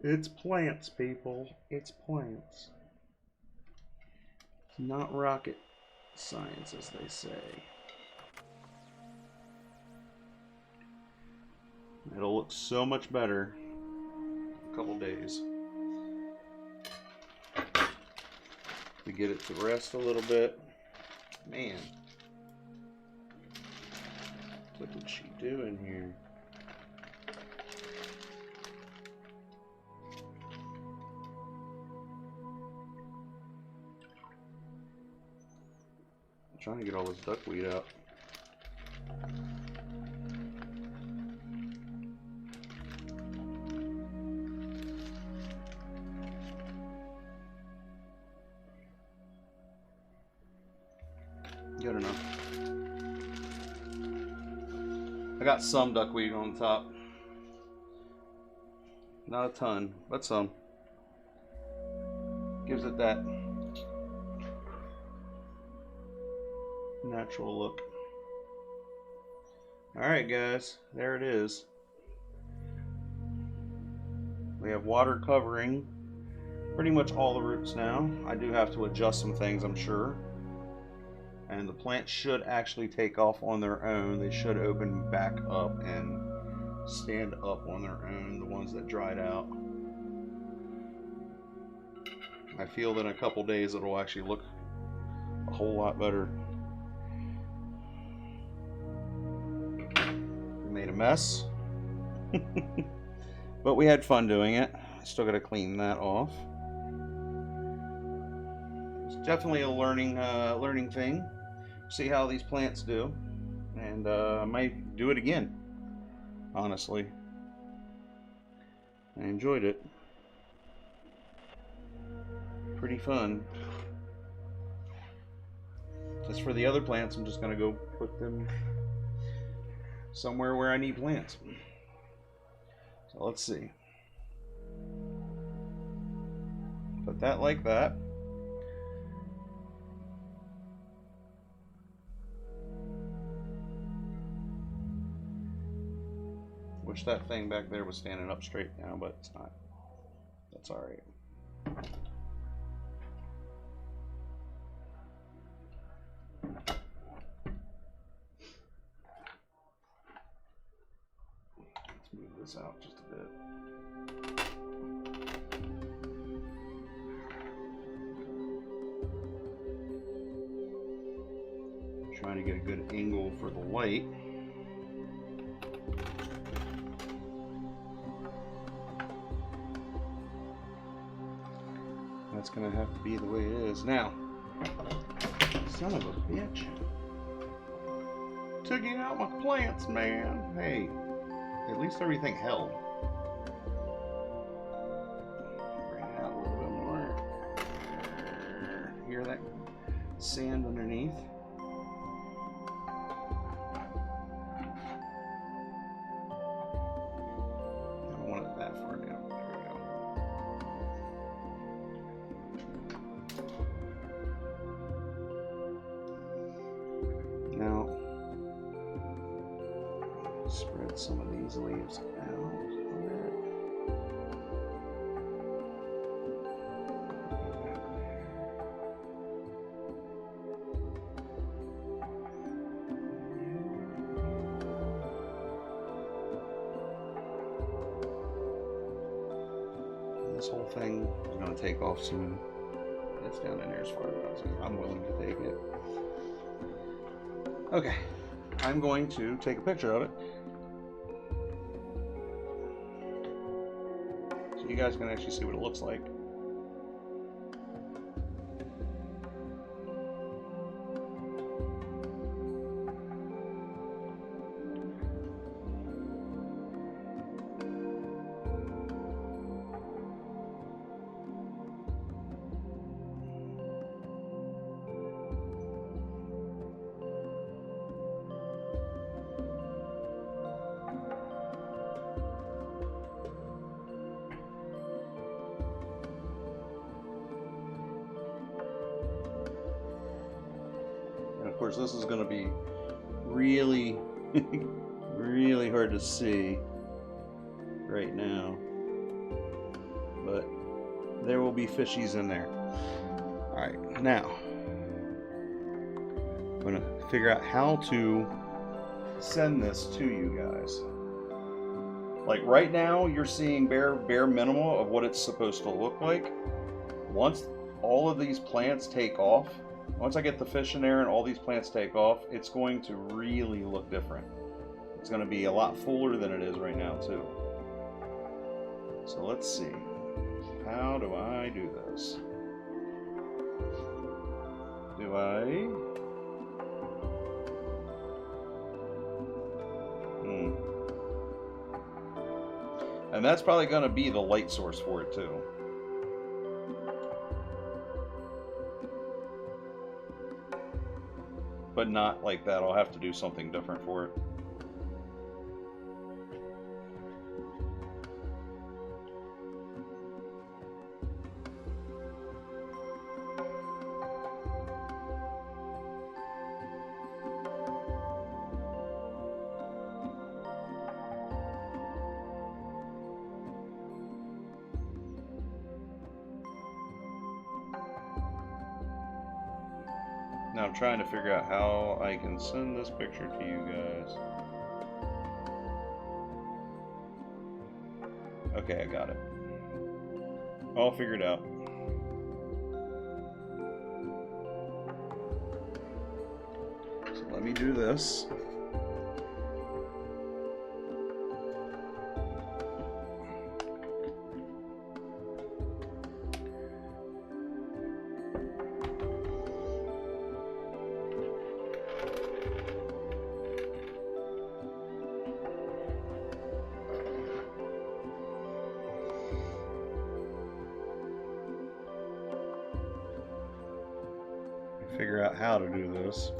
It's plants, people. It's plants. It's not rocket science, as they say. It'll look so much better in a couple days. To get it to rest a little bit. Man. What did she do in here? Trying to get all this duckweed out. Good enough. I got some duckweed on top. Not a ton, but some. Gives it that natural look. Alright guys, there it is. We have water covering pretty much all the roots now. I do have to adjust some things, I'm sure. And the plants should actually take off on their own. They should open back up and stand up on their own, the ones that dried out. I feel that in a couple days it'll actually look a whole lot better. Made a mess. But we had fun doing it. Still got to clean that off. It's definitely a learning thing. See how these plants do, and I might do it again. Honestly, I enjoyed it. pretty fun. As for the other plants, I'm just going to go put them somewhere where I need plants. So let's see. Put that like that. Wish that thing back there was standing up straight now, but it's not. That's all right. Let's move this out just a bit. Trying to get a good angle for the light. That's gonna have to be the way it is. Now, son of a bitch. Took it out my plants, man. Hey, at least everything held. Bring it out a little bit more. Hear that sand underneath? I don't want it that far down. Now, spread some of these leaves out on that. And this whole thing is going to take off soon. It's down in there as far as I'm willing to take it. Okay, I'm going to take a picture of it so you guys can actually see what it looks like. Of course, this is going to be really, really hard to see right now, but there will be fishies in there. All right, now I'm going to figure out how to send this to you guys. Like right now, you're seeing bare minimal of what it's supposed to look like. Once all of these plants take off, once I get the fish in there and all these plants take off, it's going to really look different. It's going to be a lot fuller than it is right now too. So let's see. How do I do this? Do I? And that's probably going to be the light source for it too. But not like that. I'll have to do something different for it. Now I'm trying to figure out how I can send this picture to you guys. Okay, I got it. All figured out. So let me do this. figure out how to do this.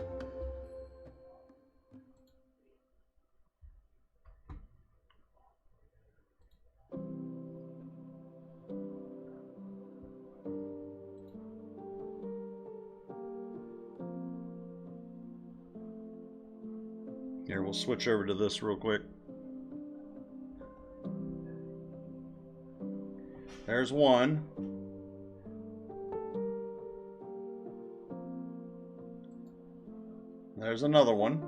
Here, we'll switch over to this real quick. There's one. There's another one.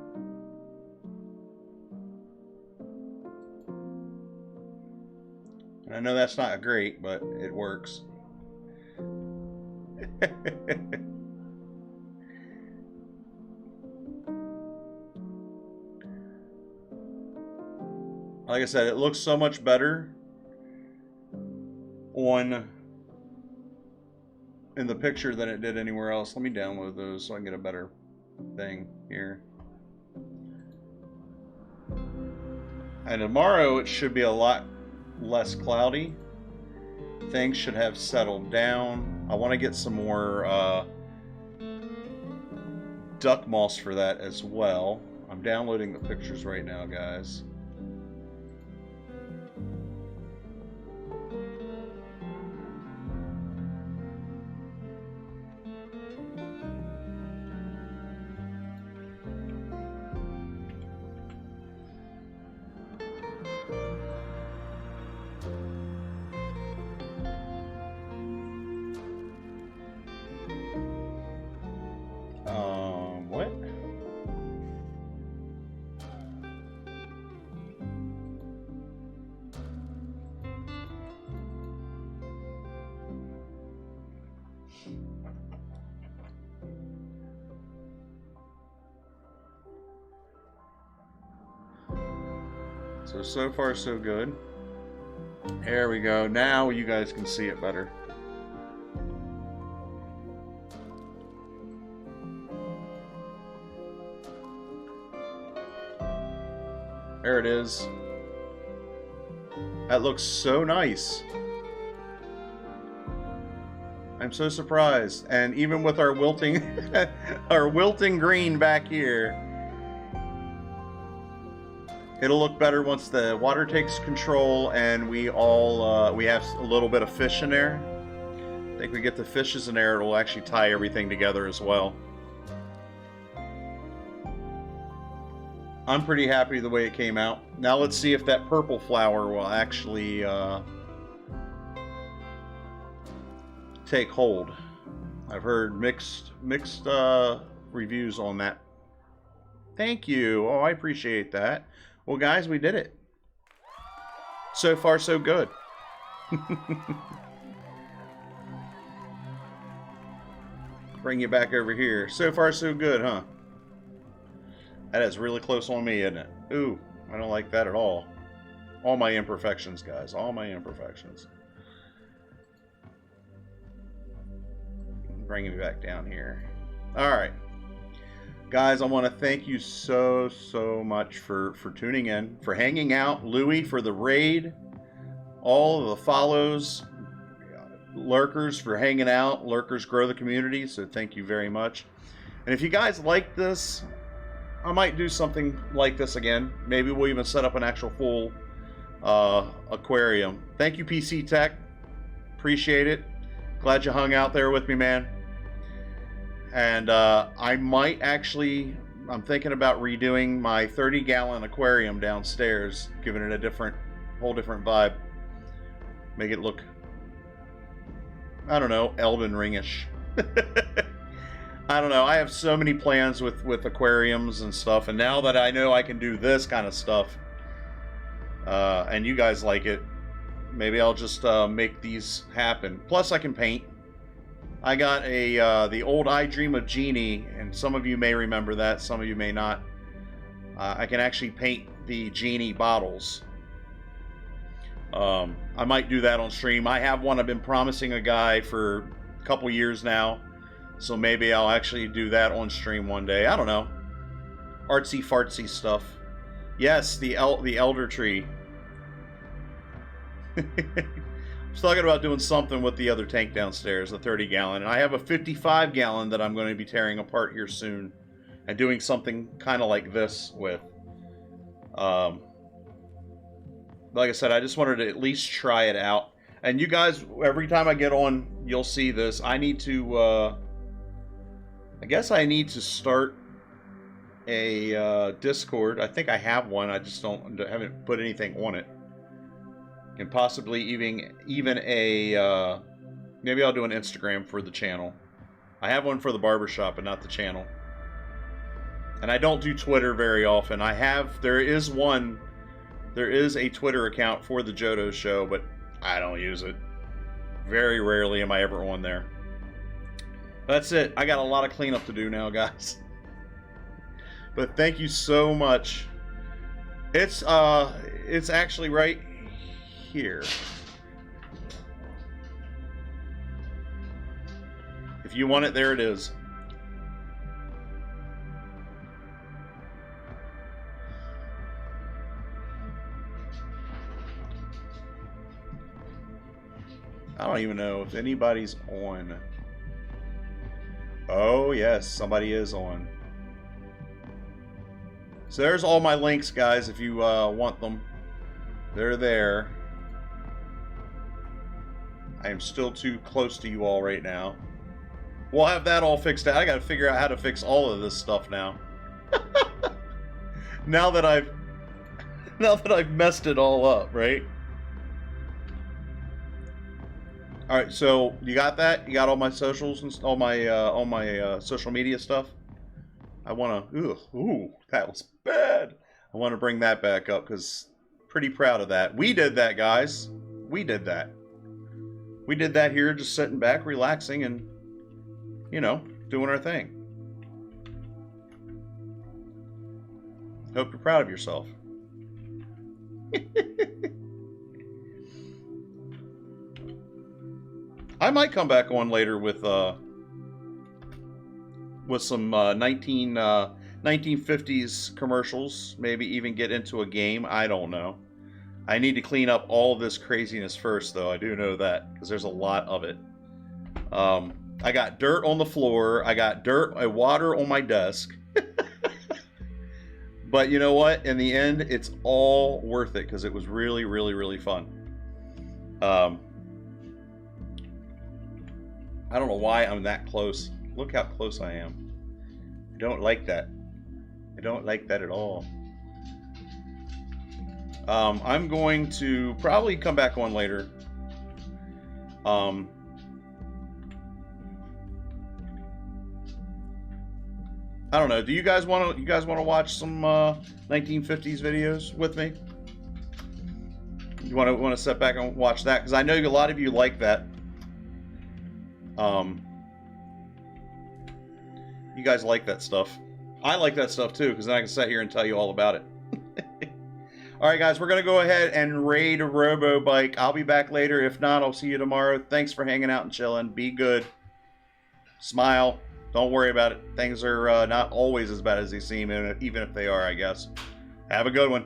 And I know that's not great, but it works. Like I said, it looks so much better in the picture than it did anywhere else. Let me download those so I can get a better thing here. And tomorrow it should be a lot less cloudy. Things should have settled down. I want to get some more duck moss for that as well. I'm downloading the pictures right now, guys. What? So far so good. There we go. Now you guys can see it better. There it is. That looks so nice. I'm so surprised. And even with our wilting our wilting green back here, it'll look better once the water takes control and we all we have a little bit of fish in there. I think we get the fishes in there, it'll actually tie everything together as well. I'm pretty happy the way it came out. Now let's see if that purple flower will actually take hold. I've heard mixed reviews on that. Thank you. Oh, I appreciate that. Well, guys, we did it. So far, so good. Bring you back over here. So far, so good, huh? That is really close on me, isn't it? Ooh, I don't like that at all. All my imperfections, guys. All my imperfections. Bringing me back down here. All right. Guys, I want to thank you so much for tuning in, for hanging out, Louie for the raid, all of the follows, lurkers for hanging out. Lurkers grow the community, so thank you very much. And if you guys like this, I might do something like this again. Maybe we'll even set up an actual full aquarium. Thank you, PC Tech. Appreciate it. Glad you hung out there with me, man. And I might actually, I'm thinking about redoing my 30-gallon aquarium downstairs, giving it a whole different vibe. Make it look, I don't know, Elden Ring-ish. I don't know. I have so many plans with aquariums and stuff, and now that I know I can do this kind of stuff, and you guys like it, maybe I'll just make these happen. Plus, I can paint. I got the old I Dream of Genie, and some of you may remember that, some of you may not. I can actually paint the Genie bottles. I might do that on stream. I have one I've been promising a guy for a couple years now. So maybe I'll actually do that on stream one day. I don't know. Artsy fartsy stuff. Yes, the elder tree. was talking about doing something with the other tank downstairs, the 30-gallon, and I have a 55-gallon that I'm going to be tearing apart here soon and doing something kind of like this with. Like I said, I just wanted to at least try it out. And you guys, every time I get on, you'll see this. I need to, I guess I need to start a Discord. I think I have one. I just haven't put anything on it. And possibly even a, maybe I'll do an Instagram for the channel. I have one for the barbershop, but not the channel. And I don't do Twitter very often. There is a Twitter account for the Johto Show, but I don't use it. Very rarely am I ever on there. That's it. I got a lot of cleanup to do now, guys. But thank you so much. It's actually right here. If you want it, there it is. I don't even know if anybody's on. Oh, yes, somebody is on. So there's all my links, guys, if you want them. They're there. I am still too close to you all right now. We'll have that all fixed out. I gotta figure out how to fix all of this stuff now. now that I've messed it all up, right? All right, so you got that? You got all my socials and all my social media stuff? I want to. Ooh, that was bad. I want to bring that back up because pretty proud of that. We did that, guys. We did that. We did that here, just sitting back, relaxing, and doing our thing. Hope you're proud of yourself. I might come back on later with some 1950s commercials. Maybe even get into a game. I don't know. I need to clean up all of this craziness first, though. I do know that because there's a lot of it. I got dirt on the floor. I got water on my desk. But you know what? In the end, it's all worth it because it was really, really, really fun. I don't know why I'm that close. Look how close I am. I don't like that. I don't like that at all. I'm going to probably come back on later. I don't know. Do you guys want to watch some 1950s videos with me? You want to sit back and watch that because I know a lot of you like that. You guys like that stuff. I like that stuff too, because then I can sit here and tell you all about it. Alright guys, we're going to go ahead and raid Robobike. I'll be back later. If not, I'll see you tomorrow. Thanks for hanging out and chilling. Be good. Smile. Don't worry about it. Things are not always as bad as they seem, even if they are, I guess. Have a good one.